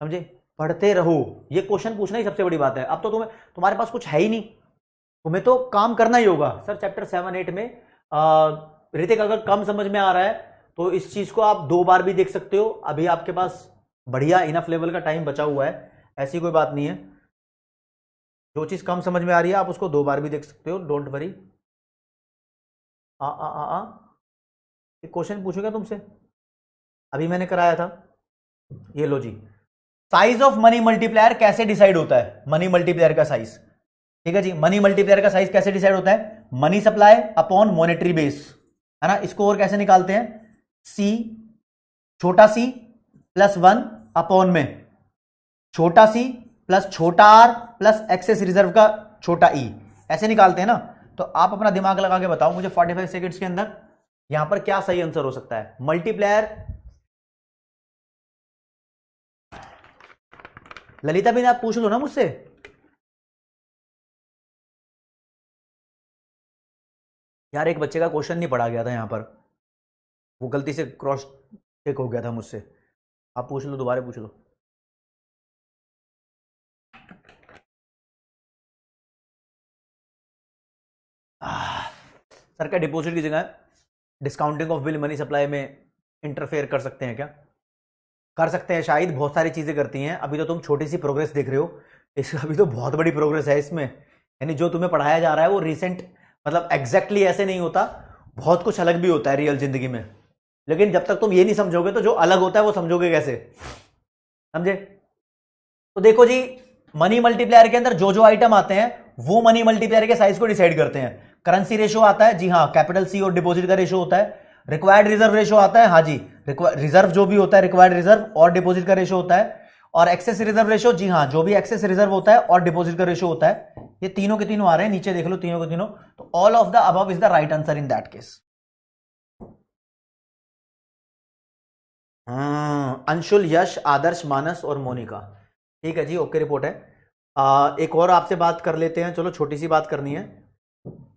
समझे? पढ़ते रहो, ये क्वेश्चन पूछना ही सबसे बड़ी बात है। अब तो तुम्हारे पास कुछ है ही नहीं, तुम्हें तो काम करना ही होगा। सर चैप्टर 7-8 में ऋतिक अगर कम समझ में आ रहा है तो इस चीज को आप 2 बार भी देख सकते हो, अभी आपके पास बढ़िया इनफ लेवल का टाइम बचा हुआ है, ऐसी कोई बात नहीं है। जो चीज कम समझ में आ रही है आप उसको 2 बार भी देख सकते हो, डोंट वरी। आ आ आ आ एक क्वेश्चन पूछूंगा तुमसे, अभी मैंने कराया था, ये लो जी। साइज ऑफ मनी मल्टीप्लायर कैसे डिसाइड होता है? मनी मल्टीप्लायर का साइज, ठीक है जी। मनी मल्टीप्लायर का साइज कैसे डिसाइड होता है? Money supply upon monetary base, है ना। इसको और कैसे निकालते हैं? सी, छोटा सी प्लस 1 अपॉन में छोटा सी प्लस छोटा आर प्लस एक्सेस रिजर्व का छोटा ई, ऐसे निकालते हैं ना। तो आप अपना दिमाग लगा के बताओ मुझे 45 सेकंड्स के अंदर यहां पर क्या सही आंसर हो सकता है? मल्टीप्लायर ललिता भी आप पूछ लो ना मुझसे। यार एक बच्चे का क्वेश्चन नहीं पढ़ा गया था यहां पर, वो गलती से क्रॉस टिक हो गया था मुझसे, आप पूछ लो, दोबारा पूछ लो। सर क्या डिपॉजिट की जगह discounting of bill money supply में इंटरफेयर कर सकते हैं क्या? कर सकते हैं शायद, बहुत सारी चीजें करती हैं। अभी तो तुम छोटी सी प्रोग्रेस देख रहे हो, इस अभी तो बहुत बड़ी प्रोग्रेस है इसमें, यानी जो तुम्हें पढ़ाया जा रहा है वो रिसेंट, मतलब एग्जैक्टली ऐसे नहीं होता, बहुत कुछ अलग भी होता है रियल जिंदगी में। लेकिन जब तक तुम ये नहीं समझोगे तो जो अलग होता है वो समझोगे कैसे? समझे? तो देखो जी, मनी मल्टीप्लायर के अंदर जो जो आइटम आते हैं वो मनी मल्टीप्लायर के साइज को डिसाइड करते हैं। करेंसी रेशो आता है जी हाँ, कैपिटल सी और डिपॉजिट का रेशो होता है। रिक्वायर्ड रिजर्व रेशो आता है, हाँ जी, रिजर्व जो भी होता है रिक्वायर्ड रिजर्व और डिपॉजिट का रेशो होता है। और एक्सेस रिजर्व रेशो, जी हाँ, जो भी एक्सेस रिजर्व होता है और डिपॉजिट का रेशो होता है। ये तीनों के तीनों आ रहे हैं, नीचे देख लो तीनों के तीनों। तो all of the above is the right answer in that case. Anshul, Yash, Adarsh, Manas और मोनिका, ठीक है जी, ओके रिपोर्ट है। एक और आपसे बात कर लेते हैं, चलो छोटी सी बात करनी है।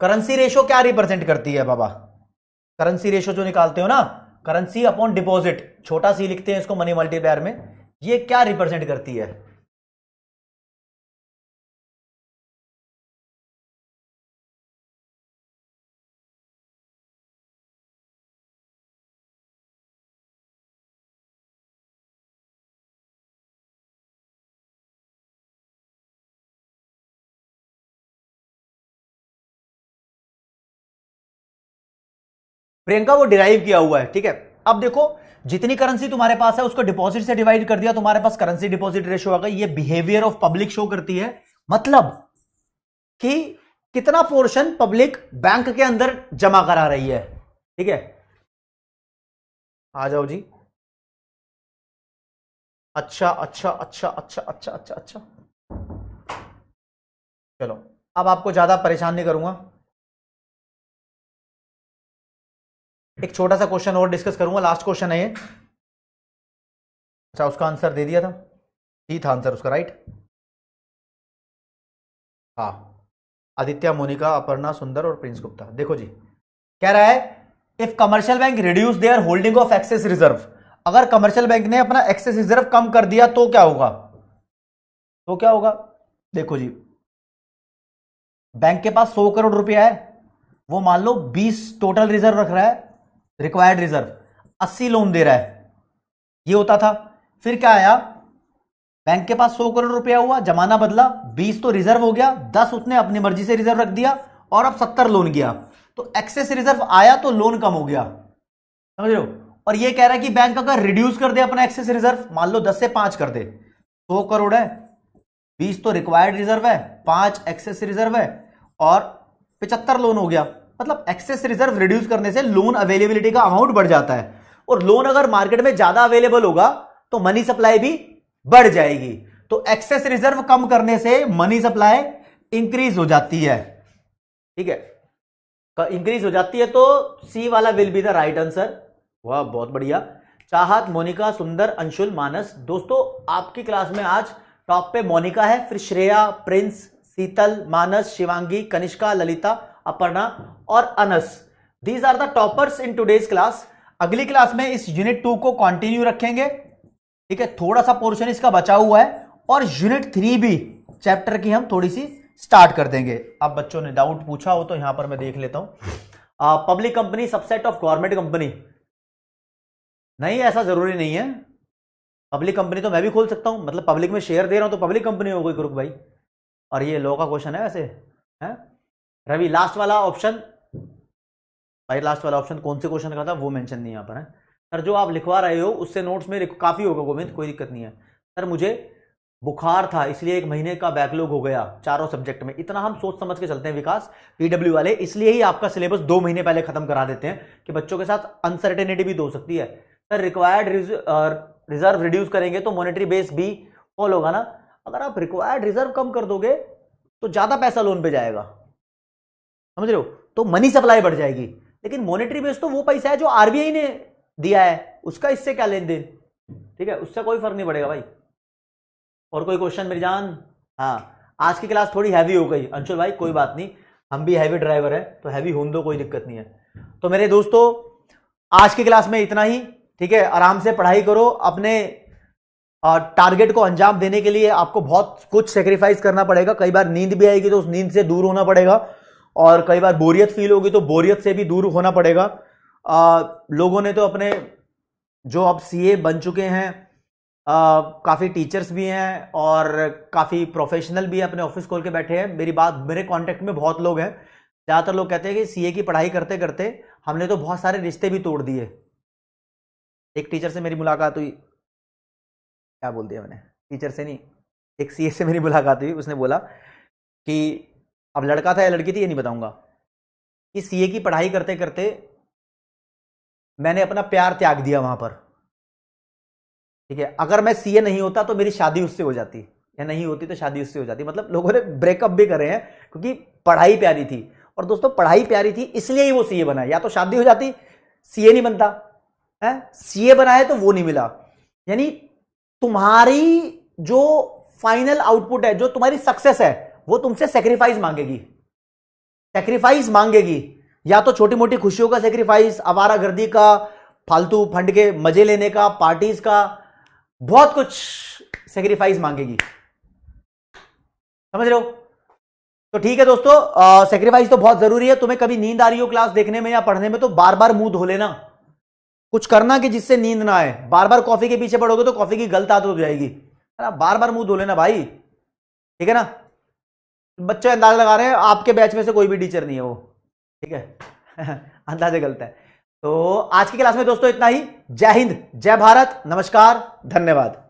करेंसी रेशो क्या रिप्रेजेंट करती है बाबा? करेंसी रेशो जो निकालते हो ना, करेंसी अपॉन डिपॉजिट, छोटा सी लिखते हैं इसको मनी मल्टीप्लायर में, ये क्या रिप्रेजेंट करती है? प्रियंका वो डिराइव किया हुआ है, ठीक है। अब देखो जितनी करेंसी तुम्हारे पास है उसको डिपॉजिट से डिवाइड कर दिया, तुम्हारे पास करेंसी डिपॉजिट रेशियो आ गई। ये बिहेवियर ऑफ पब्लिक शो करती है, मतलब कि कितना पोर्शन पब्लिक बैंक के अंदर जमा करा रही है, ठीक है। आ जाओ जी। अच्छा अच्छा अच्छा अच्छा अच्छा अच्छा अच्छा, चलो अब आपको ज्यादा परेशान नहीं करूंगा। एक छोटा सा क्वेश्चन और डिस्कस करूंगा, लास्ट क्वेश्चन है ये। अच्छा उसका आंसर दे दिया था, ही था आंसर उसका, राइट। हाँ, आदित्य, मोनिका, अपर्णा, सुंदर और प्रिंस गुप्ता। देखो जी, कह रहा है if commercial bank reduce their holding of excess reserve, अगर कमर्शियल बैंक ने अपना एक्सेस रिजर्व कम कर दिया तो क्या होगा, तो क्या होगा। देखो जी, बैंक के पास 100 करोड़ रुपया है, वो मान लो 20 टोटल रिजर्व रख रहा है, रिक्वायर्ड रिजर्व 80 लोन दे रहा है, ये होता था। फिर क्या आया, बैंक के पास 100 करोड़ रुपया हुआ, जमाना बदला, 20 तो रिजर्व हो गया, 10 उसने अपनी मर्जी से रिजर्व रख दिया और अब 70 लोन किया, तो एक्सेस रिजर्व आया तो लोन कम हो गया, समझ रहे हो। और ये कह रहा है कि बैंक अगर रिड्यूस कर दे अपना एक्सेस रिजर्व, मान लो 10 से 5 कर दे, 100 करोड़ है, 20 तो रिक्वायर्ड रिजर्व है, 5 एक्सेस रिजर्व है और 75 लोन हो गया। मतलब एक्सेस रिजर्व रिड्यूस करने से लोन अवेलेबिलिटी का अमाउंट बढ़ जाता है, और लोन अगर मार्केट में ज्यादा अवेलेबल होगा तो मनी सप्लाई भी बढ़ जाएगी। तो एक्सेस रिजर्व कम करने से मनी सप्लाई इंक्रीज हो जाती है, ठीक है, इंक्रीज हो जाती है। तो सी वाला will be the right answer. वाह बहुत बढ़िया। चाहत, मोनिका, सुंदर, अंशुल, मानस। दोस्तों आपकी क्लास में आज टॉप पे मोनिका है, फिर श्रेया, प्रिंस, शीतल, मानस, शिवांगी, कनिष्का, ललिता, अपर्णा और Anas. These are the toppers in today's class. अगली क्लास में इस यूनिट 2 को कंटिन्यू रखेंगे, ठीक है, थोड़ा सा पोर्शन इसका बचा हुआ है, और यूनिट 3 भी चैप्टर की हम थोड़ी सी स्टार्ट कर देंगे। अब बच्चों ने डाउट पूछा हो तो यहां पर मैं देख लेता हूं। Public company subset of government company, नहीं ऐसा जरूरी नहीं है। पब्लिक कंपनी तो मैं भी खोल सकता हूं, मतलब पब्लिक में शेयर दे रहा हूं तो पब्लिक कंपनी हो गई ग्रुप भाई। और ये लॉ का क्वेश्चन है वैसे, है रवि। लास्ट वाला ऑप्शन भाई, लास्ट वाला ऑप्शन कौन से क्वेश्चन का था वो मेंशन नहीं यहां पर है सर। जो आप लिखवा रहे हो उससे नोट्स में काफी होगा गोविंद, कोई दिक्कत नहीं है सर। मुझे बुखार था इसलिए 1 महीने का बैकलॉग हो गया चारों सब्जेक्ट में। इतना हम सोच समझ के चलते हैं विकास, पीडब्ल्यू वाले, इसलिए ही आपका सिलेबस 2 महीने पहले खत्म करा देते हैं कि बच्चों के साथ अनसर्टेनिटी भी तो हो सकती है। सर रिक्वायर्ड रिजर्व रिड्यूस करेंगे तो मॉनेटरी बेस भी फॉल होगा ना। अगर आप रिक्वायर्ड रिजर्व कम कर दोगे तो ज्यादा पैसा लोन पे जाएगा, समझ रहे हो, तो मनी सप्लाई बढ़ जाएगी। लेकिन मॉनेटरी बेस तो वो पैसा है जो आरबीआई ने दिया है, उसका इससे क्या लेन देन, ठीक है, उससे कोई फर्क नहीं पड़ेगा भाई। और कोई क्वेश्चन मेरी जान। हाँ आज की क्लास थोड़ी हैवी हो गई अंशुल भाई, कोई बात नहीं, हम भी हैवी ड्राइवर है तो हैवी होने दो, कोई दिक्कत नहीं है। तो मेरे दोस्तों आज की क्लास में इतना ही, ठीक है। आराम से पढ़ाई करो, अपने टारगेट को अंजाम देने के लिए आपको बहुत कुछ सेक्रीफाइस करना पड़ेगा। कई बार नींद भी आएगी तो उस नींद से दूर होना पड़ेगा, और कई बार बोरियत फील होगी तो बोरियत से भी दूर होना पड़ेगा। लोगों ने तो अपने जो अब सीए बन चुके हैं, काफ़ी टीचर्स भी हैं और काफ़ी प्रोफेशनल भी हैं, अपने ऑफिस खोल के बैठे हैं। मेरे कांटेक्ट में बहुत लोग हैं। ज़्यादातर लोग कहते हैं कि सीए की पढ़ाई करते करते हमने तो बहुत सारे रिश्ते भी तोड़ दिए। एक टीचर से मेरी मुलाकात हुई, क्या बोल दिया मैंने, टीचर से नहीं, एक सीए से मेरी मुलाकात हुई, उसने बोला कि अब लड़का था या लड़की थी ये नहीं बताऊंगा, कि सीए की पढ़ाई करते करते मैंने अपना प्यार त्याग दिया वहां पर, ठीक है। अगर मैं सीए नहीं होता तो मेरी शादी उससे हो जाती, या नहीं होती तो शादी उससे हो जाती। मतलब लोगों ने ब्रेकअप भी करे हैं क्योंकि पढ़ाई प्यारी थी। और दोस्तों पढ़ाई प्यारी थी इसलिए ही वो सीए बना, या तो शादी हो जाती, सीए नहीं बनता है, सीए बना है तो वो नहीं मिला। यानी तुम्हारी जो फाइनल आउटपुट है, जो तुम्हारी सक्सेस है, वो तुमसे सेक्रीफाइस मांगेगी, सेक्रीफाइस मांगेगी। या तो छोटी मोटी खुशियों का सेक्रीफाइस, आवारागर्दी का, फालतू फंड के मजे लेने का, पार्टीज का, बहुत कुछ सेक्रीफाइस मांगेगी, समझ रहे हो। तो ठीक है दोस्तों, सेक्रीफाइस तो बहुत जरूरी है। तुम्हें कभी नींद आ रही हो क्लास देखने में या पढ़ने में तो बार बार मुंह धो लेना, कुछ करना कि जिससे नींद ना आए। बार बार कॉफी के पीछे पड़ोगे तो कॉफी की गलत आदत हो जाएगी, है ना। बार बार मुंह धो लेना भाई, ठीक है ना। बच्चे अंदाजा लगा रहे हैं आपके बैच में से कोई भी टीचर नहीं है वो, ठीक है अंदाजा गलत है। तो आज की क्लास में दोस्तों इतना ही। जय हिंद, जय भारत, नमस्कार, धन्यवाद।